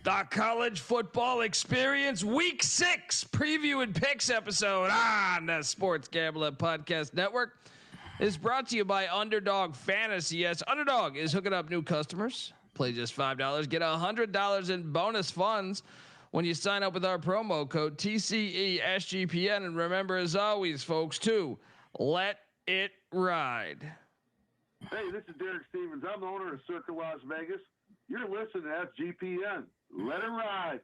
The College Football Experience Week 6 preview and picks episode on the Sports Gambling Podcast Network is brought to you by Underdog Fantasy. Yes, Underdog is hooking up new customers. Play just $5. Get $100 in bonus funds when you sign up with our promo code TCESGPN. And remember, as always, folks, to let it ride. Hey, this is Derek Stevens. I'm the owner of Circa Las Vegas. You're listening to SGPN. Let it ride.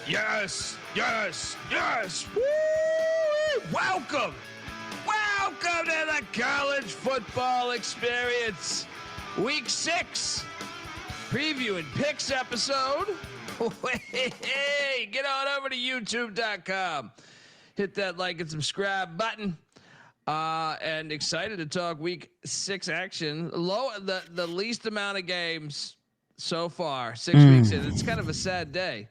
Yes, yes, yes. Woo! Welcome to the College Football Experience Week 6 preview and picks episode. Hey, get on over to youtube.com. Hit that like and subscribe button. And excited to talk Week 6 action. The least amount of games so far, 6 weeks in. It's kind of a sad day.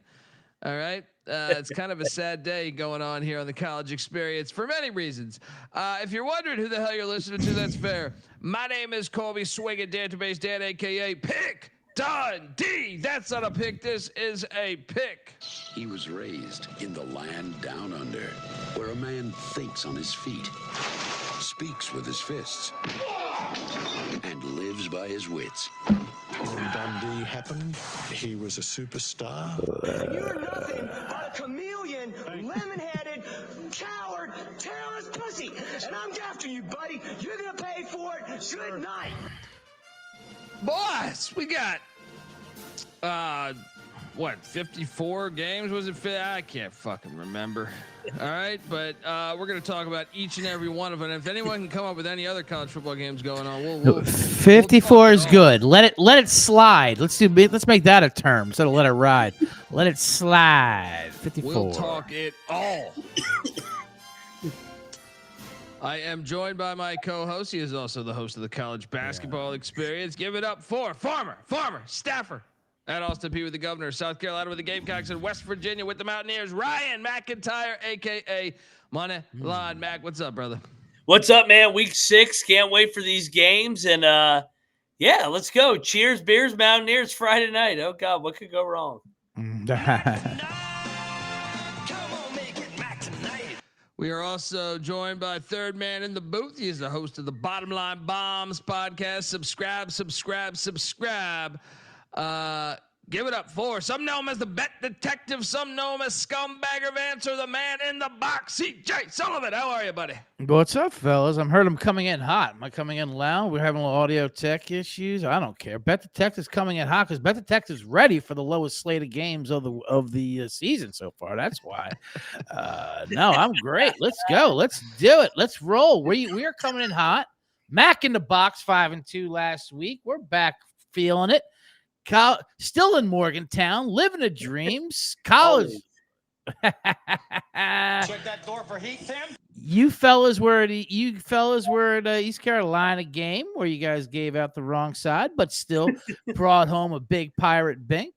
All right. It's kind of a sad day going on here on the College Experience for many reasons. If you're wondering who the hell you're listening to, that's fair. My name is Colby Swinging Database Dan, a.k.a. Pick Dundee. That's not a pick. This is a pick. He was raised in the land down under, where a man thinks on his feet, speaks with his fists, and lives by his wits. When Dundee happened, he was a superstar. You're nothing but a chameleon, lemon-headed, coward, terrorist pussy. And I'm after you, buddy. You're going to pay for it. Good night. Boys, we got, 54 games? Was it? I can't fucking remember. All right, but we're going to talk about each and every one of them. If anyone can come up with any other college football games going on, 54 is good. Let it slide. Let's make that a term instead of let it ride. Let it slide. 54. We'll talk it all. I am joined by my co-host. He is also the host of the College Basketball Experience. Give it up for farmer, staffer at Austin P with the Governor, South Carolina with the Gamecocks, and West Virginia with the Mountaineers, Ryan McIntyre, a.k.a. Money Line Mac. What's up, brother? What's up, man? Week 6. Can't wait for these games. And, yeah, let's go. Cheers, beers, Mountaineers Friday night. Oh, God, what could go wrong? We are also joined by third man in the booth. He is the host of the Bottom Line Bombs podcast. Subscribe. Give it up for some know him as the bet detective, some know him as scumbagger of answer, the man in the box, CJ Sullivan. How are you, buddy? What's up, fellas? I'm heard I'm coming in hot. Am I coming in loud? We're having a little audio tech issues. I don't care. Bet Detective's coming in hot because Bet Detective's ready for the lowest slate of games of the season so far. That's why. No, I'm great. Let's go. Let's do it. Let's roll. We are coming in hot. Mac in the box 5-2 last week. We're back feeling it. Still in Morgantown, living the dreams. College. Check that door for heat, Tim. You fellas were at the East Carolina game where you guys gave out the wrong side, but still brought home a big pirate bink.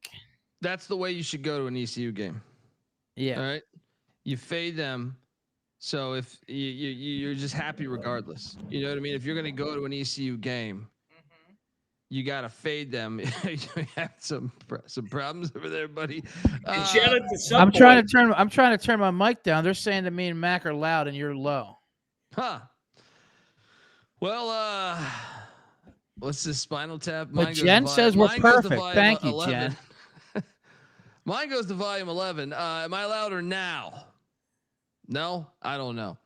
That's the way you should go to an ECU game. Yeah. All right. You fade them. So if you're just happy regardless, you know what I mean? If you're going to go to an ECU game, you got to fade them. You have some problems over there, buddy. I'm trying to turn my mic down. They're saying that me and Mac are loud and you're low. Huh. Well, what's this Spinal Tap? But Jen says we're perfect. Thank you, 11. Jen. Mine goes to volume 11. Am I louder now? No, I don't know.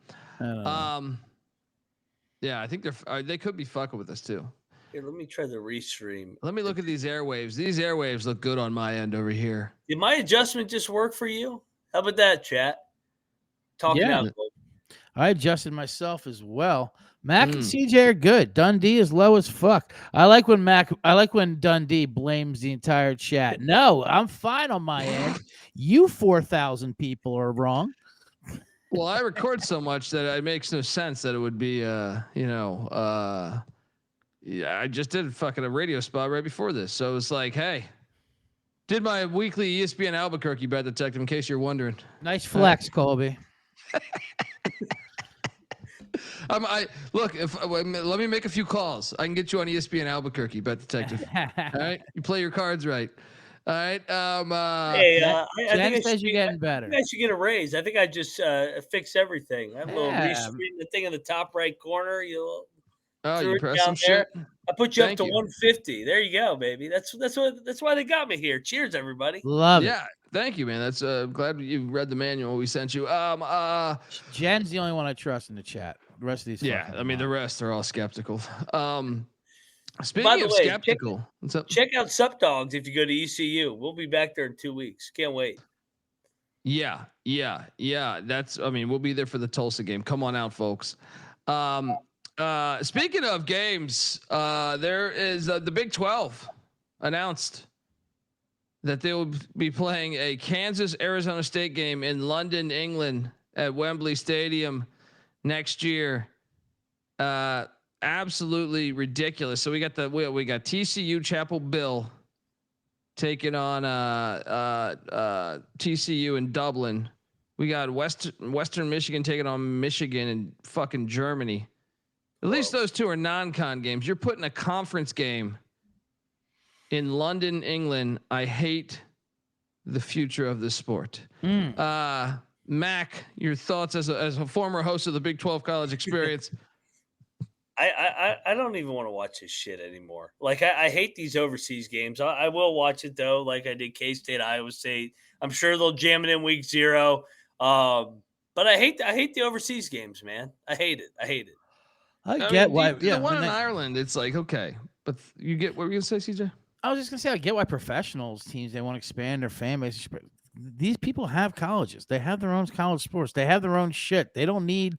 Yeah, I think they could be fucking with us too. Here, let me try the restream. Let me look at these airwaves. These airwaves look good on my end over here. Did my adjustment just work for you? How about that, chat? Talking out. I adjusted myself as well. Mac and CJ are good. Dundee is low as fuck. I like when Dundee blames the entire chat. No, I'm fine on my end. You 4,000 people are wrong. Well, I record so much that it makes no sense that it would be, yeah, I just did fucking a radio spot right before this. So it's like, hey, did my weekly ESPN Albuquerque bet detective in case you're wondering. Nice flex, Colby. Look, let me make a few calls. I can get you on ESPN Albuquerque bet detective. All right. You play your cards right. All right. Hey, I think you're getting better. I think I should get a raise. I think I just fix everything. I have a little rescreen, the thing in the top right corner. You press some shit. I put you up to 150. There you go, baby. That's why they got me here. Cheers, everybody. Love it. Yeah. Thank you, man. That's glad you read the manual we sent you. Jen's the only one I trust in the chat. The rest of these, the rest are all skeptical. Speaking of skeptical, check out Sup Dogs if you go to ECU. We'll be back there in 2 weeks. Can't wait. Yeah. We'll be there for the Tulsa game. Come on out, folks. Speaking of games, there is the Big 12 announced that they will be playing a Kansas-Arizona State game in London, England at Wembley Stadium next year. Absolutely ridiculous. So we got TCU Chapel Bill taking on TCU in Dublin. We got Western Michigan taking on Michigan in fucking Germany. At least those two are non-con games. You're putting a conference game in London, England. I hate the future of this sport. Mac, your thoughts as a former host of the Big 12 College Experience. I don't even want to watch this shit anymore. Like I hate these overseas games. I will watch it though, like I did K-State, Iowa State. I'm sure they'll jam it in week 0. But I hate the overseas games, man. I hate it. I get why. The one in Ireland, it's like, okay, but you get what were you gonna say, CJ? I was just gonna say I get why professionals teams they want to expand their fan base. These people have colleges. They have their own college sports. They have their own shit. They don't need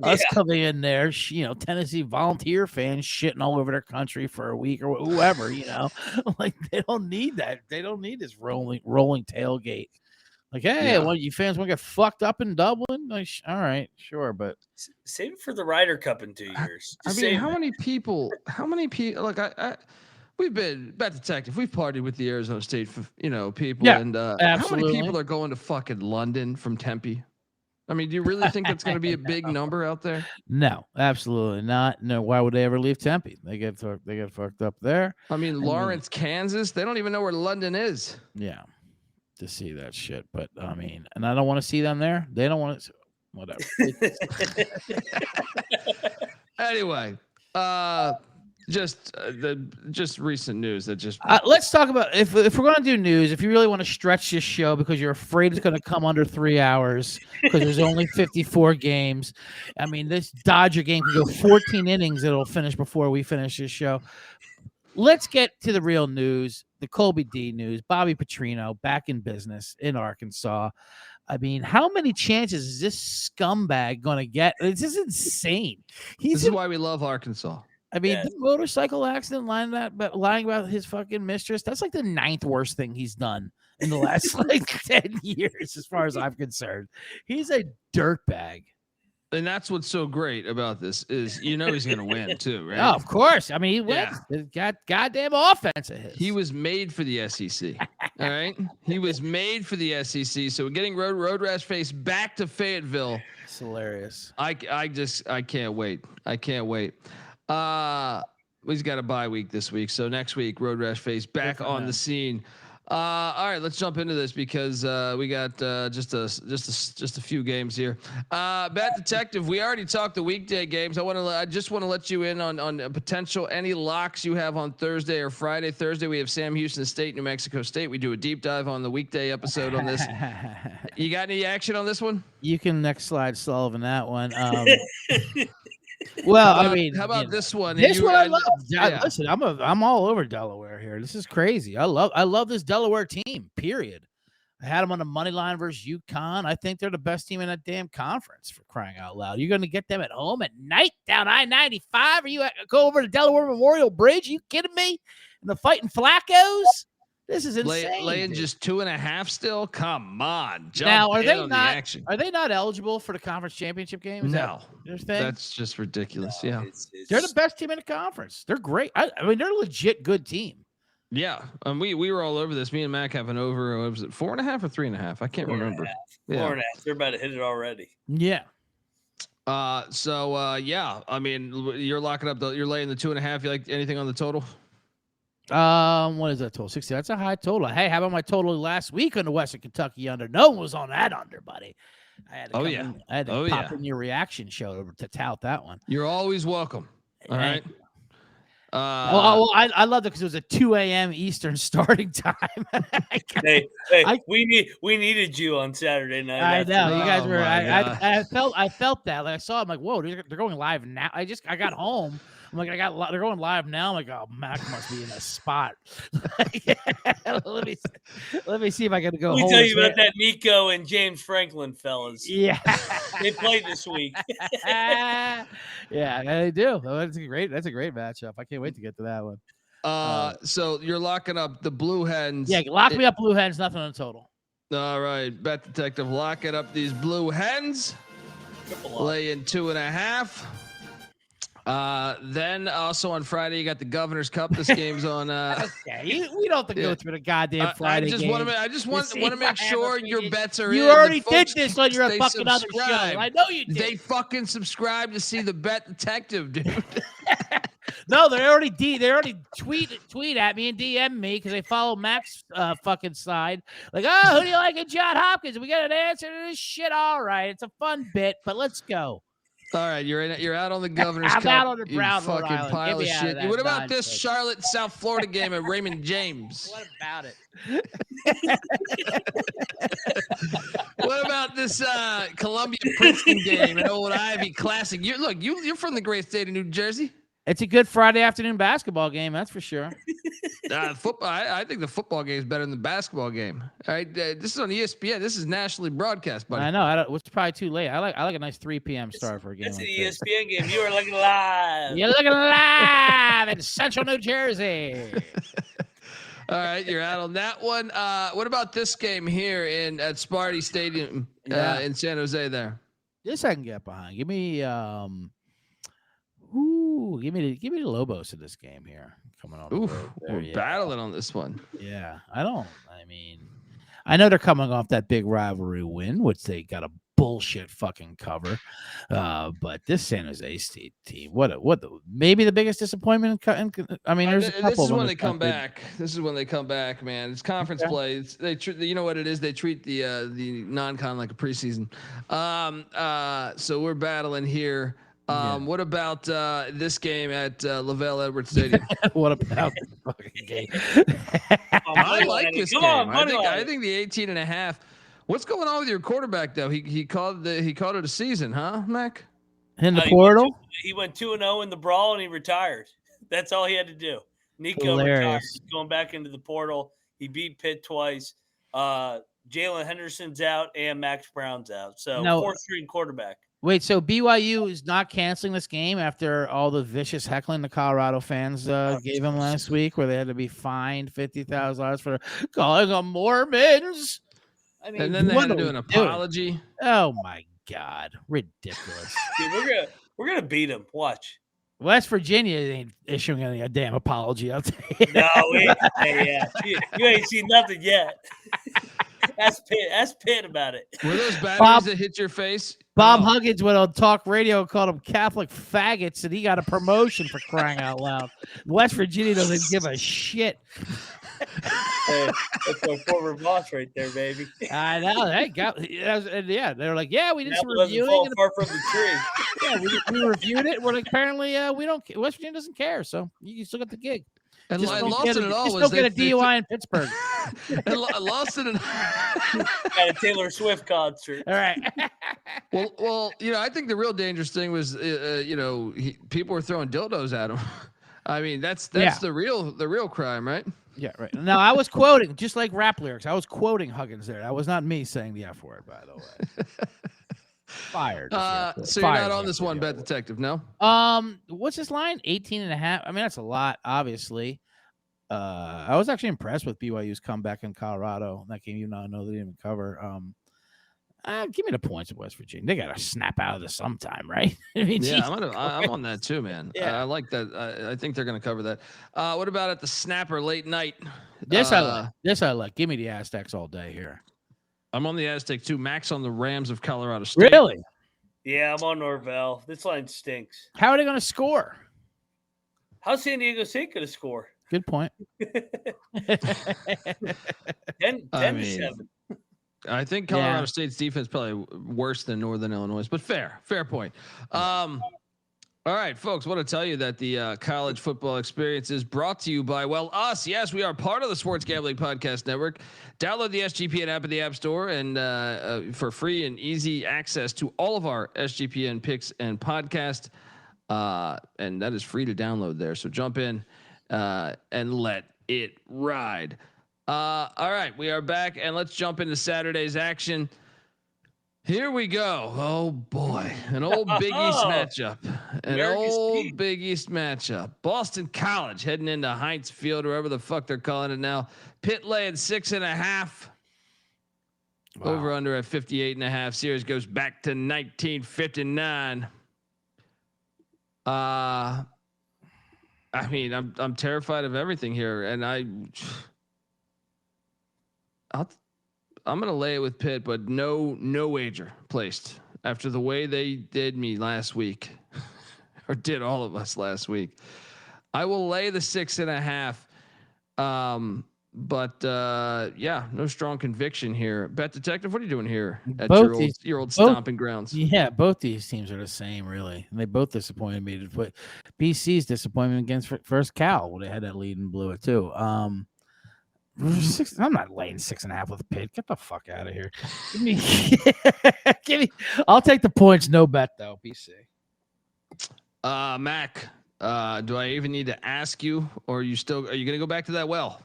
us coming in there, Tennessee Volunteer fans shitting all over their country for a week or whoever, like they don't need that. They don't need this rolling tailgate. Like, hey, you fans want to get fucked up in Dublin? Like, all right, sure, but save it for the Ryder Cup in 2 years. How many people? Like we've been bet detective. We've partied with the Arizona State, people. Yeah, and absolutely. How many people are going to fucking London from Tempe? I mean, do you really think that's going to be a big number out there? No, absolutely not. No, why would they ever leave Tempe? They get fucked up there. I mean, Lawrence, Kansas. They don't even know where London is. Yeah, to see that shit. But I mean, and I don't want to see them there. They don't want to. Whatever. Anyway, just recent news that just let's talk about if we're going to do news. If you really want to stretch this show because you're afraid it's going to come under 3 hours because there's only 54 games. I mean, this Dodger game can go 14 innings. It'll finish before we finish this show. Let's get to the real news. The Colby D news. Bobby Petrino back in business in Arkansas. I mean, how many chances is this scumbag going to get? This is insane. This is why we love Arkansas. I mean, the motorcycle accident lying about his fucking mistress, that's like the 9th worst thing he's done in the last 10 years, as far as I'm concerned. He's a dirtbag. And that's what's so great about this is, he's going to win too, right? Oh, of course. I mean, he wins. He's got goddamn offense of his. He was made for the SEC. All right. He was made for the SEC. So getting Road Rash Face back to Fayetteville. It's hilarious. I can't wait. I can't wait. He's got a bye week this week. So next week, Road Rash Face back on the scene. All right, let's jump into this because we got just a few games here. Bet Detective, we already talked the weekday games. I just want to let you in on potential any locks you have on Thursday or Friday. Thursday we have Sam Houston State, New Mexico State. We do a deep dive on the weekday episode on this. You got any action on this one? You can next slide Sullivan that one. Well, how about this one? This one I love. Listen, I'm all over Delaware here. This is crazy. I love this Delaware team. Period. I had them on the money line versus UConn. I think they're the best team in that damn conference, for crying out loud. You're going to get them at home at night down I-95? Are you go over to Delaware Memorial Bridge? Are you kidding me? And the Fighting Flaccos? This is insane. Laying just 2.5 still. Come on, jump now are in they on not? the action. Are they not eligible for the conference championship game? Is No, that their thing? that's just ridiculous. Yeah, They're the best team in the conference. They're great. I mean, they're a legit good team. yeah. We were all over this. Me and Mac have an over. What was it 4.5 or 3.5? I can't remember. 4.5. They're about to hit it already. Yeah. Yeah. I mean, you're locking up. You're laying the 2.5. You like anything on the total? What is that total? 60. That's a high total. Hey, how about my total last week on the Western Kentucky under? No one was on that under, buddy. I had to pop in your reaction show to tout that one. You're always welcome. All right. I loved it because it was a 2 a.m. Eastern starting time. We needed you on Saturday night. I know you guys were. I felt that. Like I saw. I'm like, whoa, they're going live now. I got home. I'm like, they're going live now. I'm like, oh, Mac must be in a spot. let me see if I can go. Let me tell you about that Nico and James Franklin fellas. Yeah, they played this week. Yeah, they do. That's a great matchup. I can't wait to get to that one. So you're locking up the Blue Hens. Yeah, lock me up, Blue Hens. Nothing on the total. All right, Bet Detective, locking up these Blue Hens. Laying 2.5. Then also on Friday you got the Governor's Cup. This game's on. Okay, we don't have to go through the goddamn Friday. I just want to make sure your bets are in. You already did this on your fucking other show. I know you did. They fucking subscribe to see the Bet Detective, dude. No, they already tweet at me and DM me because they follow Mac's fucking side. Like, oh, who do you like in John Hopkins? We got an answer to this shit. All right, it's a fun bit, but let's go. All right, you're out on the Governor's Cup. I'm out on the Brown fucking Island. pile of shit. What about nonsense. this Charlotte South Florida game at Raymond James? What about it? What about this Columbia Princeton game at Old Ivy Classic? You're from the great state of New Jersey. It's a good Friday afternoon basketball game, that's for sure. Football. I think the football game is better than the basketball game. All right, this is on ESPN. This is nationally broadcast, buddy. I know. It's probably too late. I like a nice 3 p.m. start for a game. That's like an ESPN game. You are looking live. You're looking live in Central New Jersey. All right, you're out on that one. What about this game here at Sparty Stadium in San Jose? There. This I can get behind. Give me give me the Lobos in this game here. Coming on. We're battling on this one. Yeah, I know they're coming off that big rivalry win, which they got a bullshit fucking cover. But this San Jose State team, maybe the biggest disappointment. There's a couple. This is when they come back. This is when they come back, man. It's conference play. You know what it is? They treat the non-con like a preseason. So we're battling here. What about this game at LaVell Edwards Stadium? What about the fucking game? I like this game. I think the 18.5. What's going on with your quarterback though? He called it a season, huh, Mac? In the portal? He went 2-0 in the brawl and he retired. That's all he had to do. Nico retired. He's going back into the portal. He beat Pitt twice. Jalen Henderson's out and Max Brown's out. So 4th-string quarterback. Wait, so BYU is not canceling this game after all the vicious heckling the Colorado fans gave him last week, where they had to be fined $50,000 for calling them Mormons? I mean, and then they had to do an apology. Oh my God, ridiculous! Dude, we're gonna beat him. Watch. West Virginia ain't issuing a damn apology. I'll tell you. No, you ain't seen nothing yet. Ask Pitt about it. Were those batteries that hit your face? Bob Huggins went on talk radio, called them Catholic faggots, and he got a promotion for crying out loud. West Virginia doesn't give a shit. Hey, that's our former boss right there, baby. I know. They were like, we did some reviewing. Fall far from the tree. Yeah, we reviewed it. We're like, apparently, we don't. West Virginia doesn't care, so you still got the gig. And just lost it at all. Just don't get a DUI in Pittsburgh. And lost it. At a Taylor Swift concert. All right. Well, I think the real dangerous thing was, people were throwing dildos at him. I mean, that's the real crime, right? Yeah, right. Now, I was quoting, just like rap lyrics, I was quoting Huggins there. That was not me saying the F word, by the way. Fired. So you're not on this one, Bet Detective, no? What's this line? 18.5. I mean, that's a lot, obviously. I was actually impressed with BYU's comeback in Colorado. That game, even though I know they didn't cover. Give me the points of West Virginia. They got to snap out of this sometime, right? I mean, yeah, I'm on that too, man. Yeah. I like that. I think they're going to cover that. What about at the snapper late night? This I like. This I like. Give me the Aztecs all day here. I'm on the Aztec too. Max on the Rams of Colorado State. Really? Yeah, I'm on Norvell. This line stinks. How are they going to score? How's San Diego State going to score? Good point. 10 to 7. I think Colorado State's defense probably worse than Northern Illinois, but fair point. All right, folks, want to tell you that the college football experience is brought to you by, well, us. Yes, we are part of the Sports Gambling Podcast Network. Download the SGPN app at the App Store and for free and easy access to all of our SGPN picks and podcast. And that is free to download there. So jump in and let it ride. All right, we are back, and let's jump into Saturday's action. Here we go. Oh boy, an old Big East matchup. Big East matchup. Boston College heading into Heinz Field, or whatever the fuck they're calling it now. Pitt laying 6.5. Wow. Over under at 58.5. Series goes back to 1959. I mean, I'm terrified of everything here, and I'm gonna lay it with Pitt, but no wager placed after the way they did me last week, or did all of us last week. I will lay the 6.5. But no strong conviction here. Bet Detective, what are you doing here at your old stomping grounds? Yeah, both these teams are the same, really. And they both disappointed me. But BC's disappointment against First Cal, well, they had that lead and blew it too. I'm not laying 6.5 with Pitt. Get the fuck out of here. Give me. I'll take the points. No bet though. BC. Mac. Do I even need to ask you, or are you gonna go back to that well?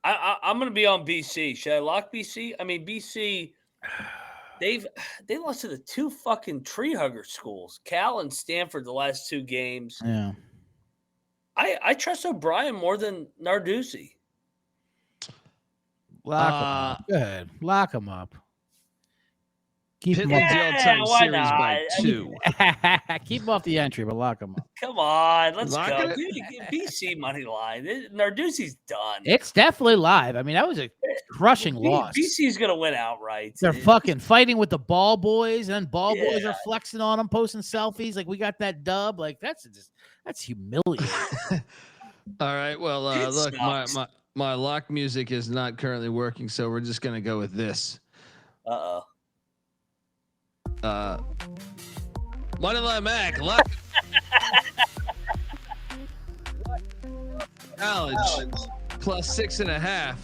I'm going to be on BC. Should I lock BC? I mean, BC, they lost to the two fucking tree hugger schools, Cal and Stanford, the last two games. Yeah. I trust O'Brien more than Narduzzi. Lock him up. Go ahead. Lock him up. Keep him off the all-time series by 2. Keep him off the entry, but lock him up. Come on, let's go. BC money line. Narduzzi's done. It's definitely live. I mean, that was a crushing loss. BC's gonna win outright. They're fucking fighting with the ball boys, and ball boys are flexing on them, posting selfies. Like, we got that dub. Like, that's humiliating. All right. Well, look, my lock music is not currently working, so we're just gonna go with this. Moneyline Mac, lock. College plus 6.5.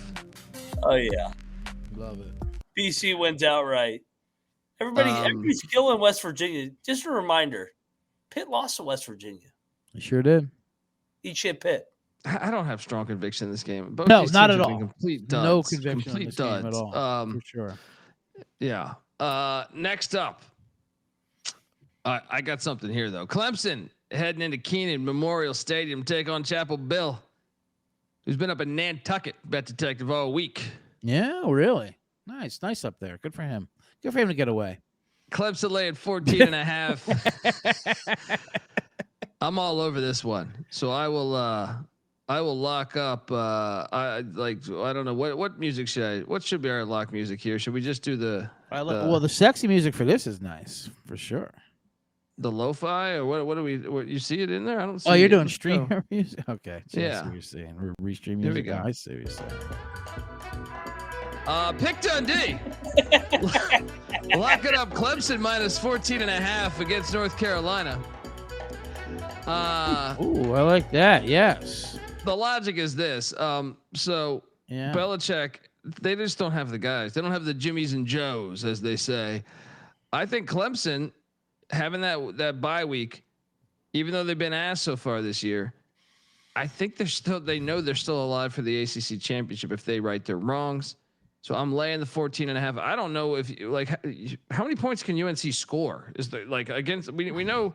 Oh yeah, love it. BC wins outright. Everybody's killing West Virginia. Just a reminder, Pitt lost to West Virginia. You sure did. Eat shit, Pitt. I don't have strong conviction in this game. Both no, not at all. Complete duds. No conviction complete in this duds. game at all. For sure. Yeah. Next up, I got something here though. Clemson heading into Keenan Memorial Stadium, take on Chapel Bill, who's been up in Nantucket, Bet Detective, all week. Yeah, really nice up there. Good for him. Good for him to get away. Clemson laying 14.5. I'm all over this one, so I will lock up. I don't know what music what should be our lock music here? Should we just do the sexy music for this is nice for sure. The lo-fi, or what do you see it in there? I don't see. Oh, you're doing streamer music. Okay, so yeah. I see what you're saying. Restream music. Here we go. I see what you're saying. Pick Dundee. Lock it up. Clemson minus 14.5 against North Carolina. Ooh, I like that. Yes. The logic is this. So Belichick, they just don't have the guys. They don't have the Jimmies and Joes, as they say. I think Clemson, having that bye week, even though they've been asked so far this year, I think they know they're still alive for the ACC championship if they right their wrongs. So I'm laying the 14.5. I don't know if how many points can UNC score? Is there against we know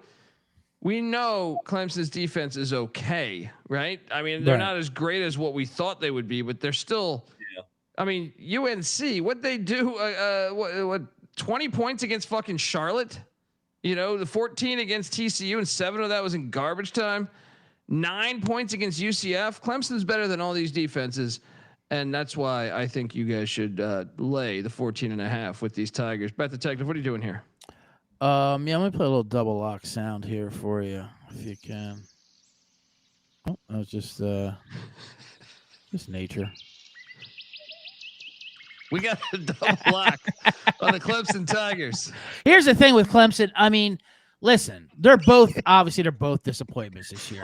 we know Clemson's defense is okay, right? I mean, they're not as great as what we thought they would be, but they're still. Yeah. I mean, UNC, what they do? What 20 points against fucking Charlotte? The 14 against TCU, and 7 of that was in garbage time. 9 points against UCF. Clemson's better than all these defenses, and that's why I think you guys should lay the 14.5 with these Tigers. Bet Detective, what are you doing here? I'm gonna play a little double lock sound here for you, if you can. Oh, that was just nature. We got a double lock on the Clemson Tigers. Here's the thing with Clemson. I mean, listen, they're both disappointments this year.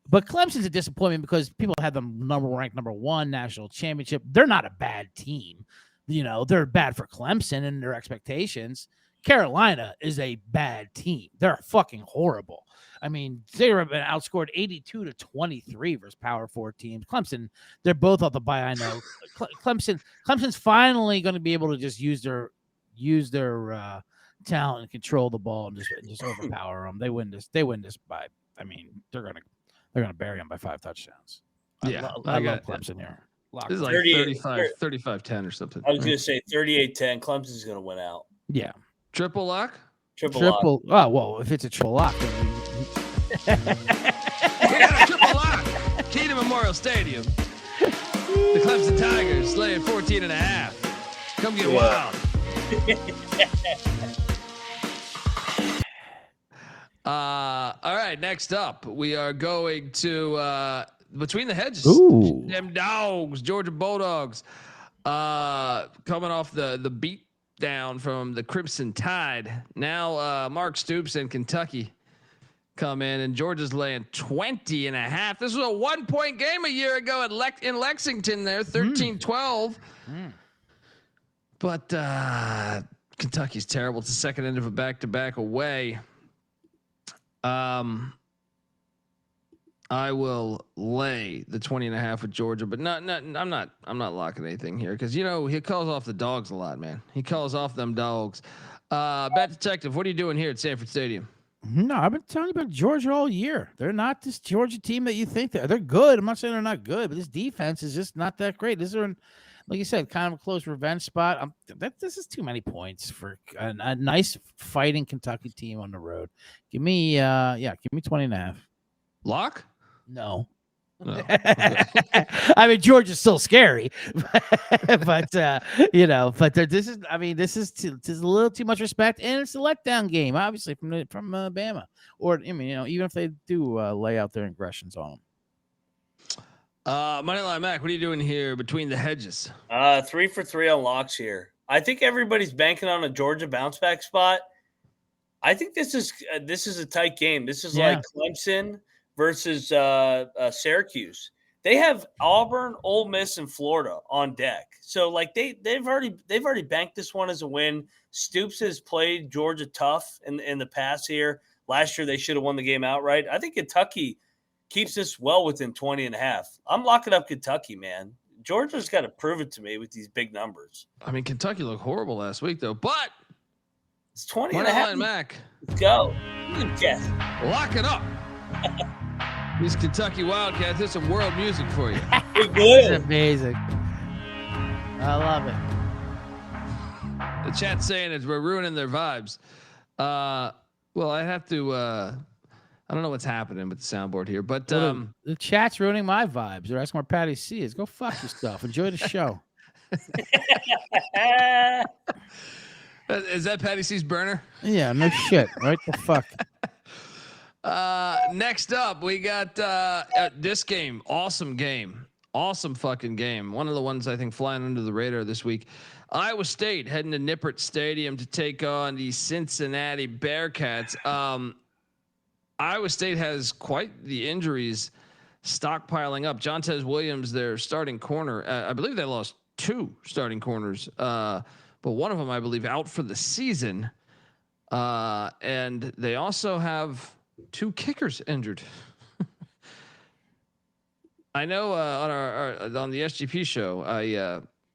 But Clemson's a disappointment because people had them ranked number 1 national championship. They're not a bad team. They're bad for Clemson and their expectations. Carolina is a bad team. They're fucking horrible. I mean, they have been outscored 82-23 versus Power 4 teams. Clemson, they're both off the bye. I know. Clemson's finally going to be able to just use their talent and control the ball and just overpower them. They win this by. I mean, they're gonna bury them by 5 touchdowns. Yeah, I love Clemson here. This is like 35-10 or something. I was going to say 38-10. Clemson's going to win out. Yeah. Triple lock? Triple lock. Oh, well, if it's a triple lock, then we got a triple lock. Key to Memorial Stadium. The Clemson Tigers laying 14.5. Come get wild. All right, next up, we are going to Between the Hedges. Ooh. Them dogs, Georgia Bulldogs, coming off the beat down from the Crimson Tide. Now Mark Stoops and Kentucky come in, and Georgia's laying 20.5. This was a 1-point game a year ago in Lexington there, 13-12. But Kentucky's terrible. It's the second end of a back-to-back away. I will lay the 20.5 with Georgia, but I'm not locking anything here because he calls off the dogs a lot, man. He calls off them dogs. Bet Detective, what are you doing here at Sanford Stadium? No, I've been telling you about Georgia all year. They're not this Georgia team that you think they're good. I'm not saying they're not good, but this defense is just not that great. This is, like you said, kind of a close revenge spot. This is too many points for a nice fighting Kentucky team on the road. Give me 20.5. Lock? No. I mean, Georgia's still scary, but this is a little too much respect, and it's a letdown game, obviously from Bama, or even if they do lay out their aggressions on them. Moneyline Mac, what are you doing here between the hedges? 3 for 3 on locks here. I think everybody's banking on a Georgia bounce back spot. I think this is a tight game. This is like Clemson versus Syracuse. They have Auburn, Ole Miss, and Florida on deck. So like they've already banked this one as a win. Stoops has played Georgia tough in the past here. Last year they should have won the game outright. I think Kentucky keeps this well within 20.5. I'm locking up Kentucky, man. Georgia's got to prove it to me with these big numbers. I mean, Kentucky looked horrible last week though, but it's 20.5. Mac. Let's go. Yes. Lock it up. These Kentucky Wildcats, there's some world music for you. It's amazing. I love it. The chat's saying it's we're ruining their vibes. Well, I have to. I don't know what's happening with the soundboard here, but the chat's ruining my vibes. They're asking where Patty C is. Go fuck yourself. Enjoy the show. Is that Patty C's burner? Yeah, no shit. Right the fuck. Next up, we got this game. Awesome game. Awesome fucking game. One of the ones I think flying under the radar this week. Iowa State heading to Nippert Stadium to take on the Cincinnati Bearcats. Iowa State has quite the injuries stockpiling up. Jontez Williams, their starting corner. I believe they lost 2 starting corners, but one of them, I believe, out for the season. And they also have 2 kickers injured. I know on the SGP show,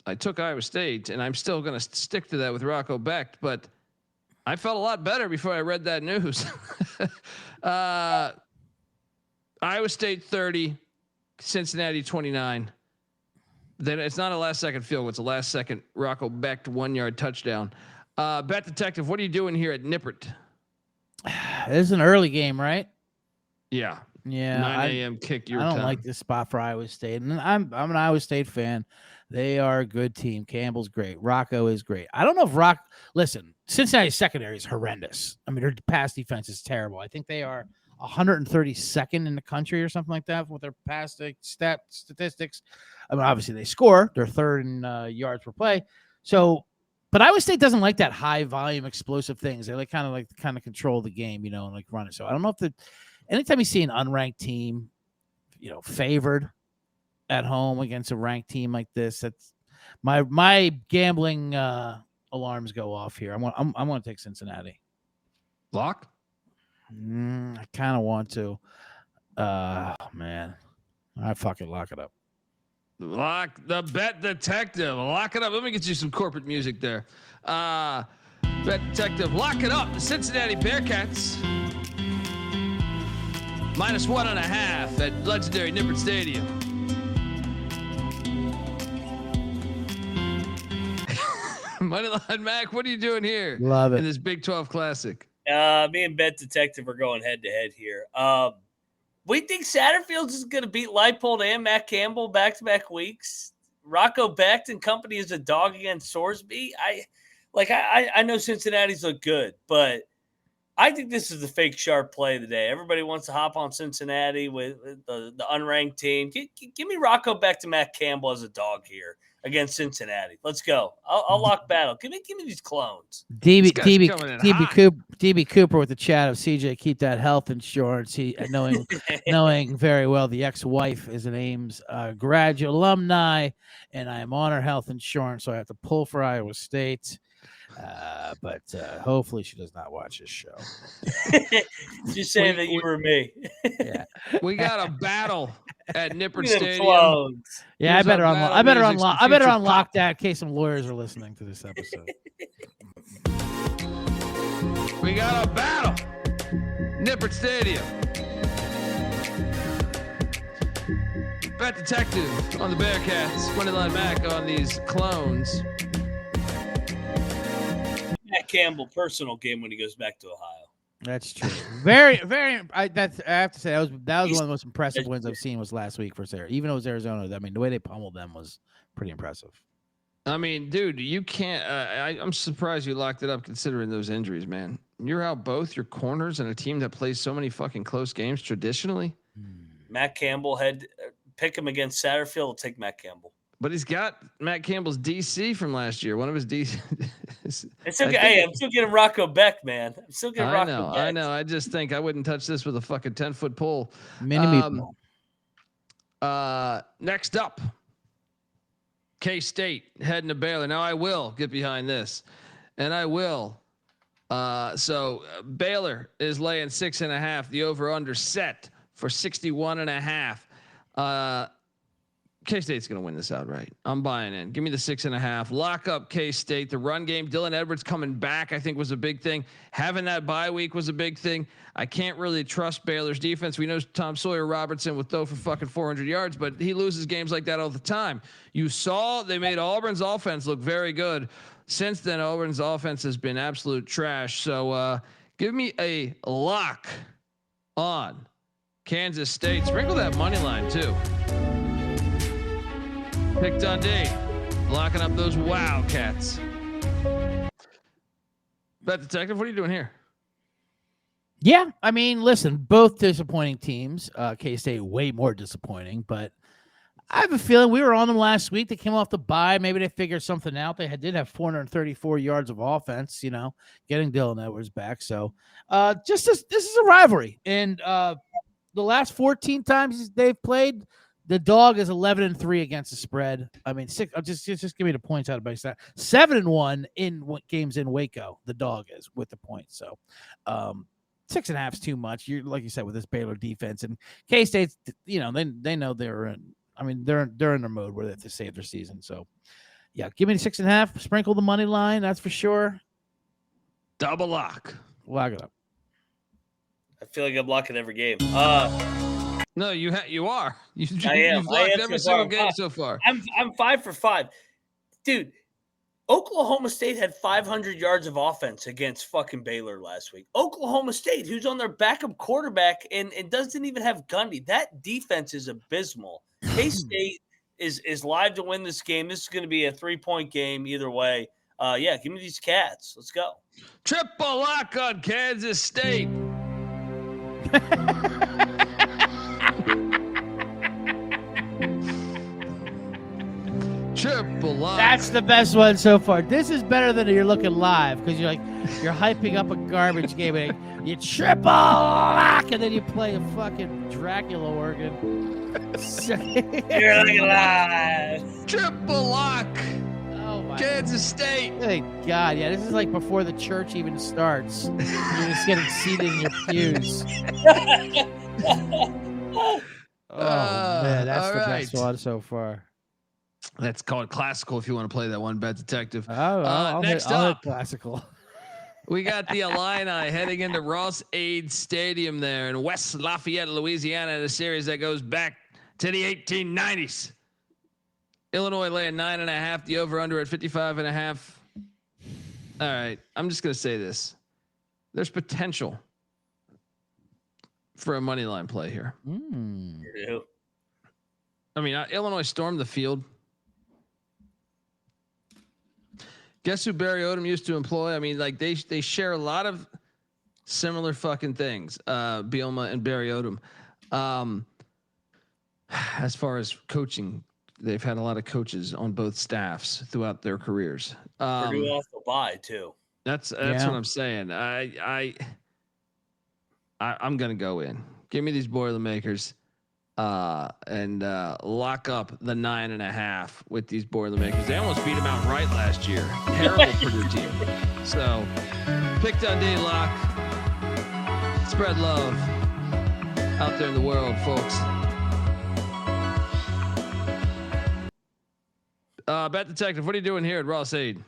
I took Iowa State, and I'm still going to stick to that with Rocco Becht, but I felt a lot better before I read that news. Iowa State 30, Cincinnati 29. Then it's not a last second field goal. It's a last second Rocco Becht 1 yard touchdown. Bet Detective, what are you doing here at Nippert? This is an early game, right? Yeah. Yeah. 9 a.m. kick your time. I don't like this spot for Iowa State. And I'm an Iowa State fan. They are a good team. Campbell's great. Rocco is great. I don't know if listen, Cincinnati's secondary is horrendous. I mean, their pass defense is terrible. I think they are 132nd in the country or something like that with their pass statistics. I mean, obviously they score. They're third in yards per play. So, but Iowa State doesn't like that high volume, explosive things. They kind of control the game, and like run it. So I don't know if anytime you see an unranked team, favored at home against a ranked team like this, that's my gambling alarms go off here. I'm going to take Cincinnati. Lock? I kind of want to. Man, I fucking lock it up. Lock the Bet Detective. Lock it up. Let me get you some corporate music there. Bet Detective, lock it up. The Cincinnati Bearcats -1.5 at legendary Nippert Stadium. Moneyline Mac, what are you doing here? Love it. In this Big 12 Classic. Me and Bet Detective are going head to head here. We think Satterfield's is going to beat Leipold and Matt Campbell back-to-back weeks. Rocco Becht and company is a dog against Sorsby. I know Cincinnati's look good, but I think this is the fake sharp play of the day. Everybody wants to hop on Cincinnati with the unranked team. Give me Rocco Becht and Matt Campbell as a dog here against Cincinnati. Let's go. I'll lock battle. Give me these clones. DB Cooper with the chat of CJ, keep that health insurance. He knowing very well the ex-wife is an Ames grad alumni, and I am on her health insurance, so I have to pull for Iowa State. But hopefully she does not watch this show. Just saying that you were me. Yeah, we got a battle at Nippert Stadium. Clones. Yeah, I better unlock that in case some lawyers are listening to this episode. We got a battle. Nippert Stadium. Bet Detective on the Bearcats. Moneyline Mac on these clones. Matt Campbell, personal game when he goes back to Ohio. That's true. Very, very. I have to say that was one of the most impressive wins I've seen was last week for Sarah. Even though it was Arizona, I mean, the way they pummeled them was pretty impressive. I mean, dude, you can't. I'm surprised you locked it up considering those injuries, man. You're out both your corners and a team that plays so many fucking close games traditionally. Matt Campbell pick him against Satterfield. I'll take Matt Campbell. But he's got Matt Campbell's DC from last year. One of his DC. It's okay. Hey, I'm still getting Rocco Becht, man. I'm still getting Rocco Becht. I know. I just think I wouldn't touch this with a fucking 10-foot pole. Meatball. Next up, K-State heading to Baylor. Now I will get behind this, and I will. So Baylor is laying 6.5. The over/under set for 61.5. K-State's going to win this outright. I'm buying in. Give me the 6.5. Lock up K-State. The run game. Dylan Edwards coming back, I think, was a big thing. Having that bye week was a big thing. I can't really trust Baylor's defense. We know Tom Sawyer Robertson would throw for fucking 400 yards, but he loses games like that all the time. You saw they made Auburn's offense look very good. Since then, Auburn's offense has been absolute trash. So give me a lock on Kansas State. Sprinkle that money line too. Pick Dundee, locking up those Wildcats. Bet Detective, what are you doing here? Yeah, I mean, listen, both disappointing teams. K-State way more disappointing, but I have a feeling we were on them last week. They came off the bye. Maybe they figured something out. They did have 434 yards of offense, getting Dylan Edwards back. So this is a rivalry. And the last 14 times they've played, the dog is 11-3 against the spread. I mean, just give me the points out of base. 7-1 in games in Waco. The dog is with the points. So 6.5 is too much. You're like you said with this Baylor defense and K-State's. They know they're in. I mean, they're in their mode where they have to save their season. So yeah, give me the 6.5. Sprinkle the money line. That's for sure. Double lock. Lock it up. I feel like I'm locking every game. No, you are. You've am locked so every far. single game so far. I'm 5 for 5. Dude, Oklahoma State had 500 yards of offense against fucking Baylor last week. Oklahoma State, who's on their backup quarterback and doesn't even have Gundy. That defense is abysmal. K-State is live to win this game. This is going to be a 3-point game either way. Yeah, give me these Cats. Let's go. Triple lock on Kansas State. Triple lock. That's the best one so far. This is better than you're looking live because you're hyping up a garbage game and you triple lock and then you play a fucking Dracula organ. You're looking live. Triple lock. Oh my Kansas State. Thank God. Yeah, this is like before the church even starts. You're just getting seated in your pews. Oh man, that's the best one so far. That's called classical if you want to play that one, Bet Detective. I'll next hit up, classical. we got the Illini heading into Ross Aid Stadium there in West Lafayette, Louisiana, in a series that goes back to the 1890s. Illinois laying 9.5, the over-under at 55.5. All right, I'm just going to say this. There's potential for a money line play here. I mean, Illinois stormed the field. Guess who Barry Odom used to employ? I mean, like they share a lot of similar fucking things. Bielema and Barry Odom. As far as coaching, they've had a lot of coaches on both staffs throughout their careers. Purdue also buy too. That's what I'm saying. I'm gonna go in. Give me these Boilermakers. And lock up the 9.5 with these Boilermakers. They almost beat them outright last year. Terrible Purdue team. So pick Dundee, lock. Spread love out there in the world, folks. Bet Detective, what are you doing here at Ross Aid?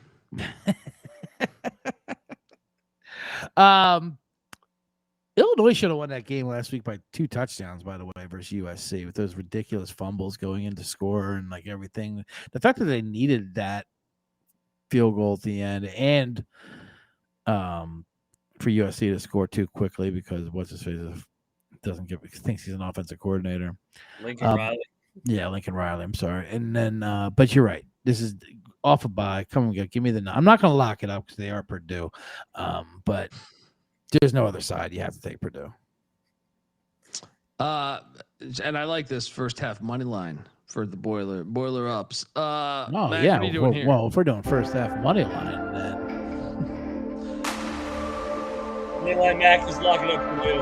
Illinois should have won that game last week by 2 touchdowns, by the way, versus USC with those ridiculous fumbles going into score and like everything. The fact that they needed that field goal at the end and for USC to score too quickly because what's his face thinks he's an offensive coordinator. Lincoln Riley. Yeah, Lincoln Riley. I'm sorry. And then, but you're right. This is off a bye. Come on, give me the. I'm not going to lock it up because they are Purdue, but. There's no other side. You have to take Purdue. And I like this first half money line for the Boiler Ups. Matt, yeah. What are you doing here? Well, if we're doing first half money line, then Money line Mac is locking up Purdue.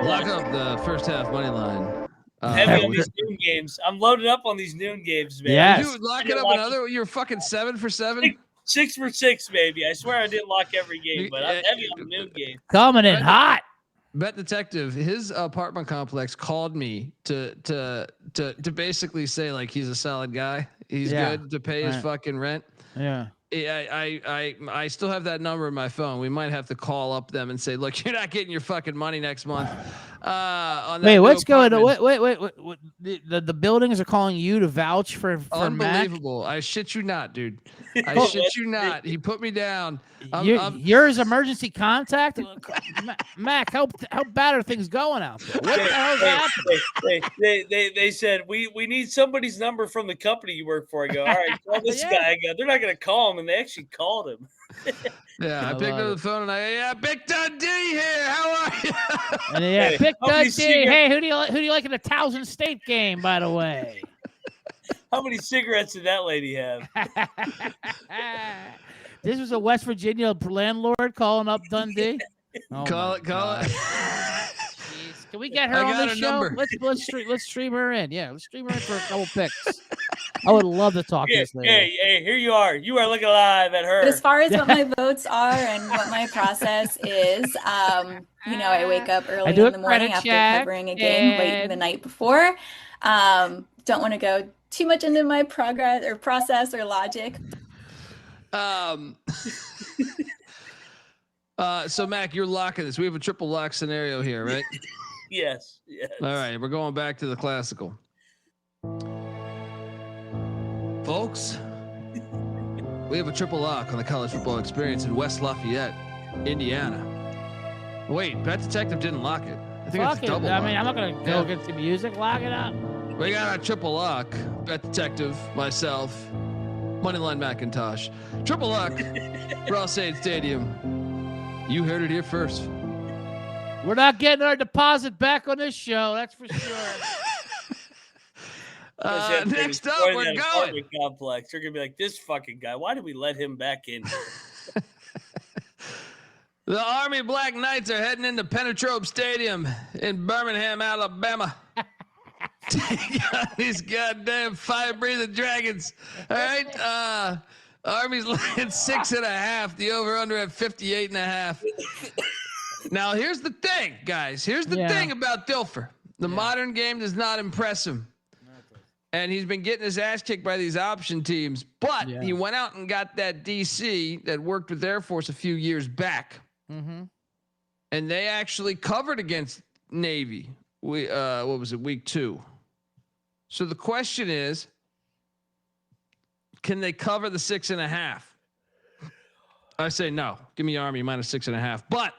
Lock up the first half money line. Heavy on these noon games. I'm loaded up on these noon games, man. Yes. Dude, lock it up another. You're fucking 7 for 7. 6 for 6, baby. I swear I didn't lock every game, but I'm heavy on the noon game. coming in hot. Bet Detective, his apartment complex called me to basically say like he's a solid guy. He's good to pay his fucking rent. Yeah. I still have that number in my phone. We might have to call up them and say, look, you're not getting your fucking money next month. Wait, what's going on? Wait. The buildings are calling you to vouch for unbelievable. Mac? I shit you not, dude. I shit you not. He put me down. You're his emergency contact, Mac. How bad are things going out there? What the hell's happening? They said we need somebody's number from the company you work for. I go, all right, call this guy. I go, they're not going to call him, and they actually called him. I picked up the phone and Big Dundee here. How are you? And Big Dundee. Hey, who do you like in the Towson State game? By the way, how many cigarettes did that lady have? This was a West Virginia landlord calling up Dundee. Oh call it. Can we get her on the show? Let's stream her in. Yeah, let's stream her in for a couple picks. I would love to talk to this lady. Hey, here you are. You are looking live at her. But as far as what my votes are and what my process is, I wake up early in the morning after covering a game late the night before. Don't want to go too much into my progress or process or logic. So Mac, you're locking this. We have a triple lock scenario here, right? Yes. All right, we're going back to the classical. Folks, we have a triple lock on the college football experience in West Lafayette, Indiana. Wait, Bet Detective didn't lock it. I think it's a double lock. I mean, I'm not going to go get some music. Lock it up. We got a triple lock. Bet Detective, myself, Moneyline McIntyre. Triple lock, Florida State Stadium. You heard it here first. We're not getting our deposit back on this show. That's for sure. Next up, we're going. Complex. You're going to be like, this fucking guy. Why did we let him back in? The Army Black Knights are heading into Penetrope Stadium in Birmingham, Alabama. Take on these goddamn fire-breathing dragons. All right. Army's laying 6.5. The over-under at 58.5. Now, here's the thing, guys. Here's the thing about Dilfer. The modern game does not impress him. And he's been getting his ass kicked by these option teams. But he went out and got that DC that worked with Air Force a few years back. Mm-hmm. And they actually covered against Navy. What was it, week 2? So the question is, can they cover the 6.5? I say no. Give me Army minus 6.5. But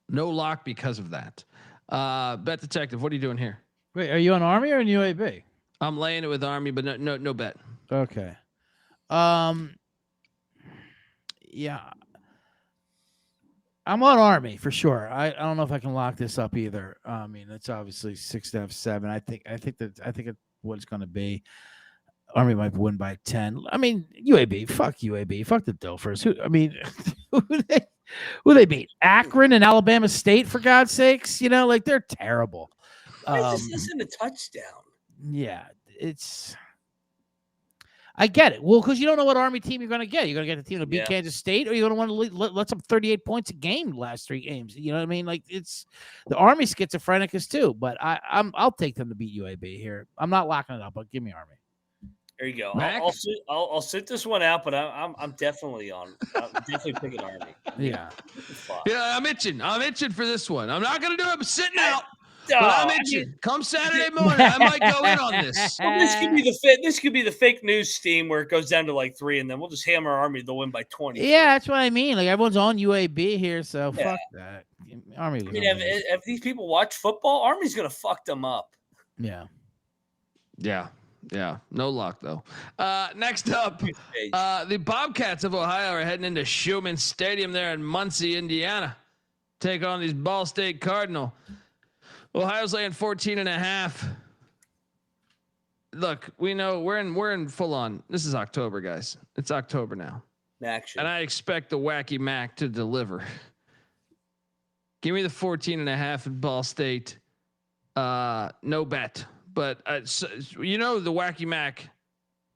no lock because of that. Bet Detective, what are you doing here? Wait, are you on Army or in UAB? I'm laying it with Army, but no bet. Okay. Yeah. I'm on Army for sure. I don't know if I can lock this up either. I mean, it's obviously 6.5, 7. I think it's what it's going to be. Army might win by 10. I mean, UAB, fuck the Dilfers. Who they beat? Akron and Alabama State, for God's sakes. You know, like they're terrible. Why is this isn't a touchdown? Yeah, I get it. Well, because you don't know what Army team you're going to get. You're going to get the team to beat Kansas State, or you're going to want to let up 38 points a game the last 3 games. You know what I mean? Like it's the Army schizophrenic is too, but I'll take them to beat UAB here. I'm not locking it up, but give me Army. There you go. I'll sit this one out, but I'm definitely on. I'm definitely picking Army. Yeah. Yeah, I'm itching for this one. I'm not going to do it. I'm sitting out. But I'm itching. Come Saturday morning, I might go in on this. Well, this could be the fake news steam where it goes down to like 3, and then we'll just hammer Army. They'll win by 20. Yeah, that's what I mean. Like everyone's on UAB here, so fuck that. Army. I mean, if these people watch football, Army's gonna fuck them up. Yeah. No luck though. Next up, the Bobcats of Ohio are heading into Schumann Stadium there in Muncie, Indiana. Take on these Ball State Cardinals. Ohio's laying 14.5. Look, we know we're in full on. This is October, guys. It's October now. Action. And I expect the wacky Mac to deliver. Give me the 14.5 at Ball State. No bet. But the wacky Mac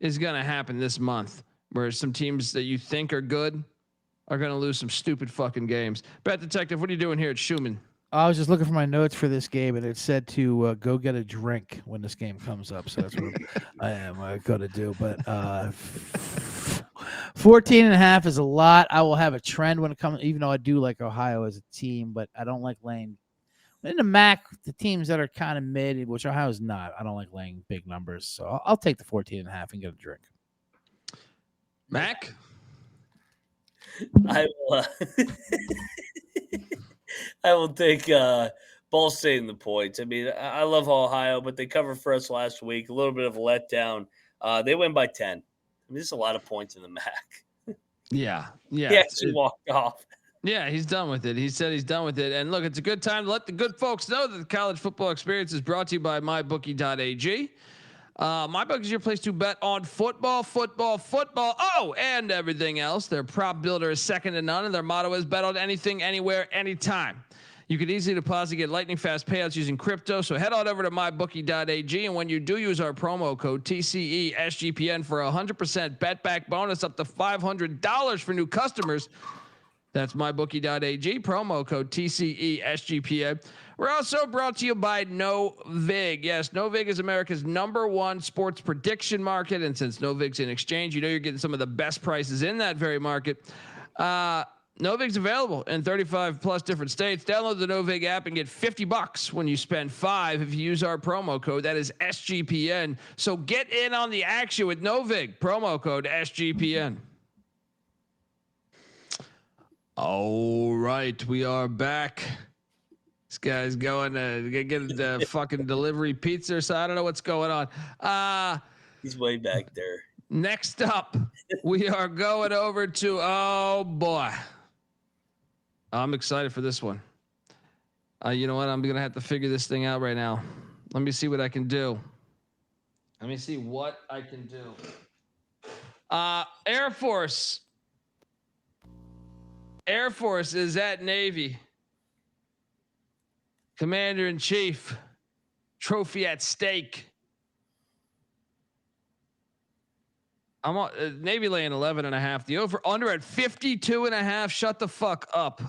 is going to happen this month, where some teams that you think are good are going to lose some stupid fucking games. Bet Detective, what are you doing here at Schumann? I was just looking for my notes for this game, and it said to go get a drink when this game comes up. So that's what I am going to do. But 14.5 is a lot. I will have a trend when it comes, even though I do like Ohio as a team, but I don't like laying. In the MAC, the teams that are kind of mid, which Ohio's not, I don't like laying big numbers. So I'll take the 14.5 and get a drink. Mac? I will. I will take Ball State in the points. I mean, I love Ohio, but they covered for us last week. A little bit of a letdown. They win by 10. I mean, there's a lot of points in the MAC. Yeah. He actually walked off. Yeah, he's done with it. He said he's done with it. And look, it's a good time to let the good folks know that the college football experience is brought to you by mybookie.ag. MyBookie is your place to bet on football. Oh, and everything else. Their prop builder is second to none, and their motto is bet on anything, anywhere, anytime. You can easily deposit, get lightning fast payouts using crypto. So head on over to mybookie.ag, and when you do, use our promo code TCESGPN for a 100% bet back bonus up to $500 for new customers. That's mybookie.ag, promo code TCESGPN. We're also brought to you by NoVig. Yes, NoVig is America's #1 sports prediction market. And since NoVig's in exchange, you know you're getting some of the best prices in that very market. Novig's available in 35 plus different states. Download the Novig app and get $50 when you spend $5 if you use our promo code. That is SGPN. So get in on the action with Novig. Promo code SGPN. All right, we are back. This guy's going to get the fucking delivery pizza, so I don't know what's going on. He's way back there. Next up, we are going over to, oh boy. I'm excited for this one. You know what? I'm going to have to figure this thing out right now. Let me see what I can do. Air Force. Air Force is at Navy. Commander-in-Chief. Trophy at stake. I'm on Navy laying 11.5. The over under at 52.5. Shut the fuck up.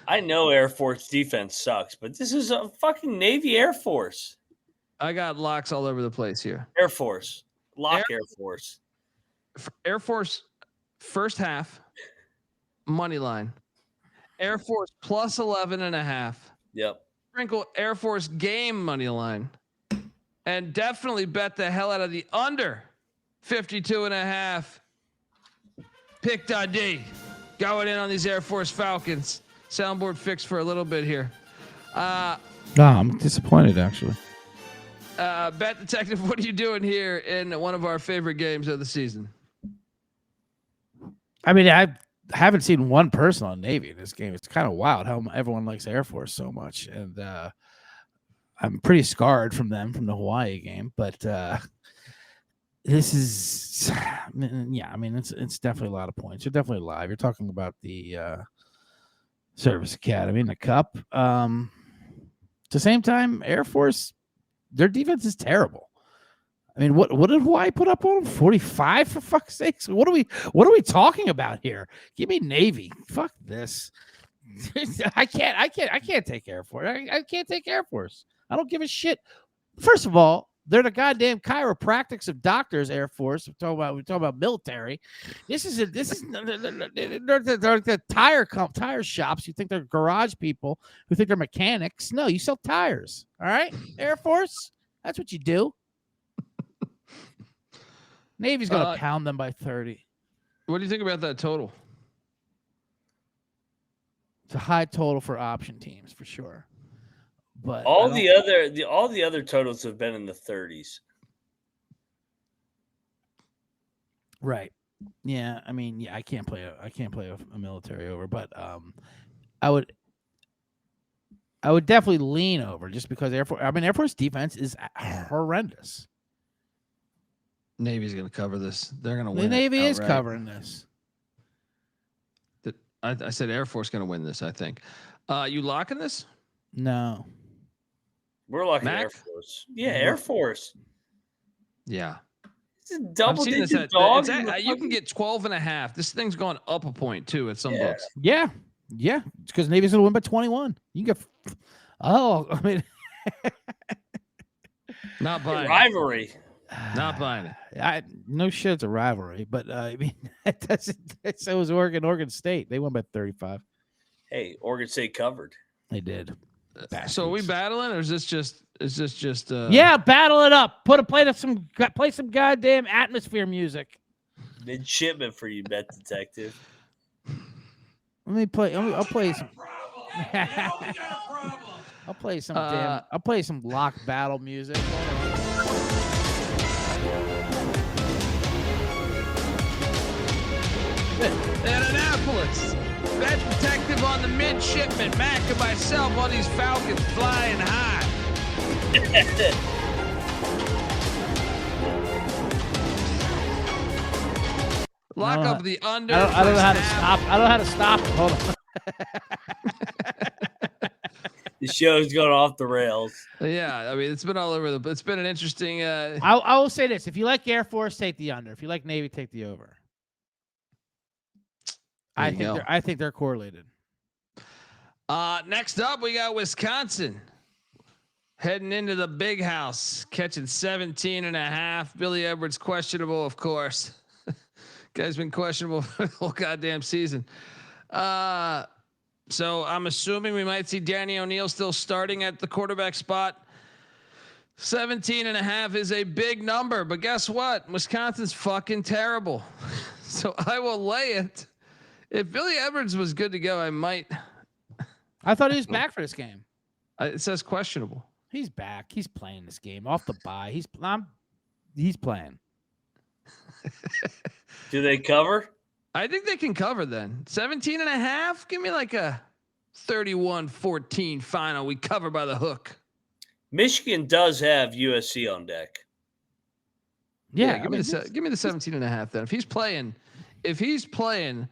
I know Air Force defense sucks, but this is a fucking Navy Air Force. I got locks all over the place here. Air Force. Air Force. Air Force first half money line. Air Force plus 11.5. Yep. Sprinkle Air Force game money line. And definitely bet the hell out of the under 52.5. Pick Dundee. Going in on these Air Force Falcons. Soundboard fixed for a little bit here. No, I'm disappointed actually. Bet Detective, what are you doing here in one of our favorite games of the season? I mean, I haven't seen one person on Navy in this game. It's kind of wild how everyone likes Air Force so much. And I'm pretty scarred from them from the Hawaii game. But this is, yeah, I mean, it's definitely a lot of points. You're definitely live. You're talking about the Service Academy and the Cup. At the same time, Air Force, their defense is terrible. I mean, what did Hawaii put up on them? 45 for fuck's sakes. What are we talking about here? Give me Navy. Fuck this. I can't take Air Force. I can't take Air Force. I don't give a shit. First of all, they're the goddamn chiropractics of doctors. Air Force. We're talking about military. They're the tire shops. You think they're garage people who think they're mechanics? No, you sell tires. All right, Air Force. That's what you do. Navy's gonna pound them by 30. What do you think about that total? It's a high total for option teams for sure. But all the other totals have been in the 30s. Right. Yeah. I mean, yeah, I can't play a military over, but I would definitely lean over just because Air Force defense is horrendous. Navy's going to cover this. They're going to win. The Navy is covering this. I said Air Force going to win this, I think. You locking this? No. We're locking Air Force. Yeah, Air Force. Yeah. It's a double-digit dog. You can get 12.5. This thing's going up a point, too, at some books. Yeah. Yeah. It's because Navy's going to win by 21. You can get... I mean... Not buying rivalry. Not buying it. No shit, it's a rivalry, but I mean, so was Oregon State. They won by 35. Hey, Oregon State covered. They did. So are we battling, or is this just? Yeah, battle it up. Play some goddamn atmosphere music. Midshipman for you, Bet Detective. Let me play. I'll play some. I'll play some. I'll play some lock battle music. At Annapolis, Bet Detective on the midshipman, Mac and myself on these Falcons flying high. Lock up the under. I don't know how to stop. I don't know how to stop. Hold on. The show's going off the rails. Yeah, I mean it's been all over the. It's been an interesting. I will say this: if you like Air Force, take the under. If you like Navy, take the over. I think they're correlated. Next up, we got Wisconsin heading into the big house, catching 17.5. Billy Edwards questionable, of course. Guy's been questionable for the whole goddamn season. So I'm assuming we might see Danny O'Neal still starting at the quarterback spot. 17.5 is a big number, but guess what? Wisconsin's fucking terrible. So I will lay it. If Billy Edwards was good to go, I might. I thought he was back for this game. It says questionable. He's back. He's playing this game off the bye. He's playing. Do they cover? I think they can cover then. 17.5. Give me like a 31-14 final. We cover by the hook. Michigan does have USC on deck. Yeah, give me the 17.5 then. If he's playing,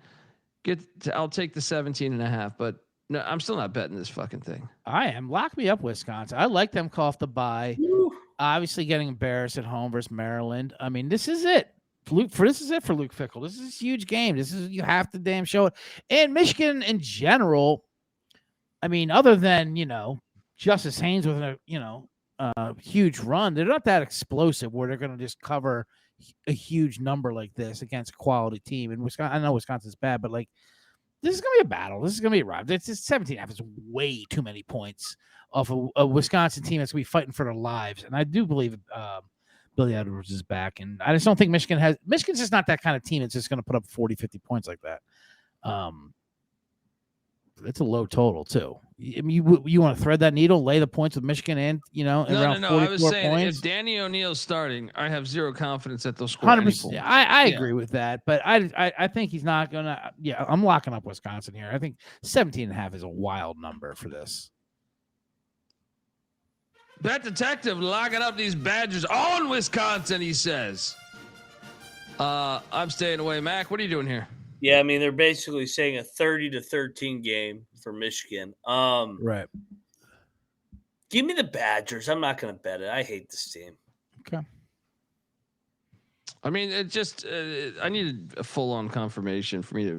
I'll take the 17.5. But no, I'm still not betting this fucking thing. I am. Lock me up, Wisconsin. I like them off the bye. Woo. Obviously, getting embarrassed at home versus Maryland. I mean, this is it. This is it for Luke Fickell. This is a huge game. You have to damn show it. And Michigan in general. I mean, other than Justice Haynes with a huge run, they're not that explosive where they're going to just cover a huge number like this against a quality team. And Wisconsin, I know Wisconsin's bad, but this is going to be a battle. This is going to be a rival. It's 17.5 is way too many points off a Wisconsin team that's going to be fighting for their lives. And I do believe Billy Edwards is back. And I just don't think Michigan's just not that kind of team that's just going to put up 40, 50 points like that. It's a low total too. I mean, you want to thread that needle, lay the points with Michigan, and around 44 I was saying points. If Danny O'Neal's starting, I have zero confidence that they'll score 100%. I agree with that, but I think he's not gonna. Yeah, I'm locking up Wisconsin here. I think 17.5 is a wild number for this. Bet Detective locking up these Badgers on Wisconsin. He says, "I'm staying away." Mac, what are you doing here? Yeah, I mean, they're basically saying a 30-13 game for Michigan. Right. Give me the Badgers. I'm not going to bet it. I hate this team. Okay. I mean, it just I needed a full-on confirmation for me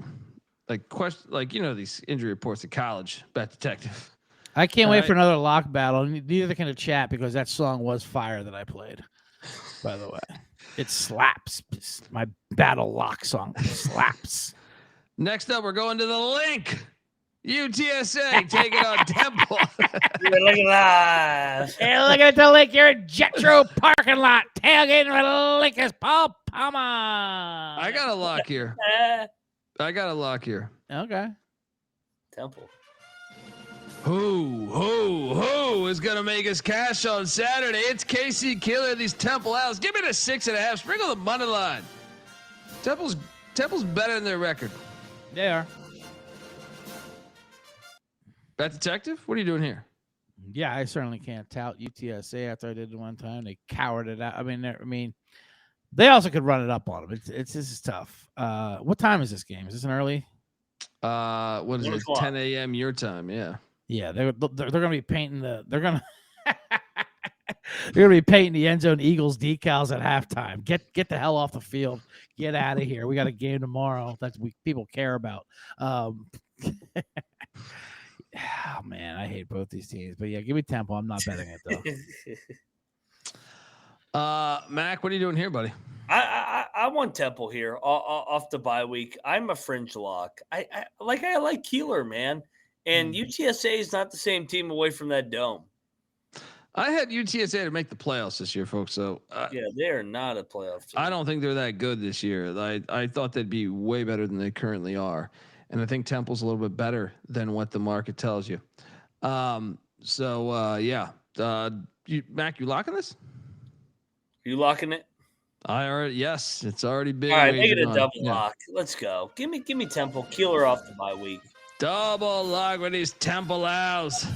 to question, these injury reports at college. Bet Detective. I can't wait for another lock battle. Neither can the chat because that song was fire that I played. By the way. It slaps. My battle lock song slaps. Next up, we're going to the link. UTSA taking on Temple. Look at that. Hey, look at the link. You're in Jetro parking lot. Tailgating with the link is Paul Palmer. I got a lock here. Okay. Temple. Who is going to make us cash on Saturday? It's KC Killer, these Temple Owls. Give me the 6.5. Sprinkle the money line. Temple's better than their record. They are. Bet Detective, what are you doing here? Yeah, I certainly can't tout UTSA after I did it one time. They cowered it out. I mean, they also could run it up on them. This is tough. What time is this game? Is this an early? What is it? 10 a.m. your time? Yeah. Yeah, they're going to be painting they're going to be painting the end zone Eagles decals at halftime. Get the hell off the field. Get out of here. We got a game tomorrow that people care about. Oh man, I hate both these teams. But yeah, give me Temple. I'm not betting it though. Mac, what are you doing here, buddy? I want Temple here off the bye week. I'm a fringe lock. I like Keeler, man. And UTSA is not the same team away from that dome. I had UTSA to make the playoffs this year, folks. So yeah, they are not a playoff team. I don't think they're that good this year. I thought they'd be way better than they currently are, and I think Temple's a little bit better than what the market tells you. Yeah. Mac, you locking this? You locking it? Yes, it's already been. All right, make it a double lock. Let's go. Give me Temple. Keeler off the bye week. Double lock with these Temple Owls.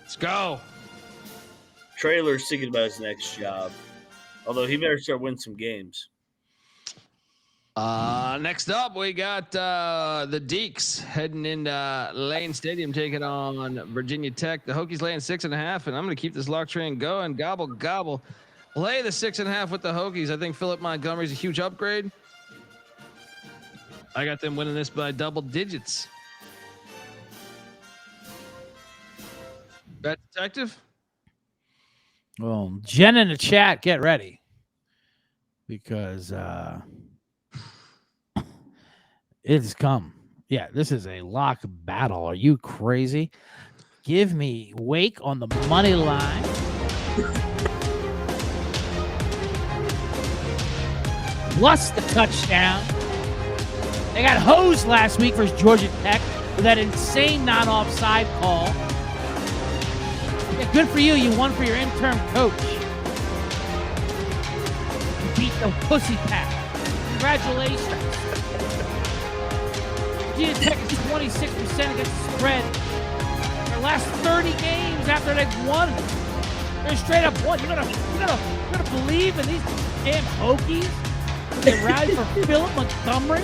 Let's go. Trailer's thinking about his next job. Although he better start winning some games. Next up, we got the Deeks heading into Lane Stadium taking on Virginia Tech. The Hokies laying 6.5, and I'm going to keep this lock train going. Gobble, gobble. Lay the 6.5 with the Hokies. I think Philip Montgomery's a huge upgrade. I got them winning this by double digits. Bet Detective? Well, Jen in the chat, get ready. Because it has come. Yeah, this is a lock battle. Are you crazy? Give me Wake on the money line. Plus the touchdown. They got hosed last week versus Georgia Tech with that insane non-offside call. Yeah, good for you. You won for your interim coach. You beat the pussy pack. Congratulations. Virginia Tech is 26% against the spread. Their last 30 games after they've won, they're straight up won. You're gonna believe in these damn Hokies? They rallied for Philip Montgomery.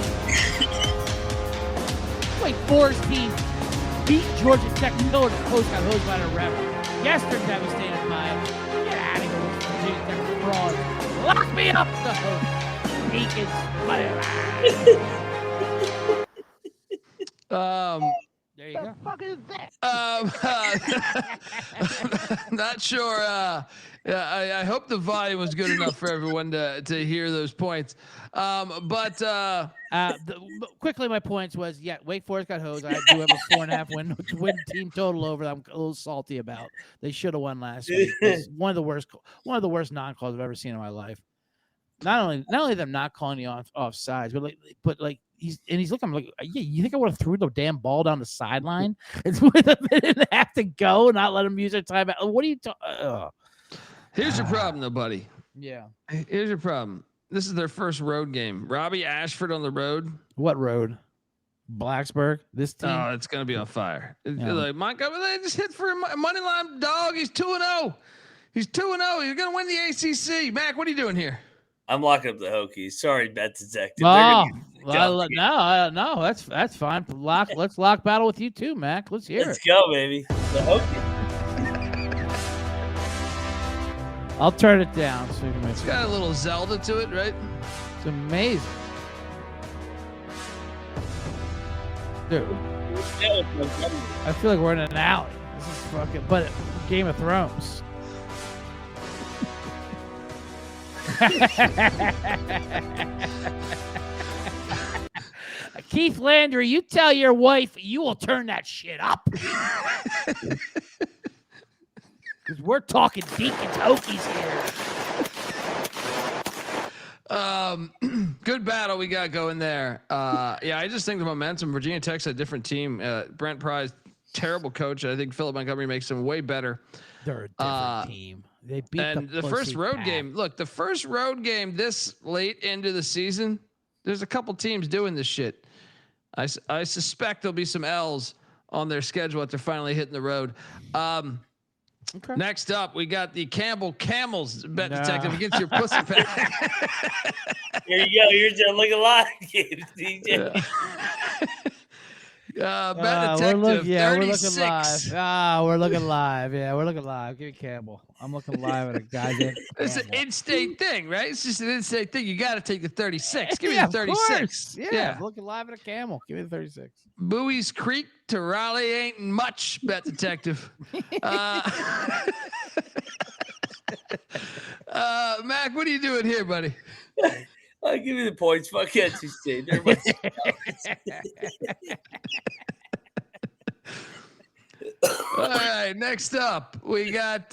Wait, Forest team beat Georgia Tech. Miller the post got hosed by the ref. Yes, they're devastated by it. Get out of here with Virginia Tech fraud. Lock me up, the host. Deacons, there you go. What the fuck is that? Not sure. I hope the volume was good enough for everyone to hear those points. Quickly, my points was, Wake Forest got hosed. I do have a 4.5 win team total over that I'm a little salty about. They should have won last week. It's one of the worst non-calls I've ever seen in my life. Not only them not calling you offsides, but he's looking like, you think I would have threw the damn ball down the sideline? It's with a minute and a half to go, not let them use their timeout. What are you talking? Here's your problem, though, buddy. Yeah. Here's your problem. This is their first road game. Robbie Ashford on the road. What road? Blacksburg. This team. Oh, it's gonna be on fire. Like Montgomery, they just hit for a money line dog. He's 2-0. He's 2-0. He's gonna win the ACC. Mac, what are you doing here? I'm locking up the Hokies. Sorry, Bet Detective. Oh, no, that's fine. Let's lock battle with you too, Mac. Let's hear it. Let's go, baby. The Hokies. I'll turn it down. So it's got a little Zelda to it, right? It's amazing. Dude. I feel like we're in an alley. This is fucking, but Game of Thrones. Keith Landry, you tell your wife you will turn that shit up. Because we're talking Deacons Hokies here. Good battle we got going there. I just think the momentum. Virginia Tech's a different team. Brent Pryce, terrible coach. I think Philip Montgomery makes them way better. They're a different team. They beat the first road game. Look, the first road game this late into the season, there's a couple teams doing this shit. I suspect there'll be some L's on their schedule after finally hitting the road. Okay. Next up, we got the Campbell Camels Bet Detective against your pussy pack. Here you go. You're just looking live, DJ. Bet Detective, 36. We're looking live. Yeah, we're looking live. Give me Campbell. I'm looking live at a guy. It's an in-state thing, right? It's just an in-state thing. You got to take the 36. Give me the 36. Yeah, I'm looking live at a Camel. Give me the 36. Bowie's Creek to Raleigh ain't much, Bet Detective. Mac, what are you doing here, buddy? I'll give you the points. Fuck NC State. All right, next up, we got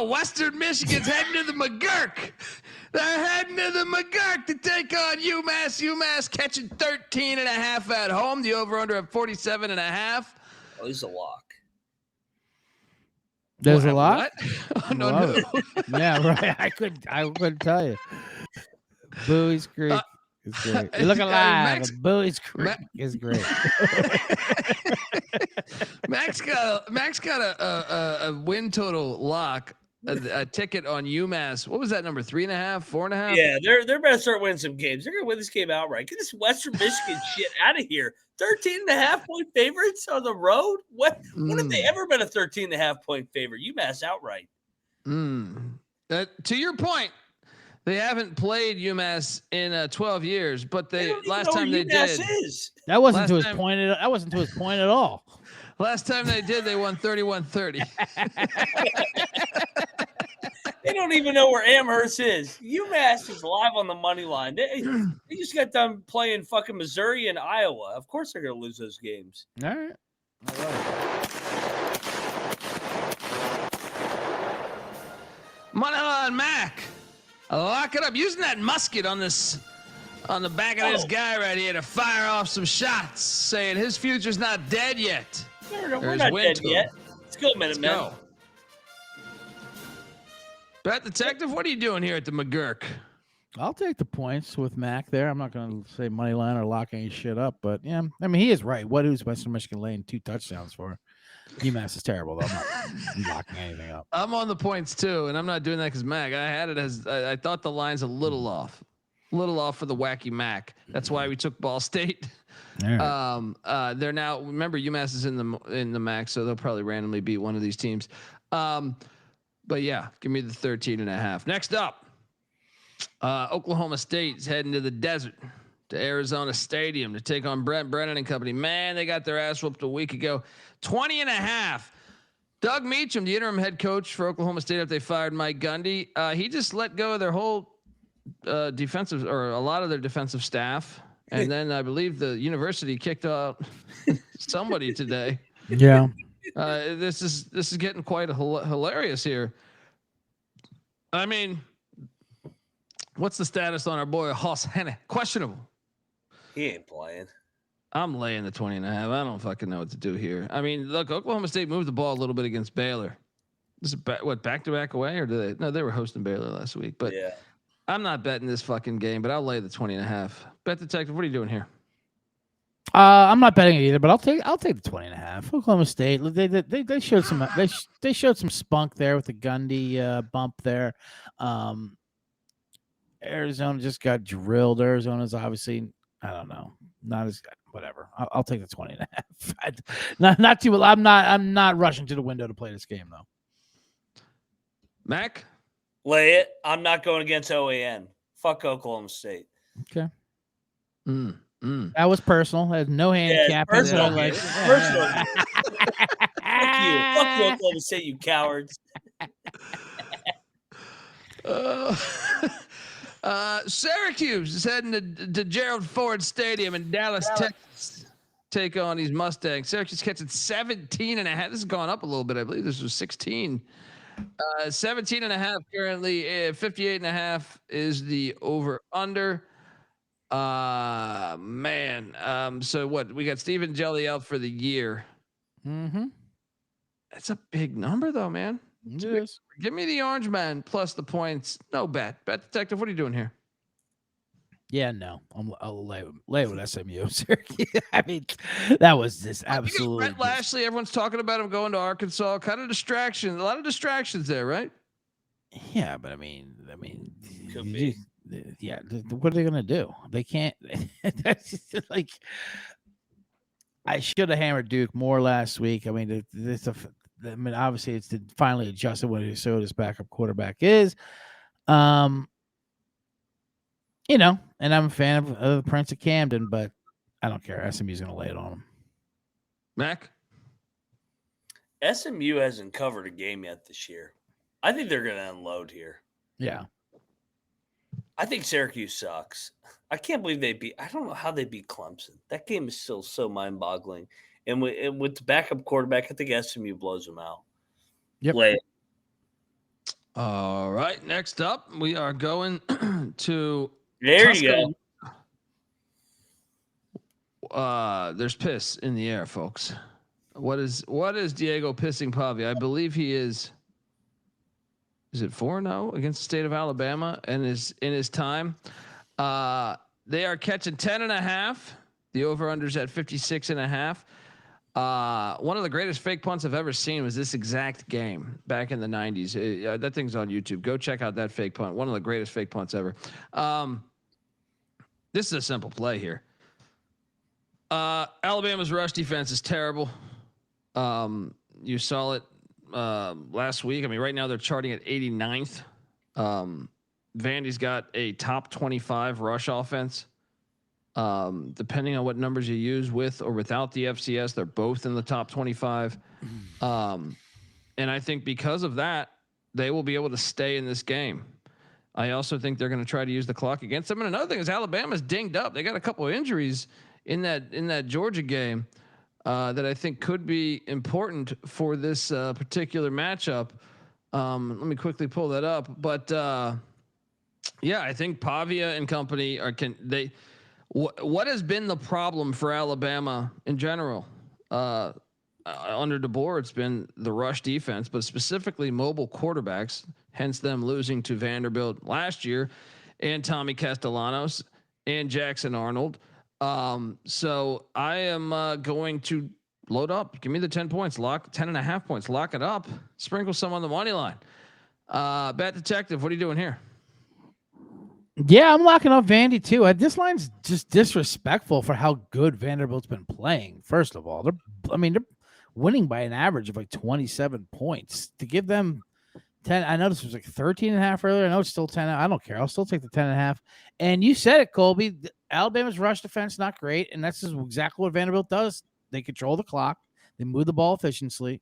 Western Michigan's heading to the McGurk. They're heading to the McGurk to take on UMass. UMass catching 13.5 at home. The over-under at 47.5. Oh, he's a lock. There's a lot? What? Oh, no. Yeah, right. I couldn't tell you. Bowie's Creek is great. You're looking live. Bowie's Creek is great. Max got a win total lock, a ticket on UMass. What was that number? 3.5, 4.5? Yeah, they're going to start winning some games. They're going to win this game outright. Get this Western Michigan shit out of here. 13.5 point favorites on the road? When have they ever been a 13.5 point favorite? UMass outright. To your point, they haven't played UMass in 12 years, but last time they did. That wasn't to his point. That wasn't to his point at all. Last time they did, they won 31-30. They don't even know where Amherst is. UMass is live on the money line. They just got done playing fucking Missouri and Iowa. Of course they're going to lose those games. All right. Moneyline Mac. Lock it up. Using that musket on the back of this guy right here to fire off some shots, saying his future's not dead yet. We're not dead yet. Let's go, Minutemen. Bet Detective, what are you doing here at the McGurk? I'll take the points with Mac there. I'm not going to say money line or lock any shit up, but yeah, I mean, he is right. What is Western Michigan laying 2 touchdowns for? UMass is terrible, though. I'm not locking anything up. I'm on the points too, and I'm not doing that because Mac. I had it as I thought the line's a little off for the wacky Mac. That's why we took Ball State. Right. They're now, remember, UMass is in the MAC, so they'll probably randomly beat one of these teams. But yeah, give me the 13.5. Next up, Oklahoma State's heading to the desert, to Arizona Stadium to take on Brent Brennan and company. Man, they got their ass whooped a week ago. 20.5. Doug Meachem, the interim head coach for Oklahoma State after they fired Mike Gundy, he just let go of their whole defensive, or a lot of their defensive staff. And then I believe the university kicked out somebody today. Yeah. This is getting quite hilarious here. I mean, what's the status on our boy Hoss Henne? Questionable. He ain't playing. I'm laying the 20.5. I don't fucking know what to do here. I mean, look, Oklahoma State moved the ball a little bit against Baylor. This is back to back away, or did they? No, they were hosting Baylor last week. But yeah, I'm not betting this fucking game, but I'll lay the 20.5. Bet Detective, what are you doing here? I'm not betting it either, but I'll take the 20.5. Oklahoma State, they showed some they showed some spunk there with the Gundy bump there. Arizona just got drilled. Arizona's obviously, I don't know, not as good. Whatever. I'll take the 20.5. Not too. I'm not rushing to the window to play this game though. Mac, lay it. I'm not going against OAN. Fuck Oklahoma State. Okay. That was personal. I had no handicap. Yeah, personal. Personal. Fuck you, Oklahoma State, you cowards. Syracuse is heading to Gerald Ford Stadium in Dallas, Texas. Take on these Mustangs. Syracuse catching 17.5. This has gone up a little bit. I believe this was 16. 17.5 currently. 58.5 is the over under. Man. So what? We got Stephen Jelly out for the year. Mm-hmm. That's a big number though, man. It is. Give me the Orange Man plus the points. No bet. Bet Detective, what are you doing here? Yeah, no. I'll lay with SMU. I mean, that was just absolutely. Brett Lashley, everyone's talking about him going to Arkansas. Kind of distraction. A lot of distractions there, right? Yeah, but I mean, could be. Yeah, what are they gonna do? They can't. That's just like, I should have hammered Duke more last week. I mean, obviously it's finally adjusted what Minnesota's backup quarterback is. You know, and I'm a fan of the Prince of Camden, but I don't care. SMU's going to lay it on them. Mac? SMU hasn't covered a game yet this year. I think they're going to unload here. Yeah. I think Syracuse sucks. I can't believe I don't know how they beat Clemson. That game is still so mind-boggling. And with the backup quarterback, I think SMU blows them out. Yep. Lay it. All right. Next up, we are going to There Tucson. You go. There's piss in the air, folks. What is Diego pissing Pavia? I believe he is it 4-0 against the state of Alabama and is in his time. They are catching 10.5. The over-under's at 56.5. One of the greatest fake punts I've ever seen was this exact game back in the 90s. That thing's on YouTube. Go check out that fake punt. One of the greatest fake punts ever. This is a simple play here. Alabama's rush defense is terrible. You saw it last week. I mean, right now they're charting at 89th. Vandy's got a top 25 rush offense. Depending on what numbers you use with or without the FCS, they're both in the top 25. And I think because of that, they will be able to stay in this game. I also think they're going to try to use the clock against them. And another thing is Alabama's dinged up. They got a couple of injuries in that Georgia game that I think could be important for this particular matchup. Let me quickly pull that up. But yeah, I think Pavia and company what has been the problem for Alabama in general? Under DeBoer, it's been the rush defense, but specifically mobile quarterbacks, hence them losing to Vanderbilt last year, and Tommy Castellanos and Jackson Arnold. So I am going to load up. Give me the 10 points. Lock 10.5 points. Lock it up. Sprinkle some on the money line. Bet Detective, what are you doing here? Yeah, I'm locking up Vandy too. This line's just disrespectful for how good Vanderbilt's been playing. First of all, they're winning by an average of like 27 points. To give them 10, I know this was like 13.5 earlier. I know it's still 10. I don't care. I'll still take the 10.5. And you said it, Colby. Alabama's rush defense not great, and that's exactly what Vanderbilt does. They control the clock. They move the ball efficiently.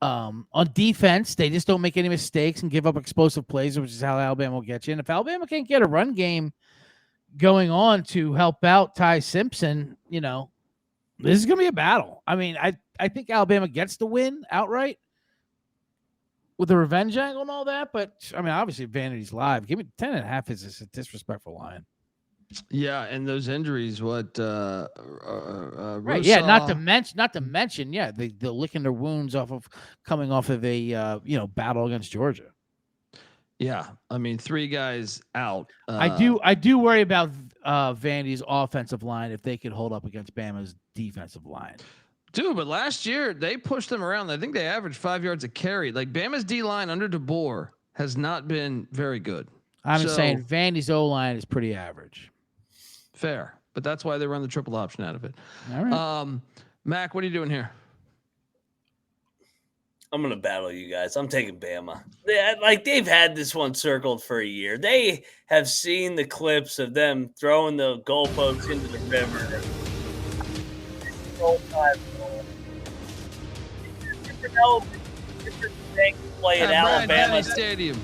On defense, they just don't make any mistakes and give up explosive plays, which is how Alabama will get you. And if Alabama can't get a run game going on to help out Ty Simpson, this is going to be a battle. I mean, I think Alabama gets the win outright with the revenge angle and all that. But, I mean, obviously, Vanity's live. Give me 10.5 is a disrespectful line. Yeah, and those injuries, right? Yeah, not to mention, yeah, they're licking their wounds coming off of a battle against Georgia. Yeah, I mean, 3 guys out. I do worry about Vandy's offensive line if they could hold up against Bama's defensive line. Dude, but last year they pushed them around. I think they averaged 5 yards a carry. Like Bama's D line under DeBoer has not been very good. I'm just saying Vandy's O line is pretty average. Fair, but that's why they run the triple option out of it. All right. Mac, what are you doing here? I'm gonna battle you guys. I'm taking Bama. They've had this one circled for a year. They have seen the clips of them throwing the goalposts into the river. Play at Alabama Stadium.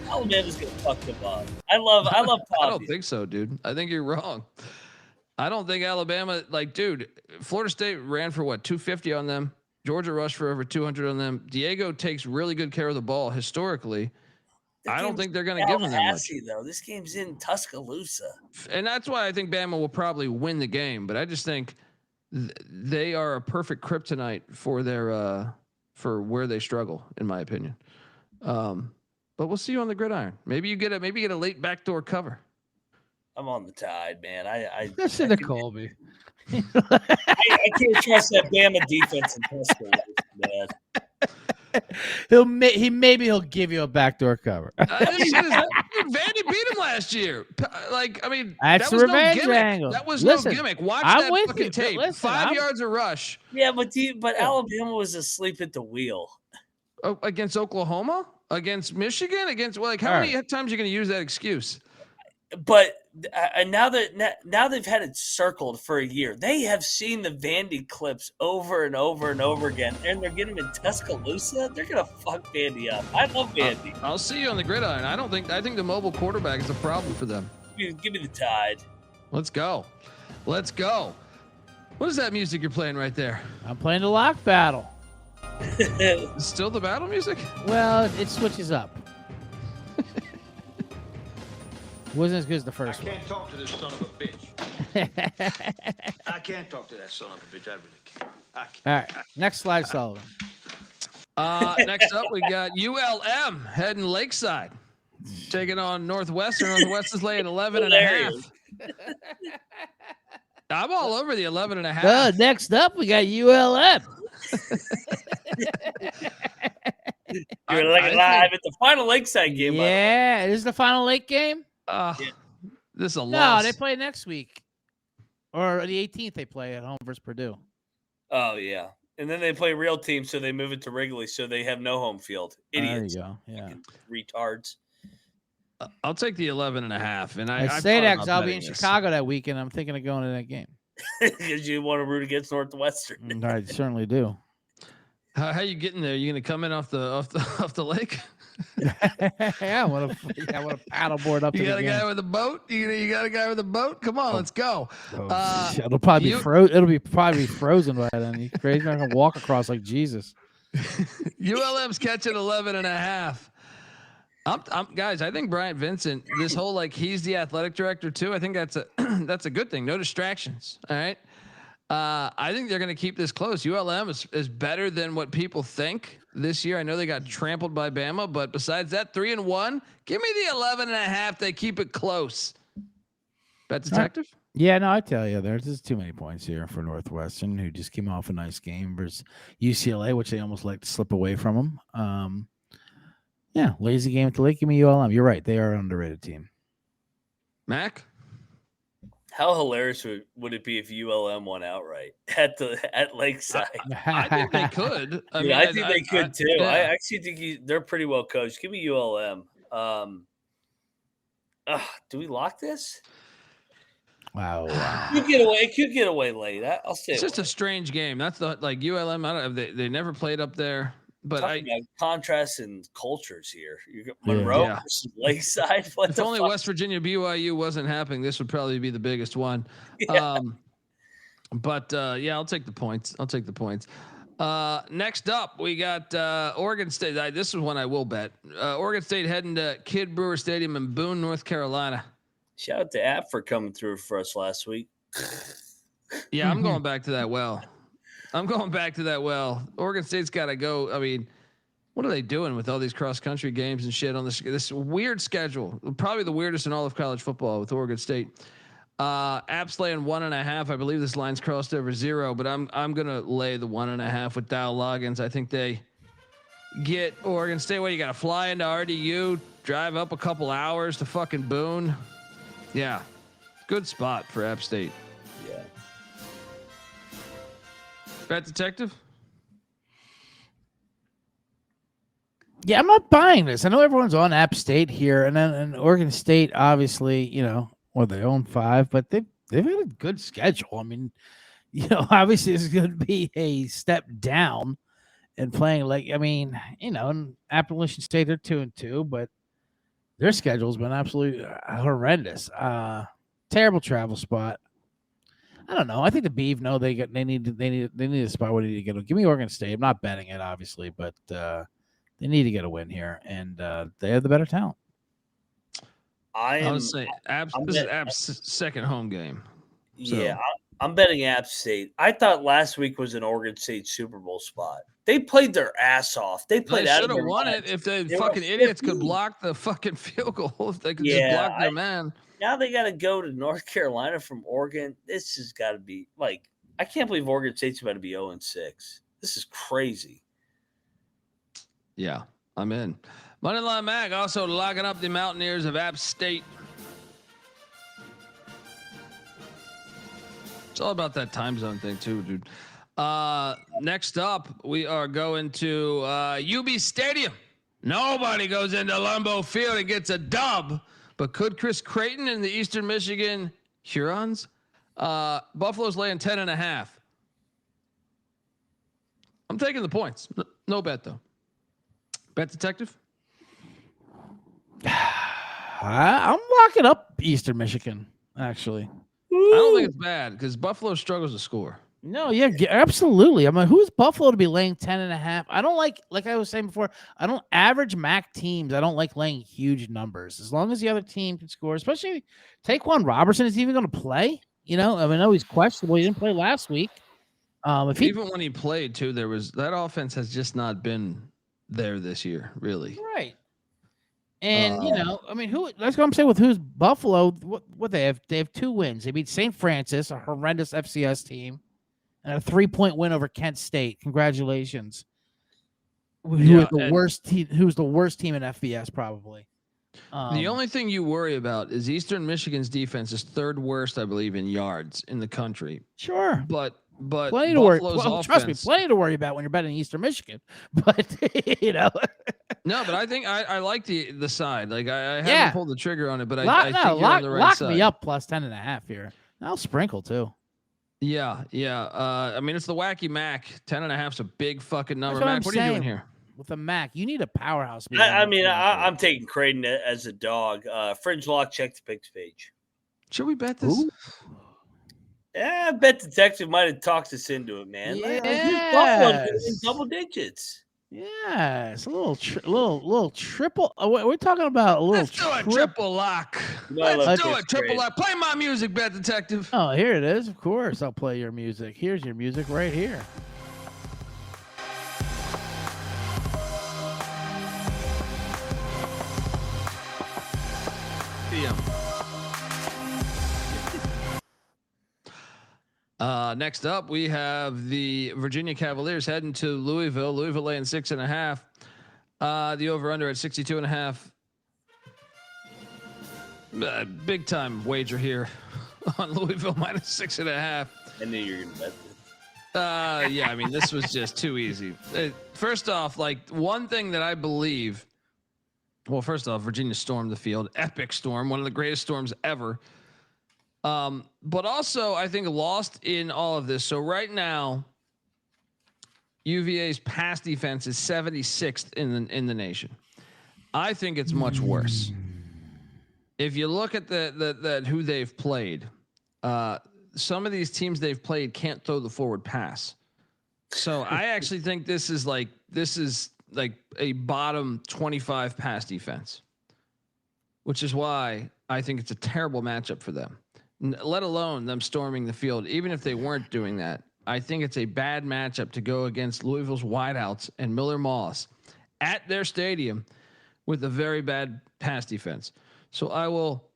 Alabama's gonna fuck them up. I love Pavia. I don't think so, dude. I think you're wrong. I don't think Alabama, Florida State ran for 250 on them. Georgia rushed for over 200 on them. Diego takes really good care of the ball historically. I don't think they're going to give them that much. Though this game's in Tuscaloosa, and that's why I think Bama will probably win the game. But I just think they are a perfect kryptonite for their for where they struggle, in my opinion. But we'll see you on the gridiron. Maybe you get a late backdoor cover. I'm on the Tide, man. I listen to Colby. I can't trust that Bama defense in Tuscaloosa, man. He'll give you a backdoor cover. Vandy beat him last year. That's the revenge angle. That was no gimmick. Watch that fucking tape. 5 yards of rush. Yeah, but Alabama was asleep at the wheel. Against Oklahoma? Against Michigan? Against how many times are you going to use that excuse? But now they've had it circled for a year. They have seen the Vandy clips over and over and over again, and they're getting them in Tuscaloosa. They're gonna fuck Vandy up. I love Vandy. I'll see you on the gridiron. I think the mobile quarterback is a problem for them. Give me the Tide. Let's go. What is that music you're playing right there? I'm playing the lock battle. Still the battle music? Well, it switches up. Wasn't as good as the first one. I can't talk to this son of a bitch. I can't talk to that son of a bitch. I really can't. All right. Next slide, Sullivan. Next up, we got ULM heading Lakeside, taking on Northwestern. Northwest is laying 11.5. I'm all over the 11.5. Next up, we got ULM. You're live at the final Lakeside game. Yeah, this is the final Lake game. This is a loss. No, they play next week, or the 18th. They play at home versus Purdue. Oh yeah, and then they play real teams, so they move it to Wrigley, so they have no home field. Idiots. There you go. Yeah, retards. I'll take the 11.5, and I say that because I'll be in Chicago that weekend. I'm thinking of going to that game because you want to root against Northwestern. I certainly do. How you getting there? You gonna come in off the lake? I want to paddleboard up. You got a guy with a boat. You got a guy with a boat. Come on, let's go. It'll probably be frozen. It'll be probably frozen by then. You crazy? Not gonna walk across like Jesus. ULM's catching 11.5. Guys, I think Bryant Vincent, this whole he's the athletic director too. I think that's a good thing. No distractions. All right. I think they're going to keep this close. ULM is better than what people think this year. I know they got trampled by Bama, but besides that, 3-1. Give me the 11.5. They keep it close. Bet detective? Yeah, no, I tell you, there's just too many points here for Northwestern, who just came off a nice game versus UCLA, which they almost like to slip away from them. Yeah, lazy game at the lake. Give me ULM. You're right. They are an underrated team. Mac? How hilarious would it be if ULM won outright at Lakeside? I think they could. I think they could too. Yeah. I actually think they're pretty well coached. Give me ULM. Do we lock this? Wow. It could get away late. I'll say it's just a strange game. That's the ULM. I don't know. They never played up there. But contrast in cultures here. You got Monroe versus Lakeside. If only West Virginia BYU wasn't happening, this would probably be the biggest one. Yeah. I'll take the points. Next up, we got Oregon State. This is one I will bet. Oregon State heading to Kidd Brewer Stadium in Boone, North Carolina. Shout out to App for coming through for us last week. Yeah, I'm going back to that well. Oregon State's got to go. I mean, what are they doing with all these cross-country games and shit on this weird schedule? Probably the weirdest in all of college football with Oregon State. App's laying 1.5. I believe this line's crossed over 0, but I'm gonna lay the 1.5 with Dow Loggins. I think they get Oregon State. What, you got to fly into RDU, drive up a couple hours to fucking Boone? Yeah, good spot for App State. Yeah. Bet detective? Yeah, I'm not buying this. I know everyone's on App State here, and Oregon State, obviously, they own 5, but they've had a good schedule. I mean, obviously this is going to be a step down in playing in Appalachian State, they're 2-2, but their schedule's been absolutely horrendous. Terrible travel spot. I don't know. I think the Beeve they need a spot where they need to get. Give me Oregon State. I'm not betting it, obviously, but they need to get a win here, and they have the better talent. I would say this is App's second home game. So. Yeah, I'm betting App State. I thought last week was an Oregon State Super Bowl spot. They played their ass off. They should have won it if the fucking idiots could block the fucking field goal. If they could just block their man. Now they got to go to North Carolina from Oregon. This has got to be I can't believe Oregon State's about to be 0-6. This is crazy. Yeah, I'm in. Moneyline Mag also locking up the Mountaineers of App State. It's all about that time zone thing too, dude. Next up, we are going to UB Stadium. Nobody goes into Lambeau Field and gets a dub, but could Chris Creighton and the Eastern Michigan Hurons? Buffalo's laying 10.5. I'm taking the points. No bet though. Bet detective? I'm locking up Eastern Michigan, actually. I don't think it's bad because Buffalo struggles to score. No, yeah, absolutely. I'm like, who's Buffalo to be laying 10.5? I don't like I was saying before, I don't average MAC teams. I don't like laying huge numbers. As long as the other team can score, especially Taquan Robertson is even going to play. I know he's questionable. He didn't play last week. Even when he played too, there was that offense has just not been there this year, really. Right. And who? That's what I'm saying with who's Buffalo. What they have? They have 2 wins. They beat St. Francis, a horrendous FCS team, and a 3-point win over Kent State. Congratulations. Who's the worst team in FBS probably? The only thing you worry about is Eastern Michigan's defense is 3rd worst, I believe, in yards in the country. Sure, but plenty to worry. Trust me, plenty to worry about when you're betting Eastern Michigan. But No, but I think I like the side. I haven't pulled the trigger on it, but I think you're on the right lock side. Me up plus 10.5 here. I'll sprinkle too. Yeah. I mean, it's the Wacky Mac. 10.5 is a big fucking number. Mac, what are you doing here? With a Mac, you need a powerhouse. I'm taking Creighton as a dog. Fringe Lock, check the picks page. Should we bet this? Ooh. Yeah, I bet Detective might have talked us into it, man. Yeah, double digits. Yeah, it's a little triple. We're talking about a little. Let's do a triple lock. Let's do it. Triple lock. Play my music, Bet Detective. Oh, here it is. Of course, I'll play your music. Here's your music right here. Next up, we have the Virginia Cavaliers heading to Louisville. Louisville laying 6.5. The over/under at 62.5. Big time wager here on Louisville minus 6.5. I knew you were gonna bet this. Yeah, I mean, this was just too easy. First off, like one thing that I believe. Well, first off, Virginia stormed the field. Epic storm, one of the greatest storms ever. But also, I think lost in all of this. So right now, UVA's pass defense is 76th in the nation. I think it's much worse. If you look at the who they've played, some of these teams they've played can't throw the forward pass. So I actually think this is like a bottom 25 pass defense, which is why I think it's a terrible matchup for them. Let alone them storming the field. Even if they weren't doing that, I think it's a bad matchup to go against Louisville's wideouts and Miller Moss at their stadium with a very bad pass defense. So I will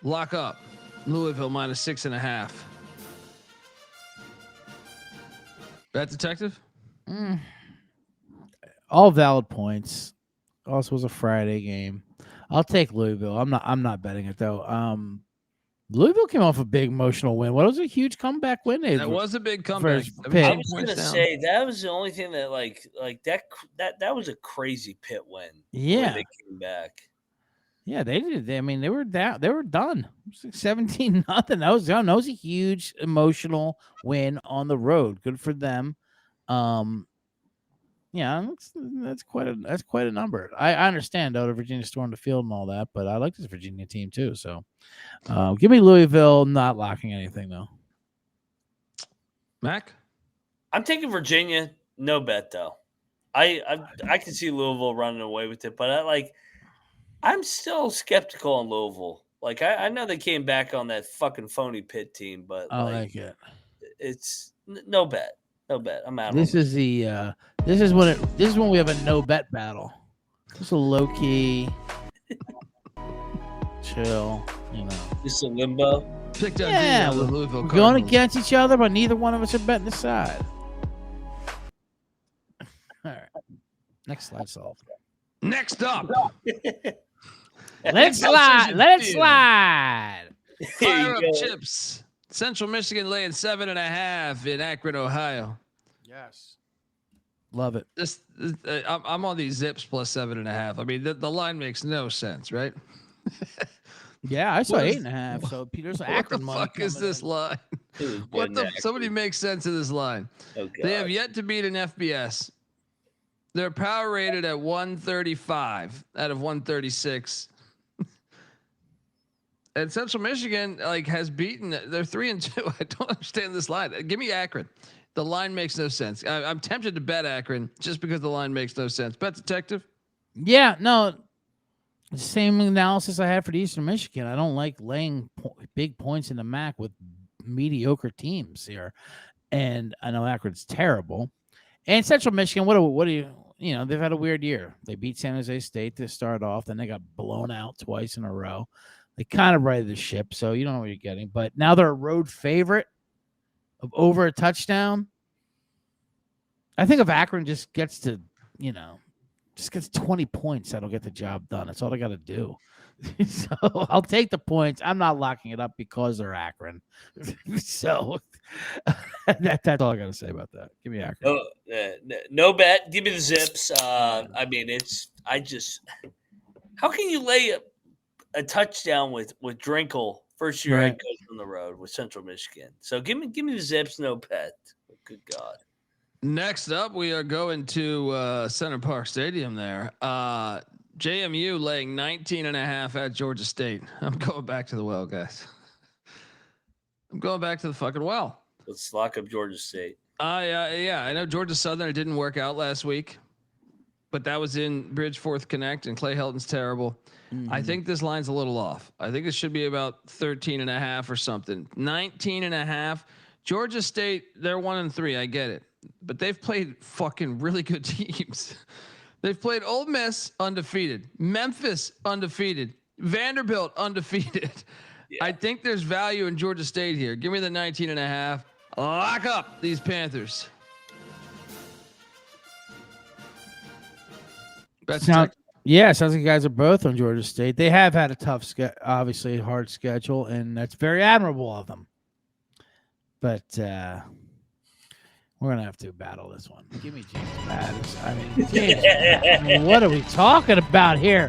lock up Louisville minus 6.5. Bet Detective? All valid points. Also was a Friday game. I'll take Louisville. I'm not betting it though. Louisville came off a big emotional win. What was a huge comeback win? That was a big comeback. I was going to say that was the only thing that like that was a crazy Pitt win. Yeah, they came back. Yeah, they did. I mean, they were down. They were done. 17-0. That was a huge emotional win on the road. Good for them. Yeah, that's quite a number. I understand though the Virginia stormed the field and all that, but I like this Virginia team too. So, give me Louisville. Not locking anything though. Mac, I'm taking Virginia. No bet though. I can see Louisville running away with it, but I'm still skeptical on Louisville. Like I know they came back on that fucking phony Pitt team, but I like it. It's no bet. No bet. I'm out. This is when we have a no bet battle. Just a low key, chill. Just a limbo. Picked up the Louisville we're Cardinals. going against each other, but neither one of us are betting the side. All right. Next slide solved. Next up. Let's slide. Let it slide. Fire up chips. Central Michigan laying 7.5 in Akron, Ohio. Yes. Love it. I'm on these zips plus 7.5. I mean, the line makes no sense, right? Yeah, I saw 8.5. So Peter's Akron money. What the fuck is this line? Somebody makes sense of this line. Oh, they have yet to beat an FBS. They're power rated at 135 out of 136. And Central Michigan has beaten. They're 3-2. I don't understand this line. Give me Akron. The line makes no sense. I'm tempted to bet Akron just because the line makes no sense. Bet Detective. Yeah, no. Same analysis I had for the Eastern Michigan. I don't like laying big points in the MAC with mediocre teams here, and I know Akron's terrible. And Central Michigan, what do you? They've had a weird year. They beat San Jose State to start off, then they got blown out twice in a row. They kind of righted the ship, so you don't know what you're getting. But now they're a road favorite of over a touchdown. I think if Akron just gets to, just gets 20 points, that'll get the job done. That's all they got to do. So I'll take the points. I'm not locking it up because they're Akron. So that's all I got to say about that. Give me Akron. No bet. Give me the zips. I mean, how can you lay a touchdown with Drinkle First year head coach on the road with Central Michigan. So give me the Zips, no pet. Good God. Next up, we are going to Center Park Stadium there. JMU laying 19.5 at Georgia State. I'm going back to the well, guys. I'm going back to the fucking well. Let's lock up Georgia State. Yeah, I know Georgia Southern. It didn't work out last week, but that was in Bridgeforth Connect, and Clay Helton's terrible. Mm-hmm. I think this line's a little off. I think it should be about 13.5 or something. 19.5. Georgia State, they're 1-3. I get it, but they've played fucking really good teams. They've played Ole Miss undefeated, Memphis undefeated, Vanderbilt undefeated. Yeah. I think there's value in Georgia State here. Give me the 19.5. Lock up these Panthers. Sounds like you guys are both on Georgia State. They have had a tough, obviously hard schedule, and that's very admirable of them. But we're gonna have to battle this one. Give me James Madison. I mean, what are we talking about here?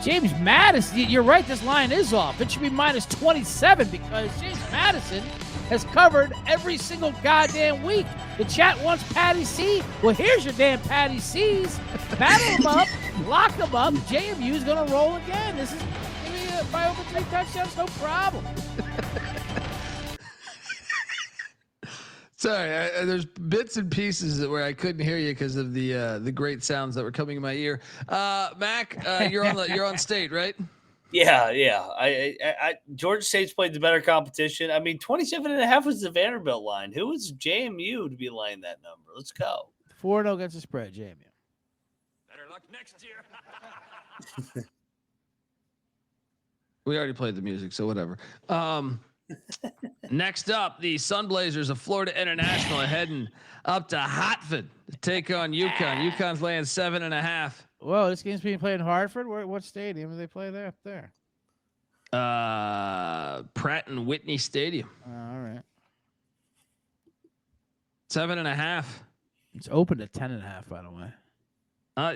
James Madison, you're right. This line is off. It should be minus 27 because James Madison has covered every single goddamn week. The chat wants Patty C. Well, here's your damn Patty C's. Battle them up, lock them up. JMU is going to roll again. This is by over 3 touchdowns, no problem. Sorry, there's bits and pieces where I couldn't hear you because of the great sounds that were coming in my ear. Mac, you're on State, right? Yeah. I Georgia State's played the better competition. I mean, 27.5 was the Vanderbilt line. Who was JMU to be laying that number? Let's go. 4-0 against the spread, JMU. Better luck next year. We already played the music, so whatever. Next up, the Sunblazers of Florida International are heading up to Hartford to take on UConn. UConn's laying 7.5. Whoa, this game's being played in Hartford. What stadium do they play there? Up there. Pratt and Whitney Stadium. All right. 7.5. It's open to 10.5, by the way.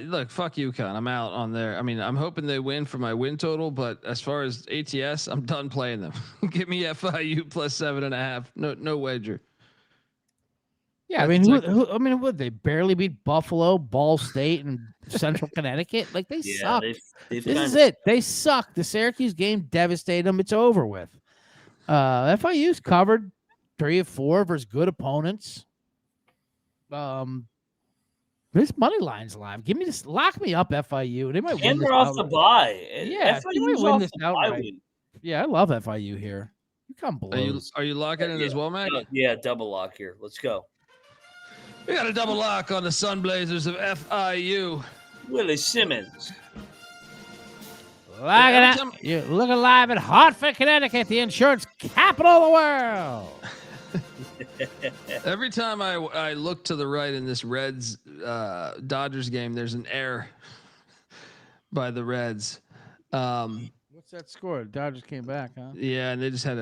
Look, fuck UConn. I'm out on there. I mean, I'm hoping they win for my win total, but as far as ATS, I'm done playing them. Give me FIU plus 7.5. No wager. Yeah, would they barely beat Buffalo, Ball State, and Central Connecticut? Like they suck. This is it. They suck. The Syracuse game devastated them. It's over with. FIU's covered 3 of 4 versus good opponents. This money line's live. Give me this. Lock me up, FIU. They might win this off the bye. Yeah, they might win this outright. Yeah, I love FIU here. You come blows. Are you locking it as well, Mac? Yeah, double lock here. Let's go. We got a double lock on the Sunblazers of FIU. Willie Simmons. You're looking live at Hartford, Connecticut, the insurance capital of the world. Every time I look to the right in this Reds Dodgers game, there's an error by the Reds. What's that score? Dodgers came back, huh? Yeah, and they just had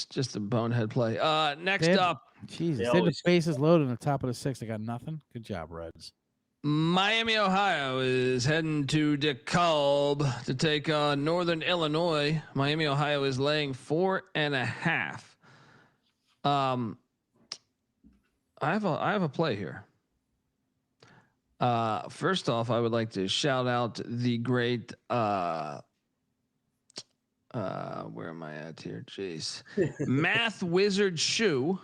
just a bonehead play. Next up. Jesus, they had the bases loaded on the top of the 6th. They got nothing. Good job, Reds. Miami, Ohio is heading to DeKalb to take on Northern Illinois. Miami, Ohio is laying 4.5. I have a play here. First off, I would like to shout out the great where am I at here? Jeez. Math Wizard Shoe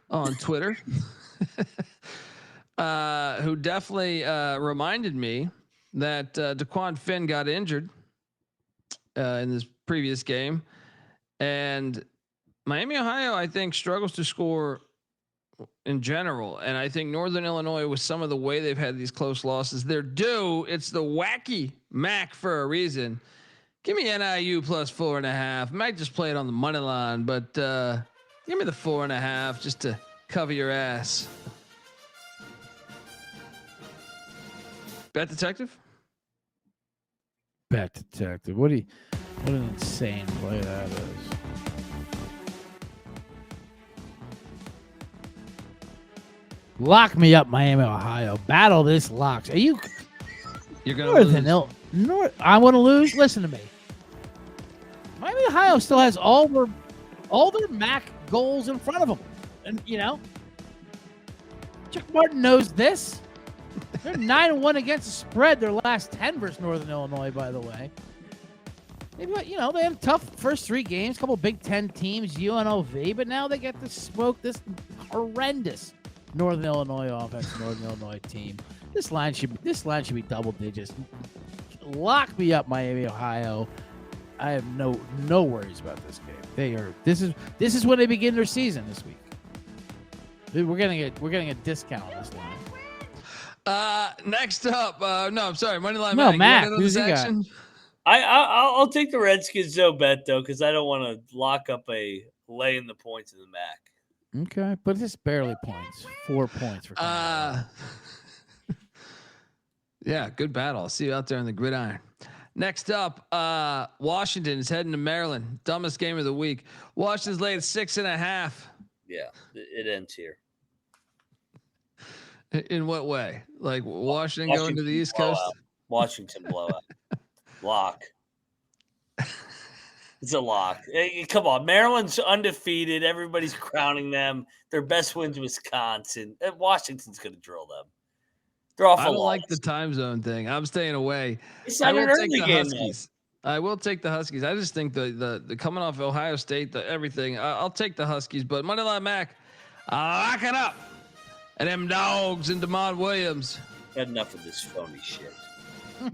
on Twitter. Who definitely reminded me that Daquan Finn got injured in this previous game, and Miami, Ohio, I think, struggles to score in general. And I think Northern Illinois, with some of the way they've had these close losses, they're due. It's the wacky Mac for a reason. Give me NIU plus 4.5. Might just play it on the money line, but give me the 4.5 just to cover your ass. Bet detective? Bet detective. What an insane play that is. Lock me up, Miami, Ohio. Battle this locks. You're gonna lose. I want to lose. Listen to me. Ohio still has all their MAC goals in front of them. And, Chuck Martin knows this. They're 9-1 against the spread their last 10 versus Northern Illinois, by the way. They had tough first 3 games, couple Big Ten teams, UNLV, but now they get to smoke this horrendous Northern Illinois offense, Northern Illinois team. This line should be double digits. Lock me up, Miami, Ohio. I have no worries about this game. This is when they begin their season this week. We're getting a discount on this line. Next up, no, I'm sorry, money line. No, Matt, who's he got? I'll take the Redskins bet though, because I don't want to lock up a lay in the points in the MAC. Okay, but it's barely points. 4 points for. Yeah, good battle. I'll see you out there on the gridiron. Next up, Washington is heading to Maryland. Dumbest game of the week. Washington's laid 6.5. Yeah, it ends here. In what way? Like Washington going to the East Coast? Washington blowout. Lock. It's a lock. Hey, come on. Maryland's undefeated. Everybody's crowning them. Their best win's Wisconsin. Washington's going to drill them. They're off. I don't like the time zone thing. I'm staying away. It's not an early game. I will take the Huskies. I just think the coming off Ohio State, everything. I'll take the Huskies. But Moneyline Mac, lock it up. And them dogs and DeMond Williams. Had enough of this phony shit. I've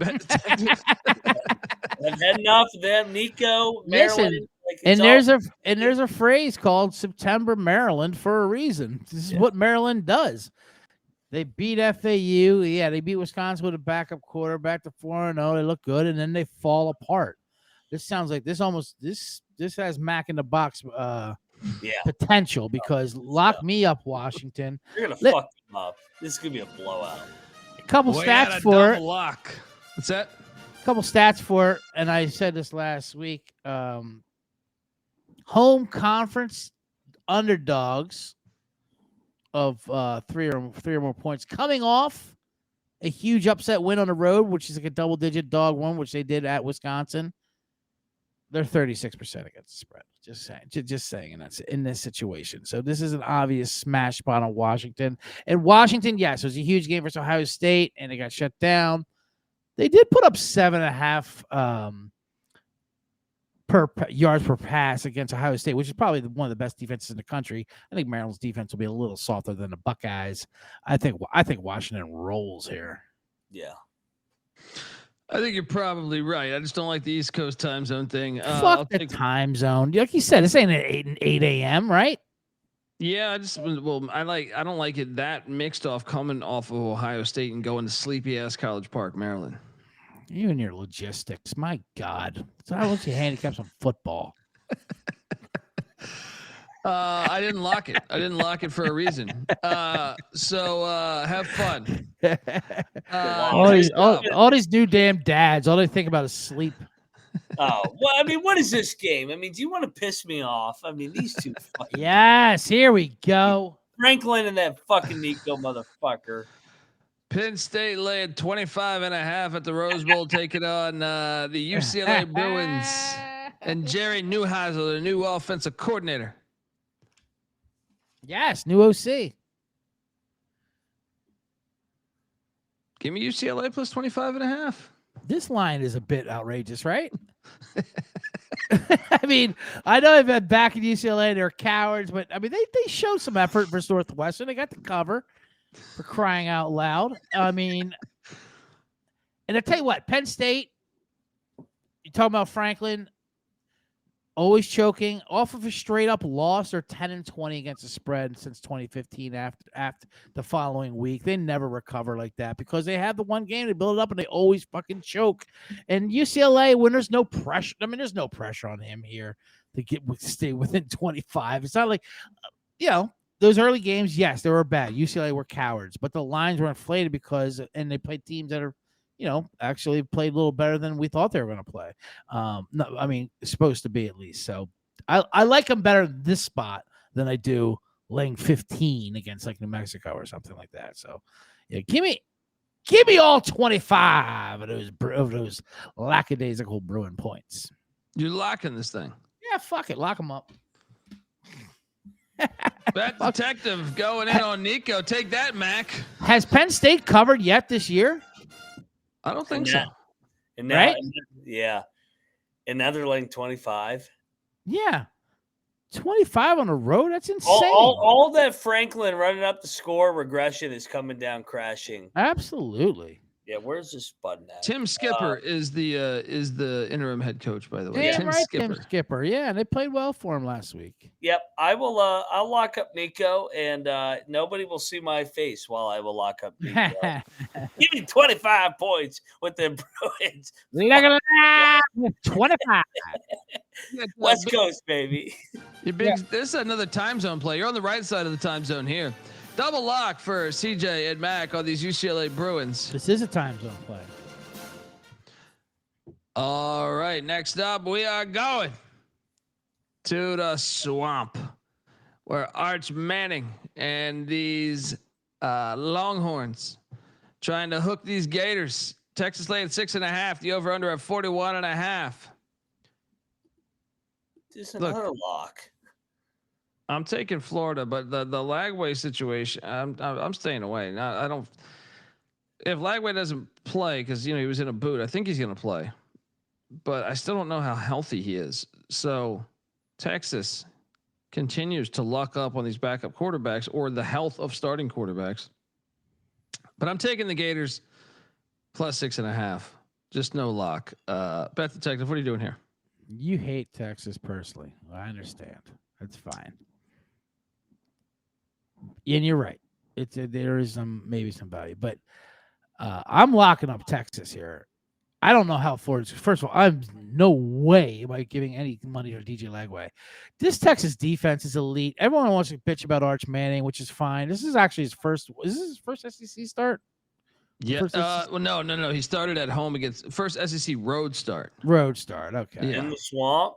had enough of them, Nico. Maryland. Listen, there's a phrase called September Maryland for a reason. This is what Maryland does. They beat FAU. Yeah, they beat Wisconsin with a backup quarterback to 4-0. They look good, and then they fall apart. This sounds like this has Mac in the box potential because lock me up, Washington. You're gonna fuck them up. This is gonna be a blowout. A couple stats for it. Lock. What's that? A couple stats for it, and I said this last week. Home conference underdogs of 3 or more points coming off a huge upset win on the road, which is like a double-digit dog one, which they did at Wisconsin. They're 36% against the spread. Just saying, and that's in this situation. So this is an obvious smash spot on Washington. And Washington, yes, it was a huge game versus Ohio State, and they got shut down. They did put up 7.5 per yards per pass against Ohio State, which is probably one of the best defenses in the country. I think Maryland's defense will be a little softer than the Buckeyes. I think Washington rolls here. Yeah. I think you're probably right. I just don't like the East Coast time zone thing. Fuck the time zone. Like you said, this ain't at 8 a.m., right? Yeah, I don't like it that mixed off coming off of Ohio State and going to sleepy ass College Park, Maryland. You and your logistics, my God. So how would you handicap some football? I didn't lock it. I didn't lock it for a reason. So have fun. All these new damn dads, all they think about is sleep. Oh, well, I mean, what is this game? I mean, do you want to piss me off? I mean, these two fucking Yes, here we go. Franklin and that fucking Nico motherfucker. Penn State laid 25.5 at the Rose Bowl, taking on the UCLA Bruins and Jerry Neuheisel, the new offensive coordinator. Yes, new OC. Give me UCLA plus 25.5. This line is a bit outrageous, right? I mean, I know I've been back in UCLA. They're cowards, but I mean, they showed some effort versus Northwestern. They got the cover, for crying out loud. I mean, and I tell you what, Penn State, you talking about Franklin, always choking off of a straight up loss. They're 10-20 against the spread since 2015. After the following week, they never recover like that because they have the one game, they build it up, and they always fucking choke. And UCLA, when there's no pressure, I mean, there's no pressure on him here to stay within 25. It's not like, those early games, yes, they were bad. UCLA were cowards, but the lines were inflated and they played teams that are, actually played a little better than we thought they were going to play. No, I mean, it's supposed to be at least. So I like them better in this spot than I do laying 15 against like New Mexico or something like that. So yeah, give me all 25 of those lackadaisical Bruin points. You're locking this thing. fuck it. Lock him up. Bet detective going in on Nico. Take that, Mac. Has Penn State covered yet this year? I don't think so. And now, right? Yeah. And now they're laying 25. Yeah. 25 on the road? That's insane. All that Franklin running up the score regression is coming down crashing. Absolutely. Yeah, where's this button at? Tim Skipper is the interim head coach, by the way. Damn Tim right, Skipper. Tim Skipper. Yeah, and they played well for him last week. Yep, I will. I'll lock up Nico, and nobody will see my face while I will lock up Nico. Give me 25 points with the Bruins. Look at that, 25. West Coast, baby. This is another time zone play. You're on the right side of the time zone here. Double lock for CJ and Mac on these UCLA Bruins. This is a time zone play. All right, next up, we are going to the swamp where Arch Manning and these Longhorns trying to hook these Gators. Texas laying 6.5. The over under at 41.5. Just another lock. I'm taking Florida, but the Lagway situation, I'm staying away. I don't. If Lagway doesn't play, because he was in a boot, I think he's going to play, but I still don't know how healthy he is. So Texas continues to luck up on these backup quarterbacks or the health of starting quarterbacks. But I'm taking the Gators plus 6.5. Just no lock. Bet detective, what are you doing here? You hate Texas personally. I understand. That's fine. And you're right. There is maybe some value, but I'm locking up Texas here. I don't know how Florida's. First of all, I'm no way am I giving any money to DJ Lagway. This Texas defense is elite. Everyone wants to bitch about Arch Manning, which is fine. This is actually his first. Is this his first SEC start? Yeah. Well, no. He started at home against first SEC road start. Road start. Okay. Yeah. In the swamp.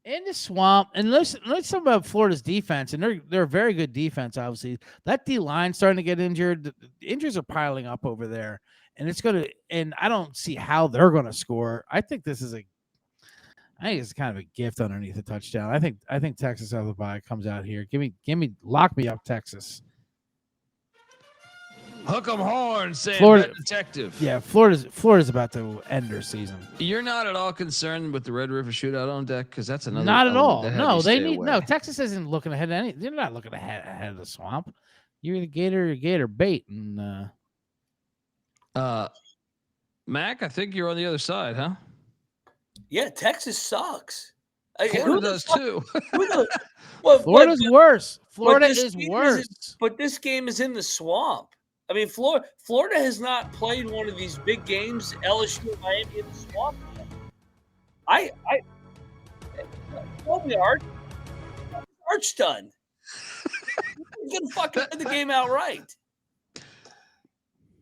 In the swamp, and let's talk about Florida's defense, and they're a very good defense. Obviously, that D line starting to get injured. The injuries are piling up over there, and and I don't see how they're gonna score. I think it's kind of a gift underneath the touchdown. I think Texas out of the bye comes out here. Lock me up, Texas. Hook 'em horns, saying Florida detective. Yeah, Florida's about to end their season. You're not at all concerned with the Red River Shootout on deck because that's another. Not at all. No, they need no. Texas isn't looking ahead. They're not looking ahead of the swamp. You're the Gator bait, and Mac, I think you're on the other side, huh? Yeah, Texas sucks. Florida does too. Florida's worse. Florida is worse. But this game is in the swamp. I mean, Florida has not played one of these big games, LSU and Miami in the swamp. I told me Arch done. He's gonna fucking win the game outright.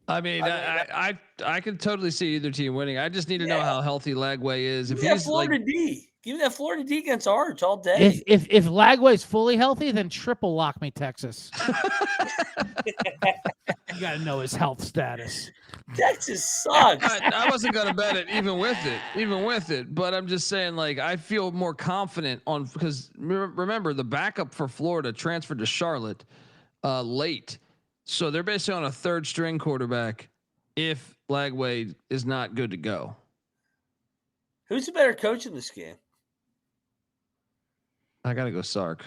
I mean, I can totally see either team winning. I just need to know how healthy Lagway is. If he's Florida D. Give me that Florida D against Arch all day. If Lagway's fully healthy, then triple lock me Texas. You got to know his health status. Texas sucks. I wasn't going to bet it even with it. But I'm just saying, I feel more confident because remember the backup for Florida transferred to Charlotte late. So they're basically on a third string quarterback if Lagway is not good to go. Who's the better coach in this game? I got to go Sark.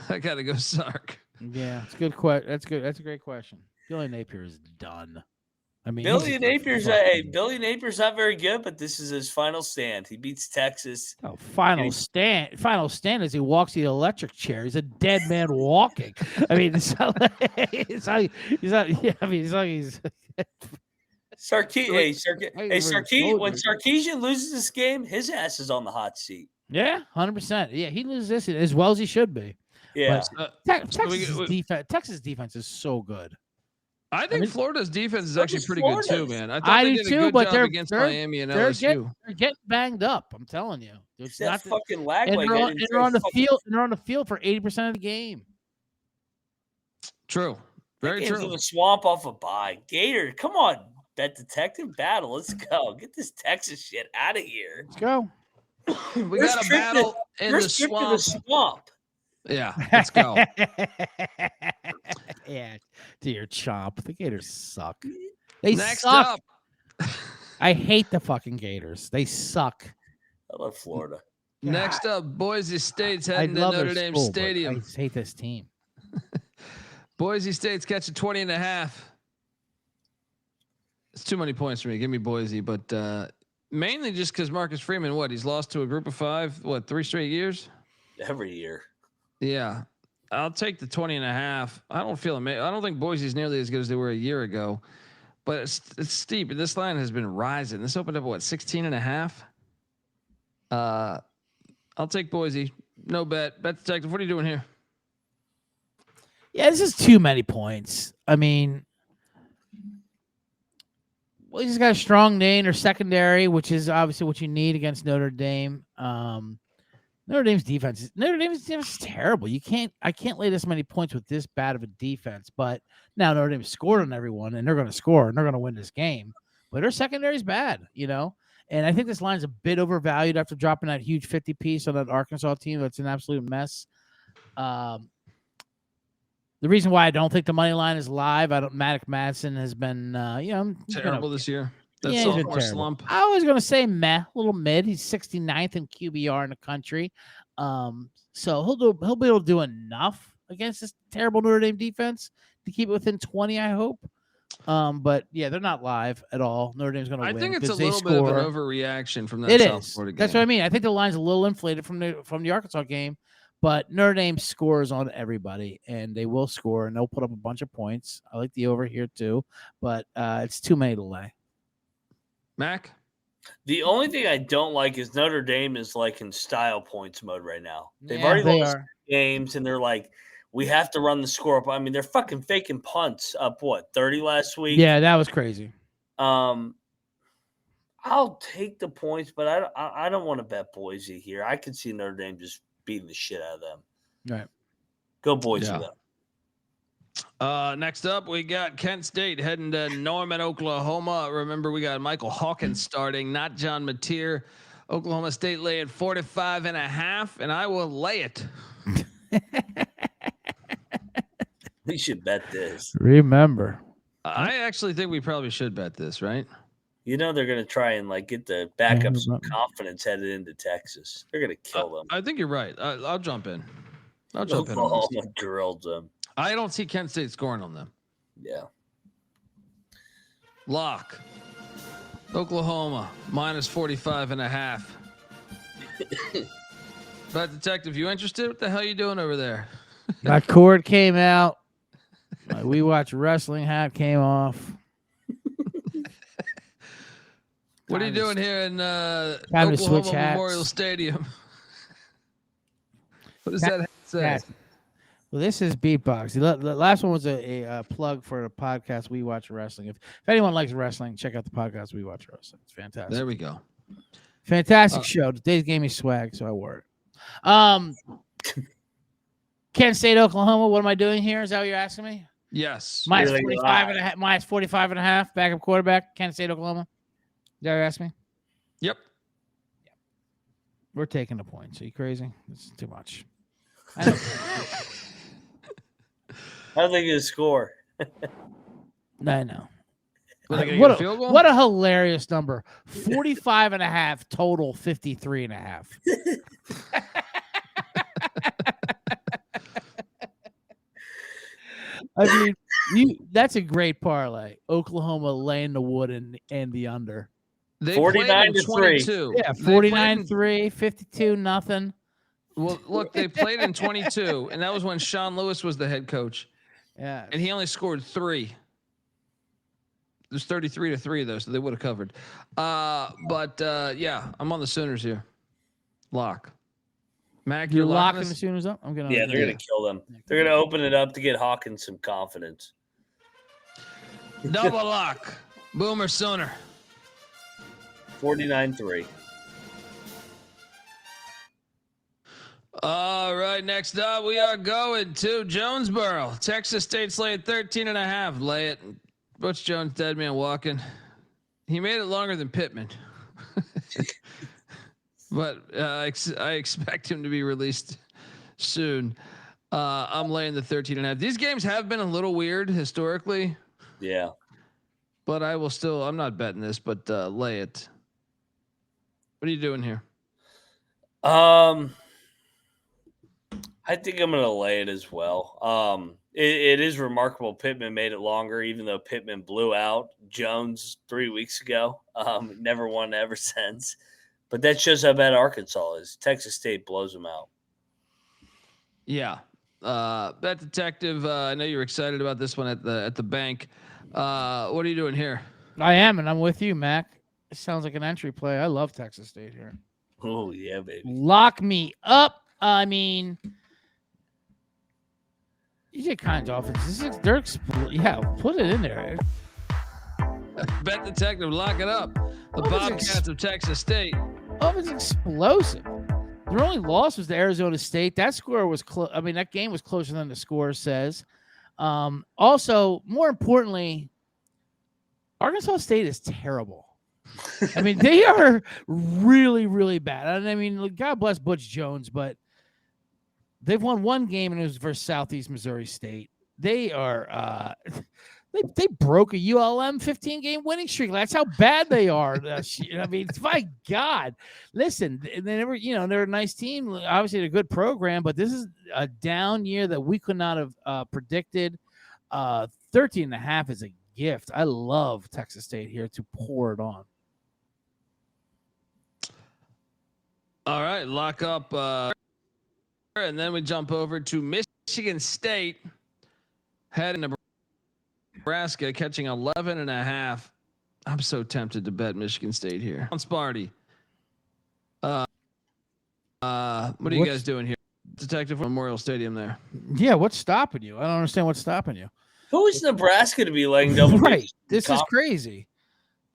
I got to go Sark. Yeah, it's a good question. That's good. That's a great question. Billy Napier is done. I mean, Billy Napier's not very good, but this is his final stand. He beats Texas. Oh, final stand as he walks the electric chair. He's a dead man walking. I mean, he's Sarkisian. When Sarkisian loses this game, his ass is on the hot seat. Yeah, 100%. Yeah, he loses this as well as he should be. Yeah, Texas defense is so good. I think Florida's defense is actually pretty good too, man. I thought they did a good job against Miami and LSU. They're getting banged up. I'm telling you, it's not fucking Lagway. And they're on the field. And they're on the field for 80% of the game. True, very true. In the swamp off a bye. Gator, come on, that detective battle. Let's go. Get this Texas shit out of here. Let's go. We got a battle in the swamp. Yeah, let's go. Yeah, dear chomp. The Gators suck. They Next suck. up. I hate the fucking Gators. They suck. I love Florida. God. Next up, Boise State's heading to Notre Dame Stadium. I just hate this team. Boise State's catching 20.5. It's too many points for me. Give me Boise, but mainly just because Marcus Freeman, he's lost to a group of 5, 3 straight years? Every year. Yeah. I'll take the 20.5. I don't think Boise's nearly as good as they were a year ago, but it's steep. This line has been rising. This opened up 16.5. I'll take Boise. No bet. Bet detective. What are you doing here? Yeah, this is too many points. I mean, he's got a strong name or secondary, which is obviously what you need against Notre Dame. Notre Dame's defense is terrible. I can't lay this many points with this bad of a defense. But now Notre Dame scored on everyone, and they're going to score, and they're going to win this game. But their secondary is bad, And I think this line's a bit overvalued after dropping that huge 50 piece on that Arkansas team. That's an absolute mess. The reason why I don't think the money line is live, Matic Madsen has been, terrible this year. That's sophomore slump. I was going to say meh, a little mid. He's 69th in QBR in the country. So he'll be able to do enough against this terrible Notre Dame defense to keep it within 20, I hope. But yeah, they're not live at all. Notre Dame's going to win. I think it's a little bit of an overreaction from that South Florida game. That's what I mean. I think the line's a little inflated from the Arkansas game, but Notre Dame scores on everybody, and they will score, and they'll put up a bunch of points. I like the over here too, but it's too many to lay. Mac? The only thing I don't like is Notre Dame is like in style points mode right now. They've already lost games, and they're like, we have to run the score up. I mean, they're fucking faking punts up, 30 last week? Yeah, that was crazy. I'll take the points, but I don't want to bet Boise here. I could see Notre Dame just beating the shit out of them. Right. Go Boise, though. Next up, we got Kent State heading to Norman, Oklahoma. Remember, we got Michael Hawkins starting, not John Mateer. Oklahoma State laying 45.5, and I will lay it. We should bet this. Remember. I actually think we probably should bet this, right? They're going to try and get the backup some confidence headed into Texas. They're going to kill them. I think you're right. I'll jump in. Oklahoma drilled them. I don't see Kent State scoring on them. Yeah. Lock. Oklahoma minus 45.5. Bet detective, you interested? What the hell are you doing over there? My cord came out. My We Watch Wrestling hat came off. What are you doing here in Oklahoma Memorial Stadium? What does that say? Well, this is Beatbox. The last one was a plug for a podcast, We Watch Wrestling. If anyone likes wrestling, check out the podcast, We Watch Wrestling. It's fantastic. There we go. Fantastic show. Today's gave me swag, so I wore it. Kent State, Oklahoma. What am I doing here? Is that what you're asking me? Yes. Minus 45.5. Backup quarterback. Kent State, Oklahoma. Is that what you're asking me? Yep. We're taking the points. Are you crazy? It's too much. I don't think it's a score. I know. What a hilarious number. 45.5 total, 53.5. I mean, that's a great parlay. Oklahoma laying the wood and the under. 49-3. Yeah, 49-3, 52 nothing. Well, look, they played in 22, and that was when Sean Lewis was the head coach. Yeah, and he only scored 3. There's 33-3 though, so they would have covered. Yeah, I'm on the Sooners here. Lock. Mac, you're locking the Sooners up? They're gonna kill them. They're gonna open it up to get Hawkins some confidence. Double lock. Boomer Sooner. 49-3. All right, next up we are going to Jonesboro. Texas State's laying 13.5. Lay it. Butch Jones, dead man walking. He made it longer than Pittman. but I expect him to be released soon. I'm laying the 13.5. These games have been a little weird historically. Yeah. But I will still, I'm not betting this, but lay it. What are you doing here? I think I'm going to lay it as well. It is remarkable Pittman made it longer, even though Pittman blew out Jones 3 weeks ago. Never won ever since. But that shows how bad Arkansas is. Texas State blows them out. Yeah. Bet Detective, I know you're excited about this one at the bank. What are you doing here? I am, and I'm with you, Mac. It sounds like an entry play. I love Texas State here. Oh, yeah, baby. Lock me up. I mean, EJ Kine's offense. They're put it in there. Bet Detective, lock it up. The Bobcats of Texas State. Offense explosive. Their only loss was to Arizona State. That score was close. I mean, that game was closer than the score says. Also, more importantly, Arkansas State is terrible. I mean, they are really, really bad. And I mean, God bless Butch Jones, but they've won one game and it was versus Southeast Missouri State. They are they broke a ULM 15-game winning streak. That's how bad they are. I mean, my God. Listen, they never, they're a nice team. Obviously, they're a good program, but this is a down year that we could not have predicted. 13.5 is a gift. I love Texas State here to pour it on. All right, lock up. And then we jump over to Michigan State. Heading to Nebraska, catching 11.5. I'm so tempted to bet Michigan State here. On Sparty. What are you guys doing here? Detective Memorial Stadium there. Yeah, what's stopping you? I don't understand what's stopping you. Who is Nebraska to be laying double right. This is crazy.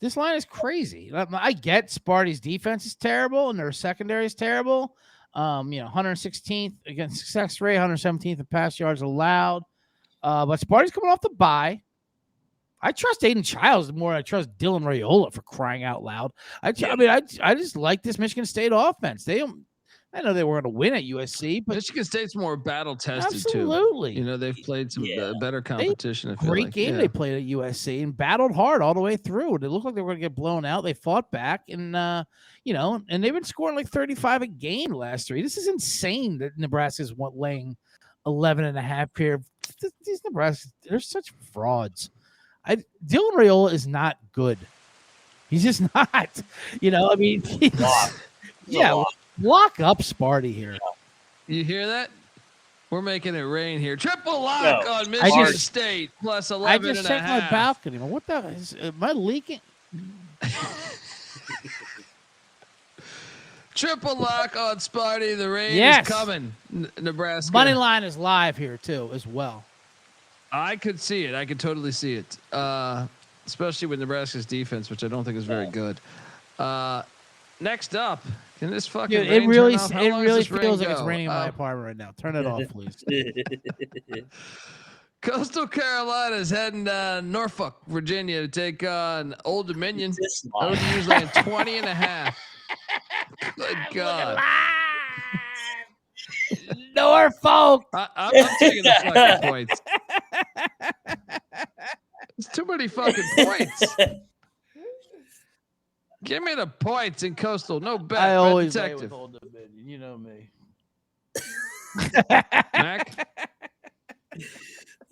This line is crazy. I get Sparty's defense is terrible and their secondary is terrible. 116th against success rate, 117th in pass yards allowed. But Sparty's coming off the bye. I trust Aiden Childs more than I trust Dylan Raiola, for crying out loud. I just like this Michigan State offense. I know they were going to win at USC, but Michigan State's more battle tested too. Absolutely. They've played some better competition. Great game they played at USC and battled hard all the way through. It looked like they were going to get blown out. They fought back and and they've been scoring like 35 a game the last three. This is insane that Nebraska's laying 11.5 here. These Nebraska, they're such frauds. Dylan Raiola is not good. He's just not. Lock up Sparty here. You hear that? We're making it rain here. Triple lock on Michigan State plus 11.5. I just checked my balcony. What the is? Am I leaking? Triple lock on Sparty. The rain is coming. Nebraska. Money line is live here too, as well. I could see it. I could totally see it. Especially with Nebraska's defense, which I don't think is very good. Next up, can this fucking rain it really turn off? it really feels like it's raining in my apartment right now. Turn it off, please. Coastal Carolina's heading to Norfolk, Virginia to take on Old Dominion. ODU's laying 20.5. Good God. Norfolk. I'm taking the fucking points. It's too many fucking points. Give me the points in Coastal. No bet. I always play with Old Dominion. You know me. Mac?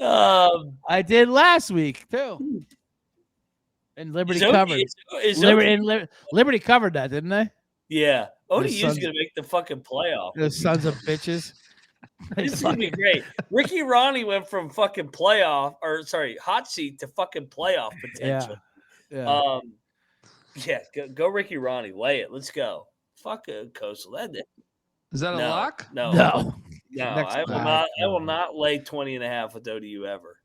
I did last week too. And Liberty covered. Liberty covered that, didn't they? Yeah. ODU's going to make the fucking playoff. Those sons of bitches. This is going to be great. Ricky Ronnie went from fucking hot seat to fucking playoff potential. Yeah. Go Ricky Ronnie. Lay it. Let's go. Fuck Coastal. Is that a lock? No. I will not lay 20.5 with ODU ever.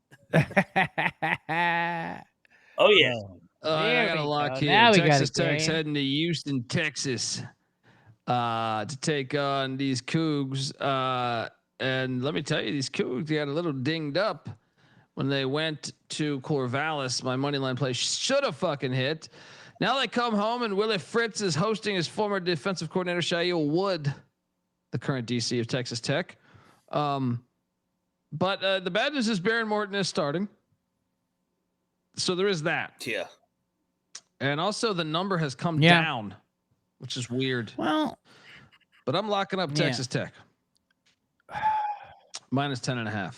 Oh, yeah. I got a lock here. Now Texas Tech's heading to Houston, Texas to take on these Cougs. And let me tell you, these Cougs got a little dinged up when they went to Corvallis. My money line play should have fucking hit. Now they come home, and Willie Fritz is hosting his former defensive coordinator, Shail Wood, the current DC of Texas Tech. But the bad news is Baron Morton is starting. So there is that. Yeah. And also the number has come down, which is weird. Well, but I'm locking up Texas Tech. Minus 10.5.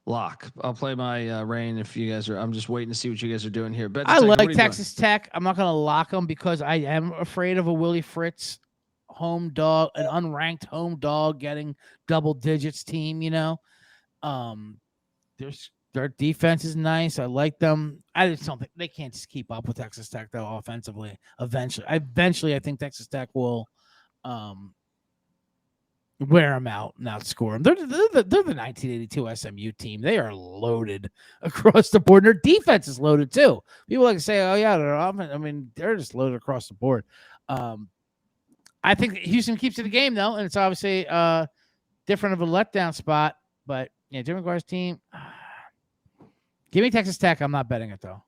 Lock. I'll play my rain if you guys are. I'm just waiting to see what you guys are doing here. I like Texas Tech. I'm not going to lock them because I am afraid of a Willie Fritz home dog, an unranked home dog getting double digits team. You know, their defense is nice. I like them. I just don't think they can't just keep up with Texas Tech though offensively. Eventually, I think Texas Tech will wear them out and outscore them. They're the 1982 SMU team. They are loaded across the board. Their defense is loaded too. People like to say, "Oh yeah, they're offense." I mean, they're just loaded across the board. I think Houston keeps it a game though, and it's obviously different of a letdown spot. But yeah, Jim McGuire's team. Give me Texas Tech. I'm not betting it though.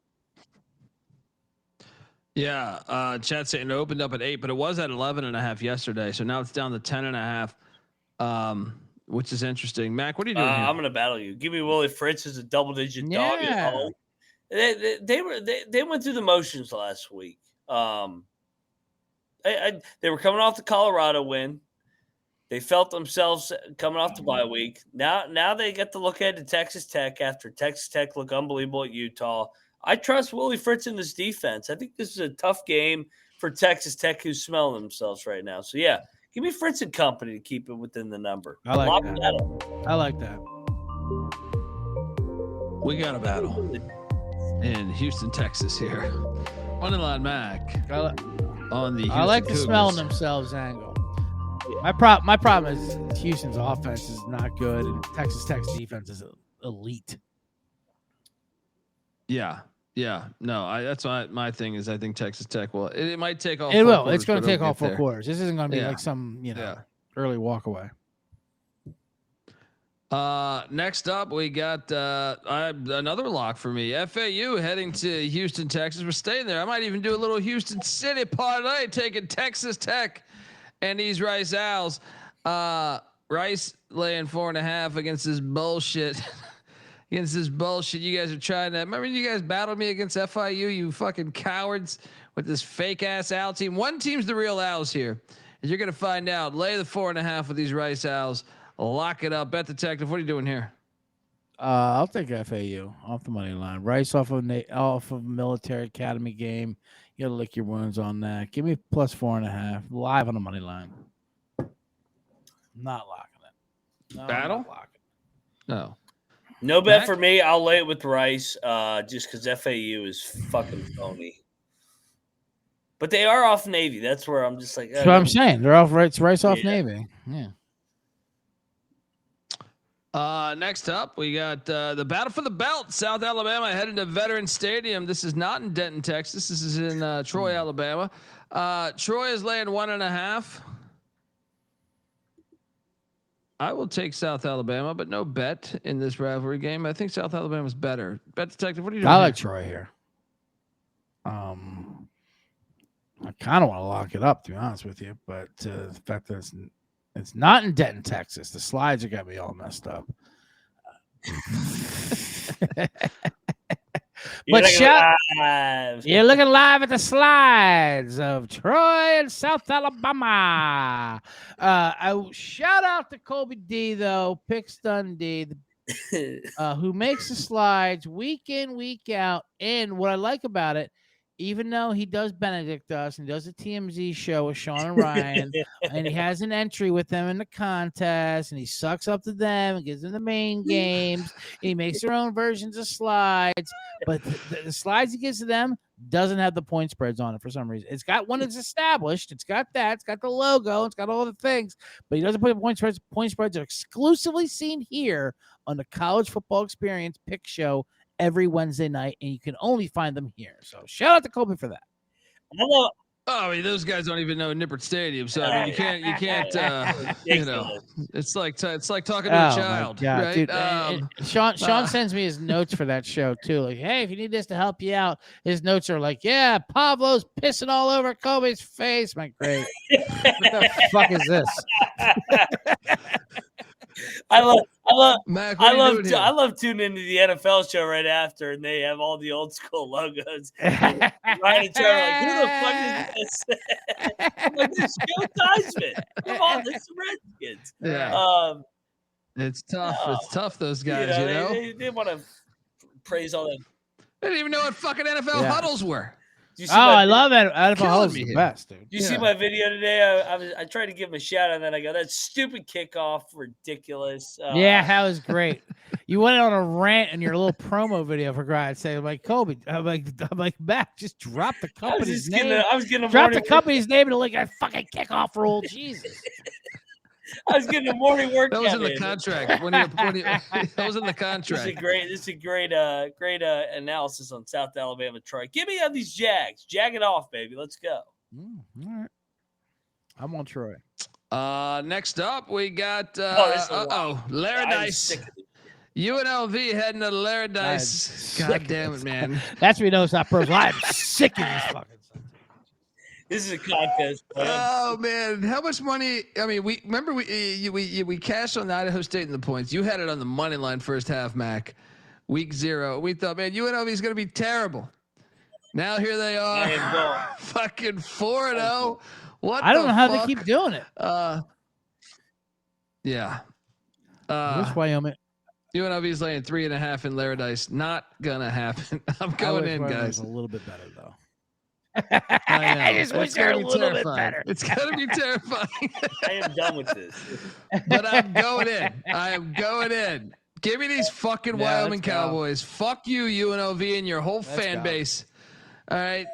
Yeah, Chad saying it opened up at 8, but it was at 11.5 yesterday. So now it's down to 10.5. Which is interesting. Mac, what are you doing here? I'm gonna battle you. Give me Willie Fritz as a double-digit dog at home. They went through the motions last week. They were coming off the Colorado win. They felt themselves coming off the bye week. Now they get to look ahead to Texas Tech after Texas Tech looked unbelievable at Utah. I trust Willie Fritz in this defense. I think this is a tough game for Texas Tech, who's smelling themselves right now. So yeah. Give me Fritz and company to keep it within the number. I like that. I like that. We got a battle in Houston, Texas here. Moneyline Mac on the Houston I like Cougars. the smelling themselves angle. My problem is Houston's offense is not good and Texas Tech's defense is elite. Yeah. No, that's my thing is I think Texas Tech will. It might take all. It will. Quarters, it's going to take all 4 there. quarters. This isn't going to be like some early walk away. Next up, we got another lock for me. FAU heading to Houston, Texas. We're staying there. I might even do a little Houston City parlay, taking Texas Tech and these Rice Owls. Rice laying 4.5 against this bullshit. Against this bullshit, you guys are trying to. Remember, you guys battled me against FIU, you fucking cowards, with this fake ass Owl team. One team's the real Owls here, and you're gonna find out. Lay the 4.5 with these Rice Owls. Lock it up. Bet Detective. What are you doing here? I'll take FAU off the money line. Rice off of Military Academy game. You gotta lick your wounds on that. Give me plus 4.5 live on the money line. I'm not locking it. No, Battle? No. No bet for me. I'll lay it with Rice just because FAU is fucking phony. But they are off Navy. That's where I'm just like. That's what I'm saying. They're off Rice off Navy. Yeah. Next up, we got the battle for the belt. South Alabama headed to Veterans Stadium. This is not in Denton, Texas. This is in Troy, Alabama. Troy is laying 1.5. I will take South Alabama, but no bet in this rivalry game. I think South Alabama's better. Bet Detective, what are you doing? I like Troy here. I kind of want to lock it up, to be honest with you, but the fact that it's not in Denton, Texas. The slides are got me all messed up. But you're looking live at the slides of Troy and South Alabama. Shout out to Colby D, though, picks Dundee, who makes the slides week in, week out. And what I like about it, even though he does Benedict us and does a TMZ show with Sean and Ryan, and he has an entry with them in the contest, and he sucks up to them and gives them the main games, and he makes their own versions of slides, but the slides he gives to them doesn't have the point spreads on it for some reason. It's got one that's established. It's got that. It's got the logo. It's got all the things, but he doesn't put the point spreads. Point spreads are exclusively seen here on the College Football Experience Pick Show every Wednesday night, and you can only find them here. So shout out to Colby for that. Oh, I mean, those guys don't even know Nippert Stadium, so I mean, you can't, you know, it's like talking to a child, right? Dude, Sean sends me his notes for that show too. Like, hey, if you need this to help you out, his notes are like, yeah, Pablo's pissing all over Kobe's face. I'm like, great. What the fuck is this? I love Mac, I love tuning into the NFL show right after, and they have all the old school logos. Ryan and Trevor like, who the fuck is this? I'm like, this is Joe Theismann. Come on, this is the Redskins. Yeah. It's tough. It's tough. Those guys, you know. They want to praise all that. They didn't even know what fucking NFL huddles were. I love it. NFL huddles the best, dude. Did you see my video today? I tried to give him a shout out, and then I go, that stupid kickoff, ridiculous. Yeah, that was great. You went on a rant in your little promo video for God's sake. I'm like, Kobe, I'm like, Mac, just drop the company's name. I was getting drop the company's name and like a fucking kickoff rule. Jesus. I was getting a morning workout. That was in the contract. When that was in the contract. This is a great analysis on South Alabama. Troy, give me these Jags. Jag it off, baby. Let's go. All right. I'm on Troy. Next up, we got Laradice. UNLV heading to Laradice. God damn it, man. That's what he knows not personal. I'm sick of this fucking. This is a contest. Oh man, how much money? I mean, we cashed on the Idaho State in the points. You had it on the money line first half, Mac. Week 0. We thought, man, UNLV is going to be terrible. Now here they are, fucking 4-0. What? I don't know how they keep doing it. Yeah. Which Wyoming? UNLV is laying 3.5 in Laradice. Not gonna happen. I'm going in, guys. A little bit better though. I just wish they were a little bit better. It's gonna be terrifying. I am done with this. But I'm going in. I am going in. Give me these fucking Wyoming Cowboys. Fuck you, UNLV, and your whole fan base. All right.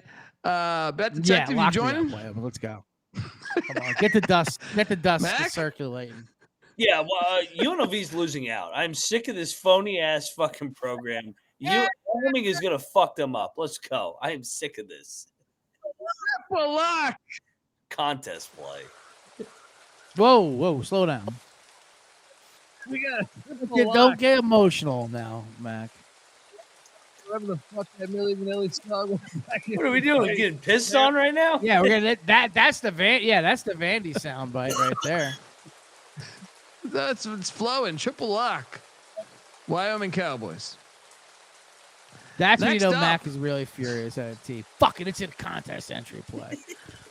Bet Detective, you joining? Let's go. Come on, get the dust circulating. Yeah, well, UNLV's losing out. I'm sick of this phony ass fucking program. Wyoming is gonna fuck them up. Let's go. I am sick of this. Contest play. Whoa, slow down. Don't get emotional now, Mac. Whatever the fuck that Millie Vanilli song. What are we doing? Getting pissed on right now? Yeah, we're gonna that's the Vandy soundbite right there. That's what's flowing. Triple lock. Wyoming Cowboys. That's when you know Mac is really furious at a team. Fuck it, it's a contest entry play.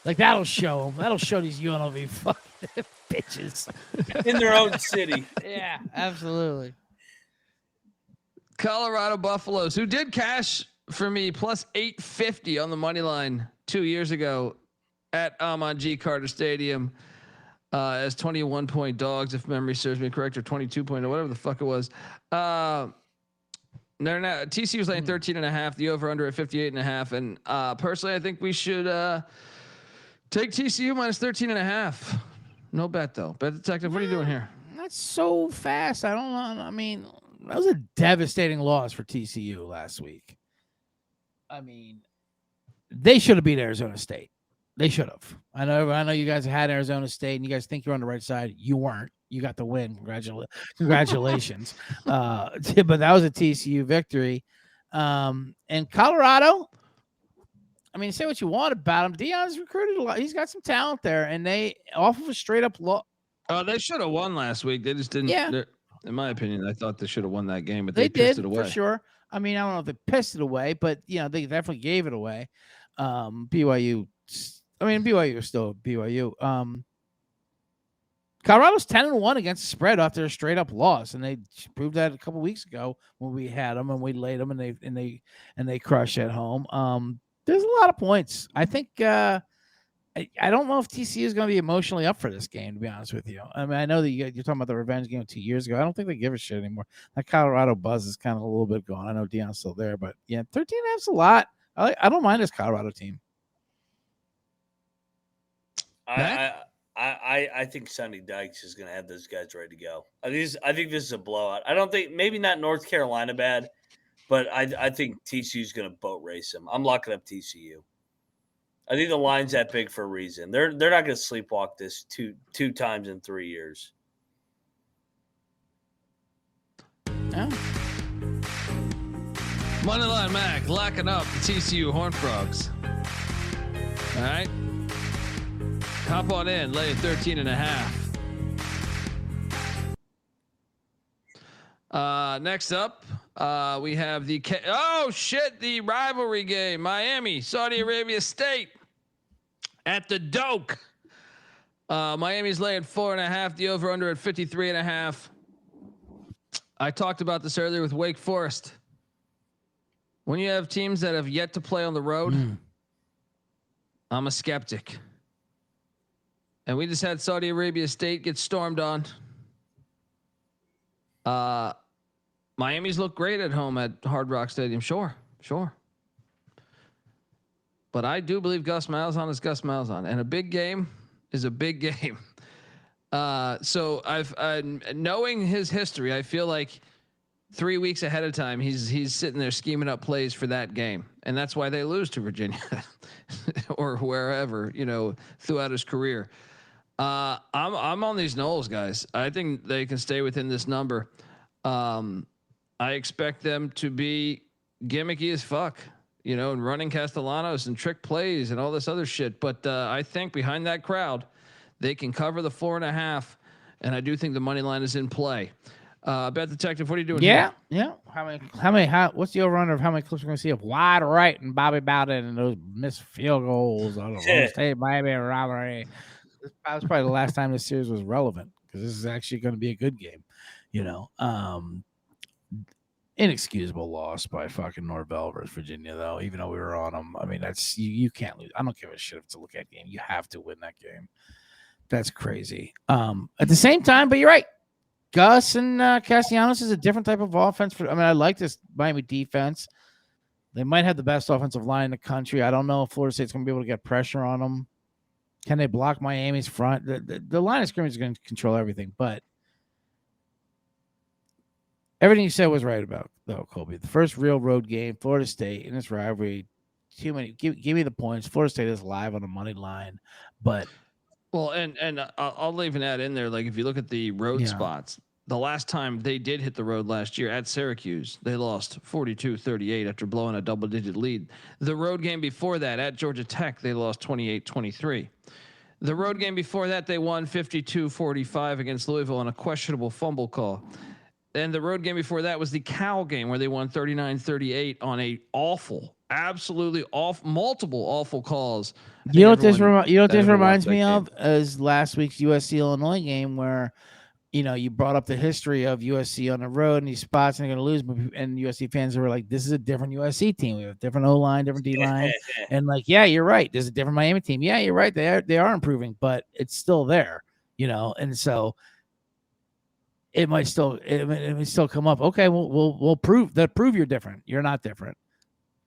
Like that'll show them. That'll show these UNLV fucking bitches in their own city. Yeah, absolutely. Colorado Buffaloes, who did cash for me plus 850 on the money line 2 years ago at Amon G. Carter Stadium as 21-point dogs, if memory serves me correct, or 22 point, or whatever the fuck it was. TCU was laying 13.5, the over under at 58.5. And personally, I think we should take TCU minus 13.5. No bet though. Bet Detective, what are you doing here? That's so fast. I don't know. I mean, that was a devastating loss for TCU last week. I mean, they should have beat Arizona State. They should have. I know you guys had Arizona State and you guys think you're on the right side. You weren't. You got the win. Congratulations. But that was a TCU victory. And Colorado, I mean, say what you want about him. Deion's recruited a lot. He's got some talent there. And they, off of a straight up loss. They should have won last week. They just didn't. Yeah. In my opinion, I thought they should have won that game, but they pissed did it away. For sure. I mean, I don't know if they pissed it away, but they definitely gave it away. BYU is still BYU. Colorado's 10-1 against the spread after a straight up loss, and they proved that a couple weeks ago when we had them and we laid them and they crushed at home. There's a lot of points. I think I don't know if TCU is going to be emotionally up for this game, to be honest with you. I mean, I know that you're talking about the revenge game 2 years ago. I don't think they give a shit anymore. That Colorado buzz is kind of a little bit gone. I know Deion's still there, but yeah, 13.5's a lot. I don't mind this Colorado team. I think Sonny Dykes is going to have those guys ready to go. I think this is a blowout. I don't think maybe not North Carolina bad, but I think TCU is going to boat race them. I'm locking up TCU. I think the line's that big for a reason. They're not going to sleepwalk this two times in 3 years. Yeah. Moneyline Mac locking up the TCU Horned Frogs. All right. Hop on in, lay 13.5. Next up, we have the the rivalry game. Miami, Saudi Arabia State at the Doak. Miami's laying 4.5. The over under at 53.5. I talked about this earlier with Wake Forest. When you have teams that have yet to play on the road, I'm a skeptic. And we just had Saudi Arabia State get stormed on. Miami's look great at home at Hard Rock Stadium. Sure. But I do believe Gus Malzahn is Gus Malzahn, and a big game is a big game. So I've knowing his history, I feel like 3 weeks ahead of time, he's sitting there scheming up plays for that game, and that's why they lose to Virginia or wherever, throughout his career. I'm on these Noles guys. I think they can stay within this number. I expect them to be gimmicky as fuck, and running Castellanos and trick plays and all this other shit. But I think behind that crowd, they can cover the 4.5, and I do think the money line is in play. Bet Detective, what are you doing? Yeah. What's the over under of how many clips we're going to see of wide right and Bobby Bowden and those missed field goals on the State Miami rivalry? That's probably the last time this series was relevant, because this is actually going to be a good game. Inexcusable loss by fucking Norvell versus Virginia, though. Even though we were on them, I mean, that's you can't lose. I don't give a shit if it's a look at game. You have to win that game. That's crazy. At the same time, but you're right. Gus and Castellanos is a different type of offense. I like this Miami defense. They might have the best offensive line in the country. I don't know if Florida State's going to be able to get pressure on them. Can they block Miami's front? The line of scrimmage is going to control everything, but everything you said was right about, though, Colby. The first real road game, Florida State in this rivalry. Too many. Give me the points. Florida State is live on the money line, but. Well, and I'll even add in there, like, if you look at the road spots, the last time they did hit the road last year at Syracuse, they lost 42-38 after blowing a double-digit lead. The road game before that at Georgia Tech, they lost 28-23. The road game before that, they won 52-45 against Louisville on a questionable fumble call. And the road game before that was the Cal game, where they won 39-38 on a absolutely multiple awful calls. You know what this reminds me of is last week's USC Illinois game, where you brought up the history of USC on the road and these spots and they're going to lose, and USC fans were like, "This is a different USC team. We have a different O line, different D line," and like, yeah, you're right. There's a different Miami team. Yeah, you're right. They are improving, but it's still there, and so. It might still come up. Okay, we'll prove you're different. You're not different.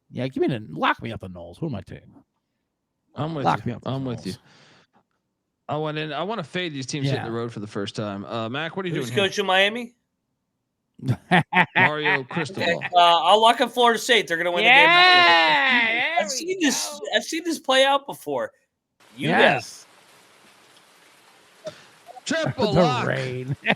Yeah, lock me up the Noles. Who am I taking? I'm with you. I want to fade these teams hitting the road for the first time. Mac, what are you doing? Who's coaching Miami? Mario Cristobal. Okay. I'll lock up Florida State. They're going to win the game. I've seen this play out before. Yes. Triple lock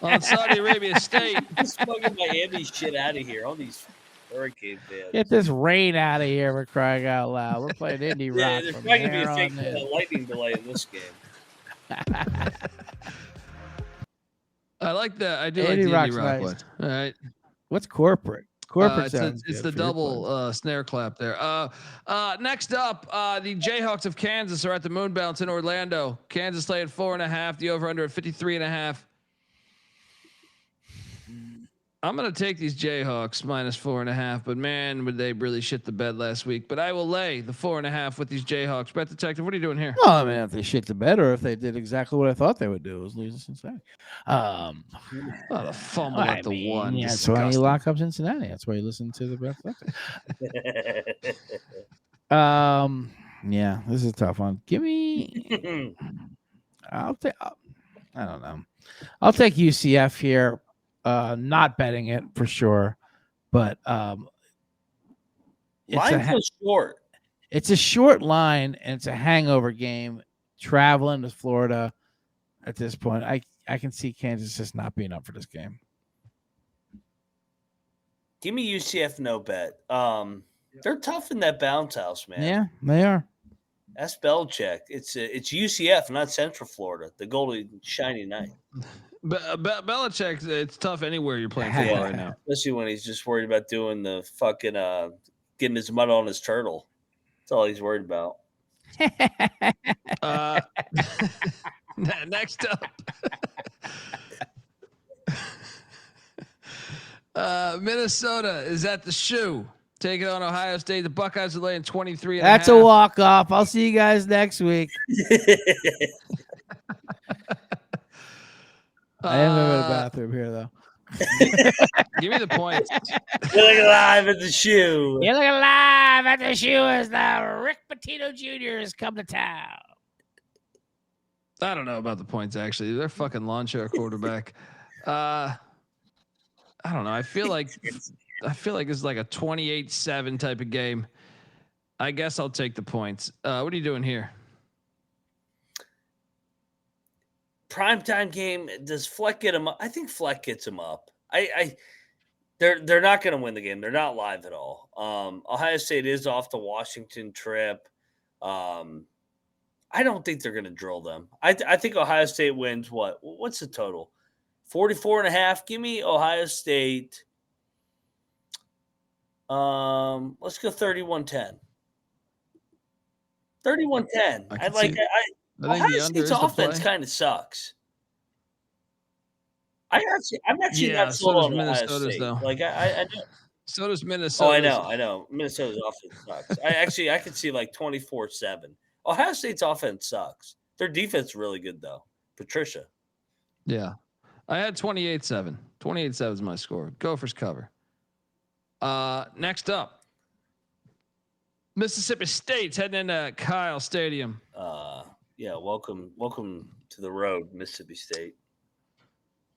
on Saudi Arabia State. Just fucking Miami shit out of here. All these Hurricane fans. Get this rain out of here. We're crying out loud. We're playing indie rock. There's probably going to be a lightning delay in this game. I like that. I do like the indie rock one. All right. What's corporate? It's the double snare clap there. Next up, the Jayhawks of Kansas are at the Moon Bounce in Orlando. Kansas laying 4.5. The over under at 53.5. I'm going to take these Jayhawks minus 4.5, but man, would they really shit the bed last week. But I will lay the 4.5 with these Jayhawks. Bet Detective, what are you doing here? Well, I mean, if they shit the bed, or if they did exactly what I thought they would do, was lose to Cincinnati. A fumble at the one. Yeah, that's why you lock up Cincinnati. That's why you listen to the Bet Detective. Yeah, this is a tough one. Give me. I don't know. I'll take UCF here. Not betting it for sure, but line was short. It's a short line, and it's a hangover game. Traveling to Florida at this point, I can see Kansas just not being up for this game. Give me UCF no bet. They're tough in that bounce house, man. Yeah, they are. That's Belichick. It's UCF, not Central Florida, the golden shiny knight. Belichick, it's tough anywhere you're playing football right now. Especially when he's just worried about doing the fucking getting his mud on his turtle. That's all he's worried about. Next up. Minnesota is at the shoe. Taking on Ohio State. The Buckeyes are laying 23. That's a walk-off. I'll see you guys next week. I am in the bathroom here, though. Give me the points. You're looking live at the shoe. You're looking live at the shoe as the Rick Pitino Jr. has come to town. I don't know about the points, actually. They're fucking lawn chair quarterback. I don't know. I feel like it's like a 28-7 type of game. I guess I'll take the points. What are you doing here? Primetime game. Does Fleck get him up? I think Fleck gets him up. They're not going to win the game. They're not live at all. Ohio State is off the Washington trip. I don't think they're going to drill them. I think Ohio State wins what? What's the total? 44.5. Give me Ohio State. Let's go 31-10. 31-10. Ohio State's offense kind of sucks. I'm actually not sold on Ohio State. Though. Like I know. So does Minnesota. Oh, I know. Minnesota's offense sucks. I could see like 24-7. Ohio State's offense sucks. Their defense is really good though. Patricia. Yeah. I had 28-7. 28-7 is my score. Gophers cover. Next up, Mississippi State's heading into Kyle Stadium. Yeah, welcome to the road, Mississippi State.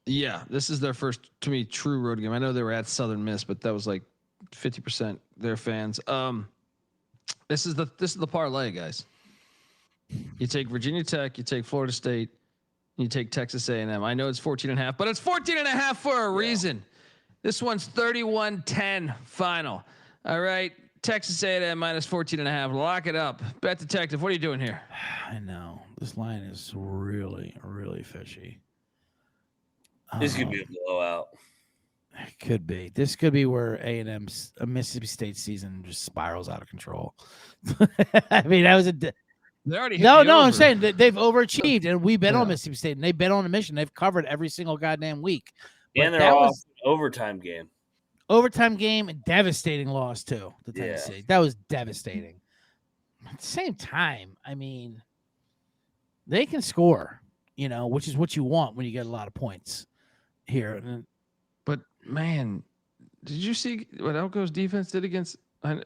Yeah, this is their first, to me, true road game. I know they were at Southern Miss, but that was like 50% their fans. This is the parlay, guys. You take Virginia Tech, you take Florida State, you take Texas A&M. I know it's 14.5, but it's 14.5 for a reason. This one's 31-10 final. All right. Texas A&M minus 14.5. Lock it up. Bet Detective, what are you doing here? I know. This line is really, really fishy. This could be a blowout. It could be. This could be where A&M's Mississippi State season just spirals out of control. I mean, that was they already no. I'm saying that they've overachieved, and we bet on Mississippi State, and they bet on a mission. They've covered every single goddamn week. And they're off overtime game. Overtime game and devastating loss too to Tennessee. Yeah. That was devastating. At the same time, I mean, they can score, which is what you want when you get a lot of points here. But man, did you see what Elko's defense did against? Do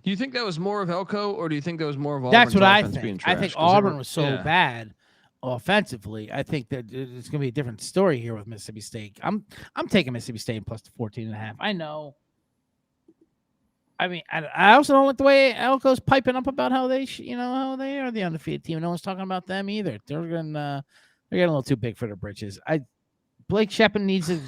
you think that was more of Elko, or do you think that was more of Auburn's That's what I offense think. being trashed? I think Auburn was so bad offensively. I think that it's going to be a different story here with Mississippi State. I'm taking Mississippi State plus the 14.5. I know. I mean, I also don't like the way Elko's piping up about how they, how they are the undefeated team. No one's talking about them either. They're getting a little too big for their britches. Blake Shepard needs to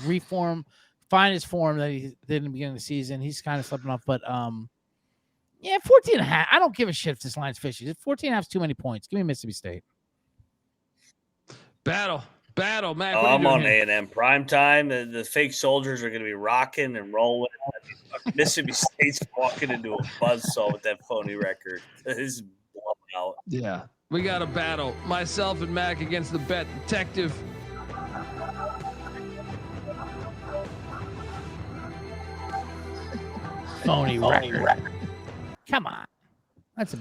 find his form that he did in the beginning of the season. He's kind of slipping off, but 14.5. I don't give a shit if this line's fishy. 14.5 is too many points. Give me Mississippi State. Battle, Matt. I'm on A&M primetime. The fake soldiers are going to be rocking and rolling. Mississippi State's walking into a buzzsaw with that phony record. This is blown out. Yeah, we got a battle. Myself and Mac against the Bet Detective. Phony record. Come on. That's a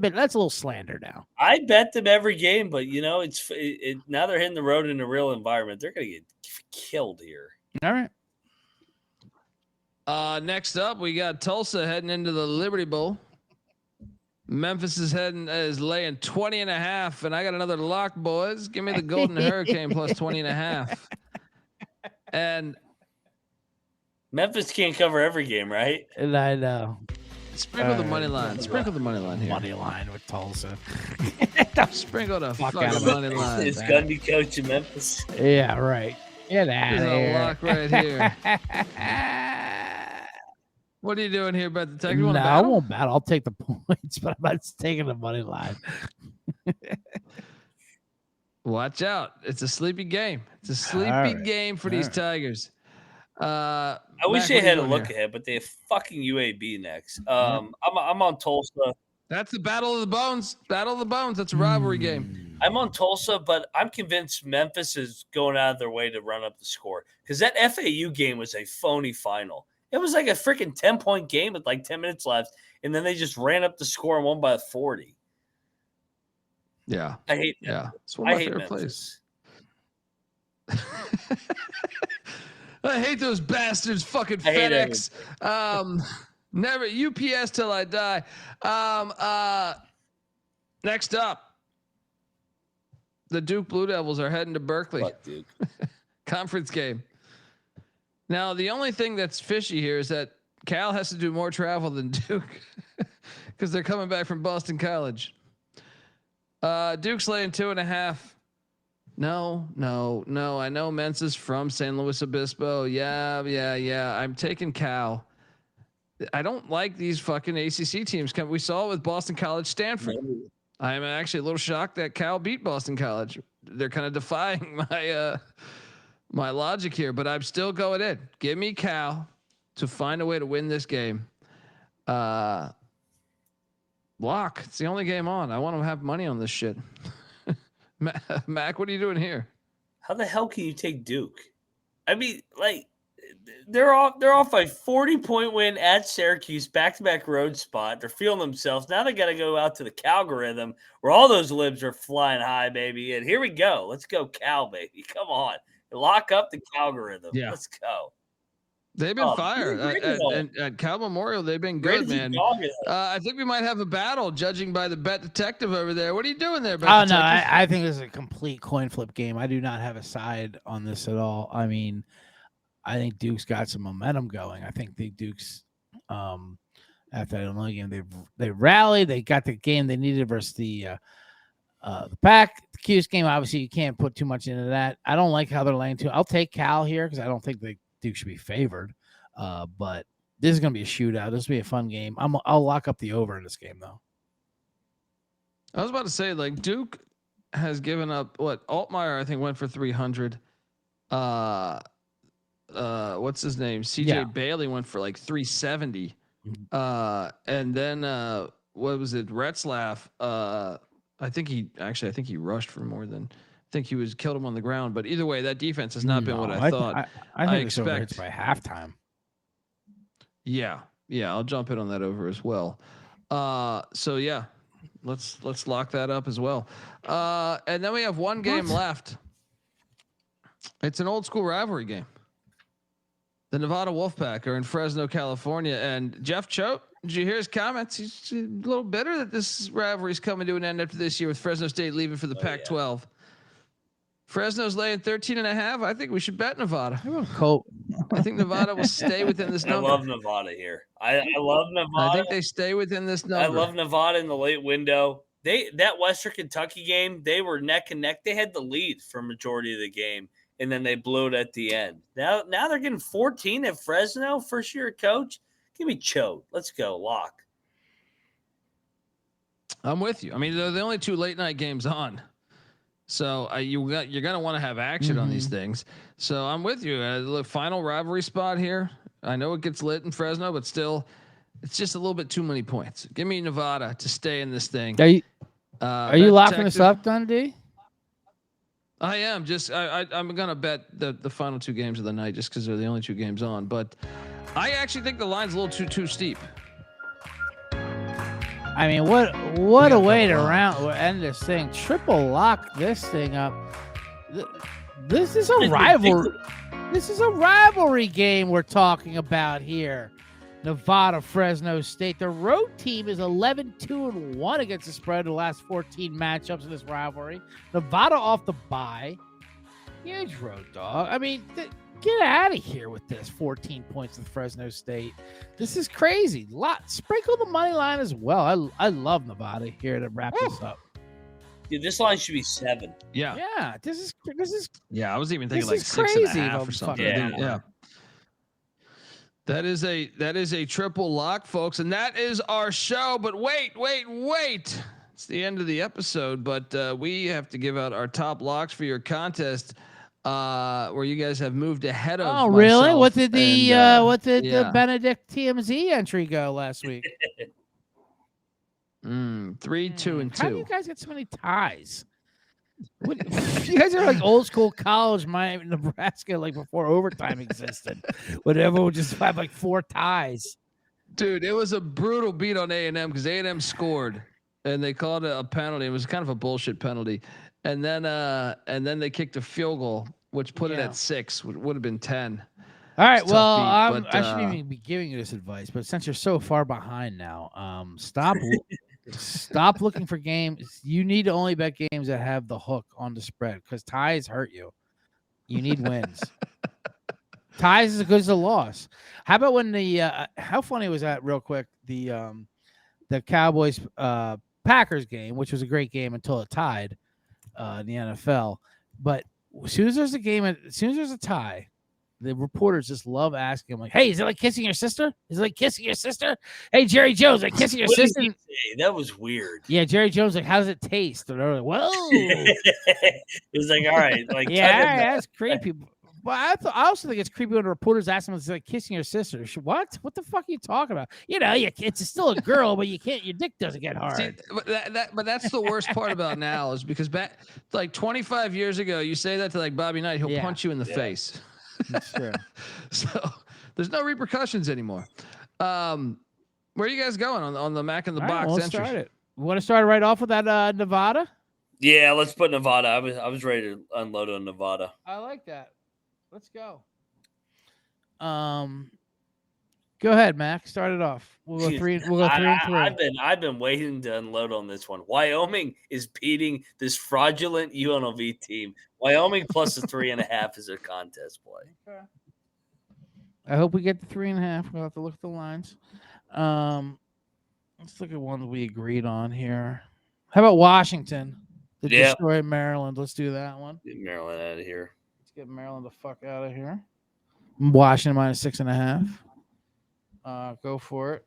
little slander now. I bet them every game, but now they're hitting the road in a real environment. They're going to get killed here. All right. Next up, we got Tulsa heading into the Liberty Bowl. Memphis is laying 20.5, and I got another lock, boys. Give me the Golden Hurricane plus 20.5. And Memphis can't cover every game, right? And I know. Sprinkle the money line. Sprinkle the money line here. Money line with Tulsa. Sprinkle the fucking money line. It's Gundy coach in Memphis. Yeah, right. Get out of here. Lock right here. What are you doing here, Bet Detective? No, I won't bet. I'll take the points, but I'm not taking the money line. Watch out. It's a sleepy game. It's a sleepy game for these Tigers. I wish they had a look ahead, but they have fucking UAB next. I'm on Tulsa. That's the Battle of the Bones. Battle of the Bones. That's a rivalry game. I'm on Tulsa, but I'm convinced Memphis is going out of their way to run up the score because that FAU game was a phony final. It was like a freaking 10-point game with like 10 minutes left, and then they just ran up the score and won by 40. Yeah. I hate that. Yeah. It's one of my favorite plays. I hate those bastards. Fucking FedEx. Never UPS till I die. Next up, the Duke Blue Devils are heading to Berkeley. Fuck Duke. Conference game. Now, the only thing that's fishy here is that Cal has to do more travel than Duke because they're coming back from Boston College. Duke's laying 2.5. No. I know Mensa's from San Luis Obispo. Yeah. I'm taking Cal. I don't like these fucking ACC teams. We saw it with Boston College, Stanford. I am actually a little shocked that Cal beat Boston College. They're kind of defying my logic here, but I'm still going in. Give me Cal to find a way to win this game. Lock. It's the only game on. I want to have money on this shit. Mac, what are you doing here? How the hell can you take Duke? I mean, like they're off a 40-point win at Syracuse, back-to-back road spot. They're feeling themselves. Now they got to go out to the Calgorithm where all those libs are flying high, baby. And here we go. Let's go Cal, baby. Come on. Lock up the Calgorithm. Yeah. Let's go. They've been fired at Cal Memorial. They've been good, man. I think we might have a battle judging by the Bet Detective over there. What are you doing there, Bet Detective? No, I think this is a complete coin flip game. I do not have a side on this at all. I mean, I think Duke's got some momentum going. I think the Duke's after that Illinois game, they rallied. They got the game they needed versus the Pac. The Cuse game, obviously, you can't put too much into that. I don't like how they're laying to. I'll take Cal here because I don't think Duke should be favored. But this is going to be a shootout. This will be a fun game. I'll lock up the over in this game, though. I was about to say, like, Duke has given up what Altmaier, I think, went for 300. What's his name? CJ Bailey went for like 370. And then what was it? Retzlaff. I think he rushed for more than. I think he killed him on the ground. But either way, that defense has not been what I thought. I think it's over hits by halftime. Yeah, I'll jump in on that over as well. So yeah, let's lock that up as well. And then we have one game left. It's an old school rivalry game. The Nevada Wolfpack are in Fresno, California, and Jeff Choate. Did you hear his comments? He's a little bitter that this rivalry is coming to an end after this year with Fresno State leaving for the Pac-12. Yeah. Fresno's laying 13.5. I think we should bet Nevada. I think Nevada will stay within this number. I love Nevada here. I love Nevada. I think they stay within this number. I love Nevada in the late window. That Western Kentucky game, they were neck and neck. They had the lead for a majority of the game, and then they blew it at the end. Now they're getting 14 at Fresno, first year coach. Give me Choate. Let's go. Lock. I'm with you. I mean, they're the only two late night games on. So you're going to want to have action on these things. So I'm with you. The final rivalry spot here. I know it gets lit in Fresno, but still, it's just a little bit too many points. Give me Nevada to stay in this thing. Are you locking this up, Dundee? I am. I'm going to bet the final two games of the night just because they're the only two games on. But I actually think the line's a little too steep. I mean, what a way to end this thing. Triple lock this thing up. This is a rivalry. This is a rivalry game we're talking about here. Nevada, Fresno State. The road team is 11-2-1 against the spread in the last 14 matchups in this rivalry. Nevada off the bye. Huge road dog. I mean, Get out of here with this 14 points with Fresno State. This is crazy. Sprinkle the money line as well. I love Nevada here to wrap this up. Dude, this line should be 7. Yeah. Yeah. This is. Yeah, I was even thinking this like is 6.5 or something. Yeah. That is a triple lock, folks, and that is our show. But wait. It's the end of the episode, but we have to give out our top locks for your contest. Where you guys have moved ahead of. Oh, really? What did the Benedict TMZ entry go last week? 3, 2, and 2. How do you guys get so many ties? You guys are like old school college, Nebraska, like before overtime existed. Whatever would just have like 4 ties. Dude, it was a brutal beat on A&M because A&M scored and they called it a penalty. It was kind of a bullshit penalty. And then they kicked a field goal, which put it at 6, would have been 10. All right. Well, I shouldn't even be giving you this advice, but since you're so far behind now, stop looking for games. You need to only bet games that have the hook on the spread because ties hurt you. You need wins. Ties is as good as a loss. How about when how funny was that? Real quick, the Cowboys Packers game, which was a great game until it tied. In the NFL, but as soon as there's a tie, the reporters just love asking him, like, "Hey, is it like kissing your sister? Is it like kissing your sister? Hey, Jerry Jones, like kissing your sister?" That was weird. Yeah, Jerry Jones, like, how does it taste? And they're like, "Whoa!" It was like, all right, like, yeah, that's creepy. But I also think it's creepy when the reporters ask them, "It's like kissing your sister." What? What the fuck are you talking about? It's still a girl, but you can't. Your dick doesn't get hard. See, but that's the worst part about now is because back like 25 years ago, you say that to like Bobby Knight, he'll punch you in the face. That's true. So there's no repercussions anymore. Where are you guys going on the Mac in the Box entry? Start it. We want to start right off with that Nevada. Yeah, let's put Nevada. I was ready to unload on Nevada. I like that. Let's go. Go ahead, Mac. Start it off. We'll go 3 and 3. I've been waiting to unload on this one. Wyoming is beating this fraudulent UNLV team. Wyoming plus the 3.5 is their contest play. Okay. I hope we get the 3.5. We'll have to look at the lines. Let's look at one that we agreed on here. How about Washington? The destroy Maryland. Let's do that one. Get Maryland out of here. Get Maryland the fuck out of here. Washington minus 6.5. Go for it.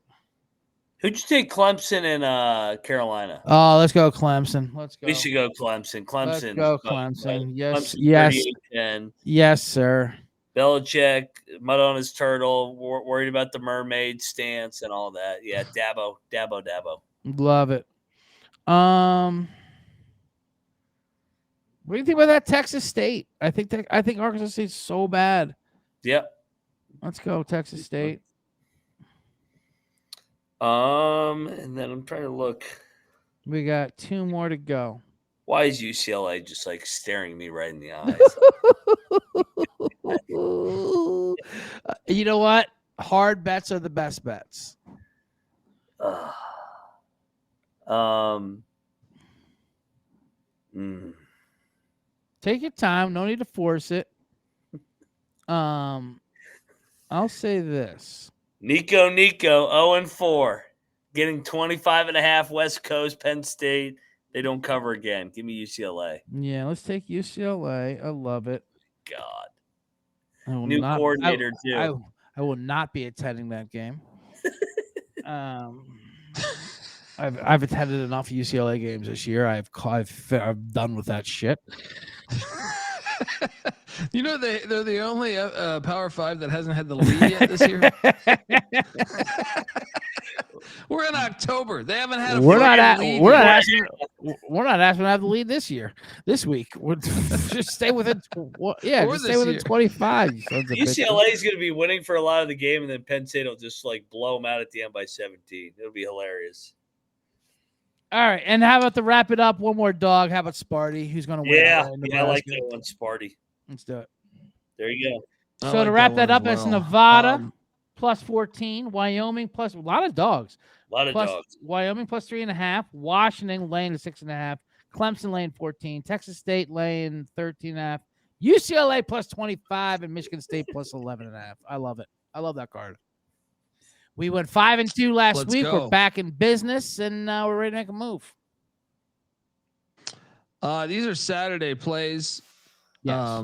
Who'd you take, Clemson and Carolina? Oh, let's go Clemson. Let's go. We should go Clemson. Let's go Clemson. Yes, Clemson, yes, sir. Belichick, mud on his turtle, worried about the mermaid stance and all that. Yeah, Dabo. Love it. What do you think about that Texas State? I think Arkansas State's so bad. Yep. Let's go Texas State. And then I'm trying to look. We got 2 more to go. Why is UCLA just like staring me right in the eyes? You know what? Hard bets are the best bets. Take your time. No need to force it. I'll say this. Nico, 0-4. Getting 25.5 West Coast, Penn State. They don't cover again. Give me UCLA. Yeah, let's take UCLA. I love it. God. New coordinator, too. I will not be attending that game. I've attended enough UCLA games this year. I'm done with that shit. You know they're the only Power 5 that hasn't had the lead yet this year. We're in October. They haven't had a lead. We're not asking to have the lead this week. We'll just stay within. Stay within 25. UCLA is going to be winning for a lot of the game, and then Penn State will just like blow them out at the end by 17. It'll be hilarious. All right, and how about to wrap it up? One more dog. How about Sparty? Who's going to win? Yeah, I like that one, Sparty. Let's do it. There you go. So to wrap that up, it's Nevada plus 14, Wyoming plus a lot of dogs. Dogs. Wyoming plus 3.5, Washington laying 6.5, Clemson laying 14, Texas State laying 13.5, UCLA plus 25 and Michigan State plus 11.5. I love it. I love that card. We went 5-2 last week. Go. We're back in business, and we're ready to make a move. These are Saturday plays. Yes.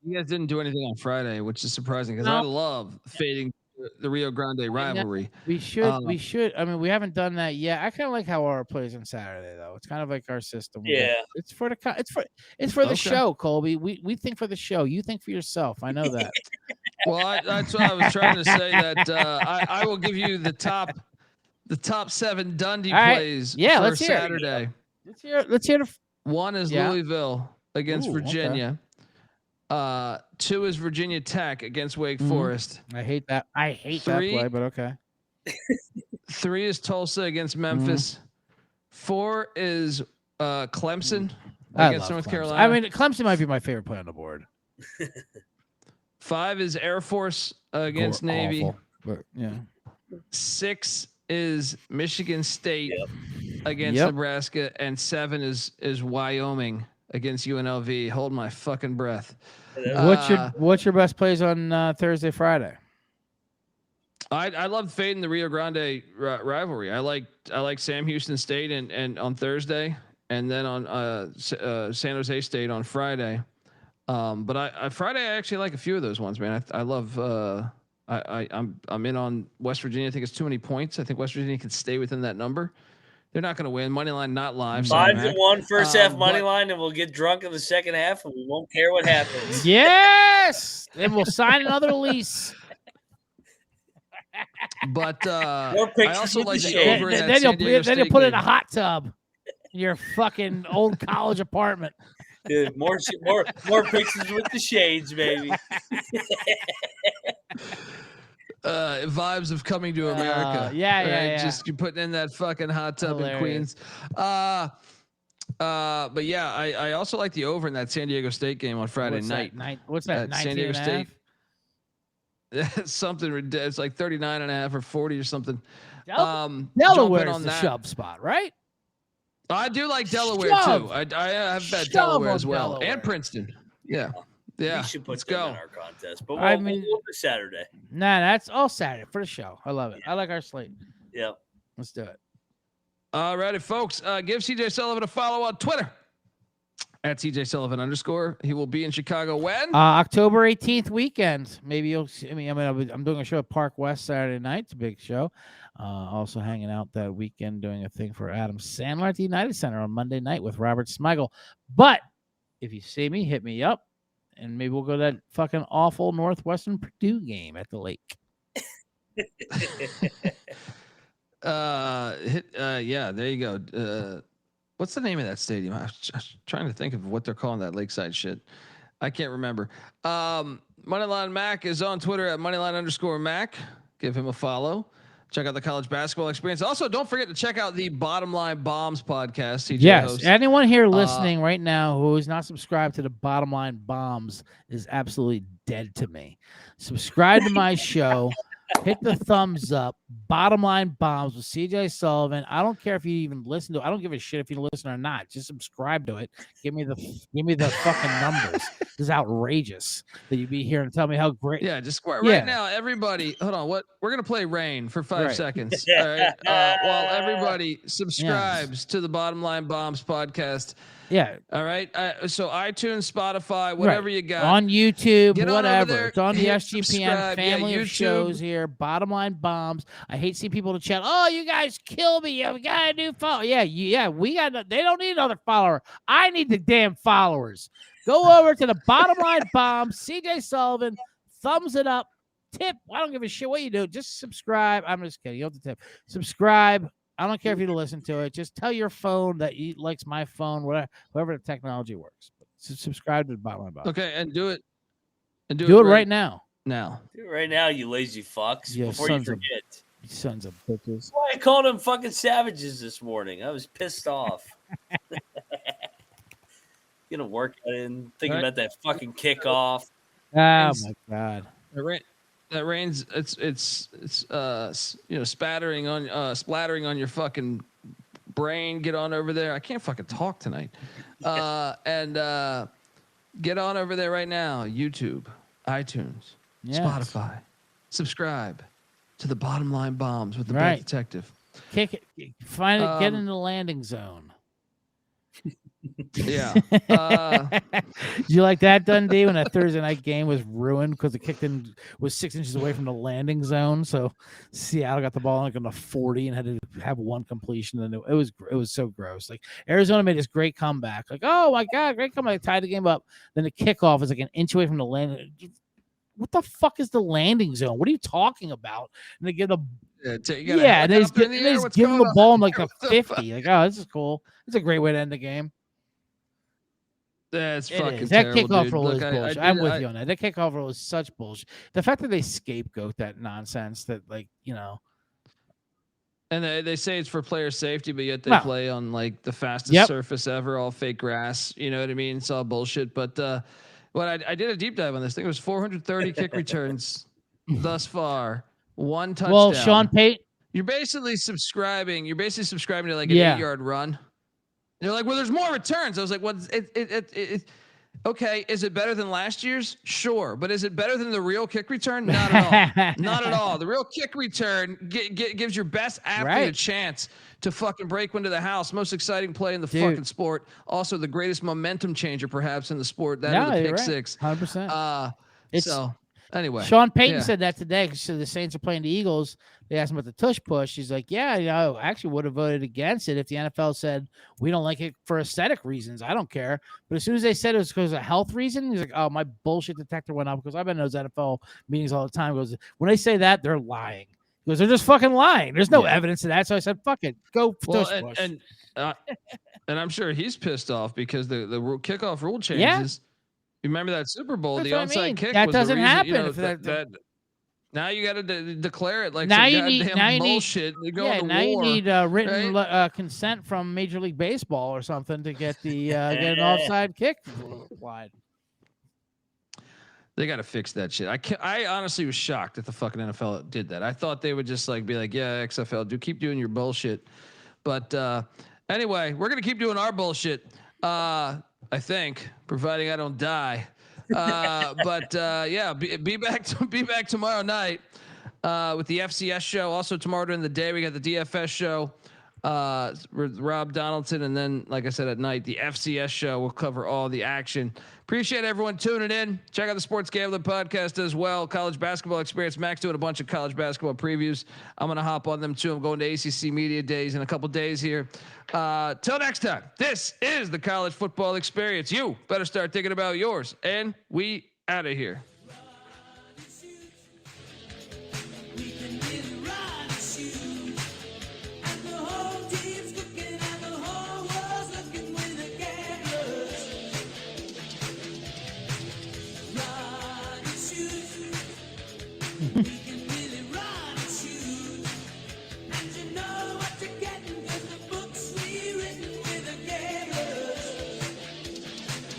You guys didn't do anything on Friday, which is surprising because I love fading the Rio Grande rivalry. We should. I mean, we haven't done that yet. I kind of like how our plays on Saturday, though. It's kind of like our system. It's for the show, Colby. We think for the show. You think for yourself. I know that. Well, that's what I was trying to say. That I will give you the top 7 Dundee plays. Yeah, for let's hear Saturday. Let's hear. One is Louisville against Virginia. Okay. 2 is Virginia Tech against Wake Forest. I hate that. I hate that play, but okay. 3 is Tulsa against Memphis. 4 is Clemson against North Carolina. I mean, Clemson might be my favorite play on the board. 5 is Air Force against Navy. Awful, but yeah. 6 is Michigan State against Nebraska, and 7 is Wyoming against UNLV. Hold my fucking breath. What's your best plays on Thursday, Friday? I love fading the Rio Grande rivalry. I like Sam Houston State and on Thursday, and then on San Jose State on Friday. But Friday I actually like a few of those ones, man. I love. I'm in on West Virginia. I think it's too many points. I think West Virginia can stay within that number. They're not going to win. Money line not live. 5-1 first half money line, and we'll get drunk in the second half, and we won't care what happens. Yes, and we'll sign another lease. But I also like the over in that then San Diego State you'll put it in game. a hot tub in your fucking old college apartment. Dude, more pictures with the shades, baby. Vibes of Coming to America. Yeah. Just you're putting in that fucking hot tub in Queens. But yeah, I also like the over in that San Diego State game on Friday night. What's that? San Diego State. Something it's like 39.5 or 40 or something. Delaware's the shove spot, right? I do like Delaware too. I have bet Delaware as well, and Princeton. Yeah. We should put them in our contest, but we'll do Saturday. Nah, that's all Saturday for the show. I love it. I like our slate. Yep. Let's do it. All righty, folks. Give CJ Sullivan a follow on Twitter at CJ Sullivan _. He will be in Chicago when? October 18th weekend. Maybe you'll see. I'm doing a show at Park West Saturday night. It's a big show. Also hanging out that weekend doing a thing for Adam Sandler at the United Center on Monday night with Robert Smigel. But if you see me, hit me up, and maybe we'll go to that fucking awful Northwestern Purdue game at the lake. Yeah, there you go. What's the name of that stadium? I'm trying to think of what they're calling that lakeside shit. I can't remember. Moneyline Mac is on Twitter at Moneyline _Mac. Give him a follow. Check out the college basketball experience. Also, don't forget to check out the Bottom Line Bombs podcast. CJ yes, hosts. Anyone here listening right now who is not subscribed to the Bottom Line Bombs is absolutely dead to me. Subscribe to my show. Hit the thumbs up. Bottom Line Bombs with CJ Sullivan. I don't care if you even listen to it. I don't give a shit if you listen or not. Just subscribe to it. Give me the fucking numbers. This is outrageous that you be here and tell me how great. Yeah, just right now, everybody. Hold on. We're gonna play Rain for 5 seconds. All right. While everybody subscribes to the Bottom Line Bombs podcast. Yeah. All right. So iTunes, Spotify, whatever you got. On YouTube, Get whatever. It's on the SGPN subscribe. family of shows here. Bottom Line Bombs. I hate seeing people in the chat. Oh, you guys kill me. We got a new follower. Yeah. They don't need another follower. I need the damn followers. Go over to the Bottom Line Bombs. CJ Sullivan. Thumbs it up. Tip. I don't give a shit what you do. Just subscribe. I'm just kidding. You don't have to tip. Subscribe. I don't care if you listen to it. Just tell your phone that you likes my phone, whatever the technology works. So subscribe to the Bottom Line Bombs. Okay, and do it. Do it right now. Now. Do it right now, you lazy fucks. Before you forget. You sons of bitches. Well, I called them fucking savages this morning. I was pissed off. Gonna work in thinking about that fucking kickoff. Oh my god. That rain's it's splattering on your fucking brain. Get on over there. I can't fucking talk tonight. And Get on over there right now. YouTube, iTunes, Spotify. Subscribe to the Bottom Line Bombs with the Bet Detective. Kick it. Find it. Get in the landing zone. Yeah. Did you like that, Dundee, when that Thursday night game was ruined because the kick was 6 inches away from the landing zone? So Seattle got the ball like on the 40 and had to have one completion, and it was so gross. Like Arizona made this great comeback, like, oh my god, great comeback, tied the game up. Then the kickoff is like an inch away from the landing. What the fuck is the landing zone? What are you talking about? And they give the and he's giving the ball like a 50. Like, oh, this is cool. It's a great way to end the game. That's fucking that terrible, kickoff dude. rule is bullshit. I'm with you on that. That kickoff rule is such bullshit. The fact that they scapegoat that nonsense, that like, you know, and they say it's for player safety, but yet they play on like the fastest surface ever, all fake grass. You know what I mean? It's all bullshit. But I did a deep dive on this thing. It was 430 kick returns thus far, 1 touchdown. Well, Sean Payton, you're basically subscribing to like an 8-yard run. They're like, well, there's more returns. I was like, well, okay. Is it better than last year's? Sure. But is it better than the real kick return? Not at all. Not at all. The real kick return gives your best athlete a chance to fucking break into the house. Most exciting play in the fucking sport. Also the greatest momentum changer perhaps in the sport. That is the pick six. 100%. So anyway, Sean Payton said that today because the Saints are playing the Eagles. They asked him about the tush push. He's like, yeah, you know, I actually would have voted against it if the NFL said we don't like it for aesthetic reasons. I don't care. But as soon as they said it was because of health reason, he's like, oh, my bullshit detector went up because I've been in those NFL meetings all the time. He goes, when they say that, they're lying. He goes, they're just fucking lying. There's no evidence to that. So I said, fuck it. Go tush push. And I'm sure he's pissed off because the kickoff rule changes. You remember that Super Bowl? That's the onside kick that was doesn't the reason, happen. You know, now you got to declare it like now some you goddamn need, bullshit. Now you need written consent from Major League Baseball or something to get the get an offside kick applied. They got to fix that shit. I honestly was shocked that the fucking NFL did that. I thought they would just like be like, yeah, XFL, keep doing your bullshit. But anyway, we're gonna keep doing our bullshit. I think, providing I don't die. Be back tomorrow night with the FCS show. Also tomorrow during the day we got the DFS show with Rob Donaldson, and then like I said at night the FCS show will cover all the action. Appreciate everyone tuning in. Check out the Sports Gambling Podcast as well. College Basketball Experience. Max doing a bunch of college basketball previews. I'm gonna hop on them too. I'm going to ACC Media Days in a couple days here. Till next time, this is the College Football Experience. You better start thinking about yours, and we out of here. We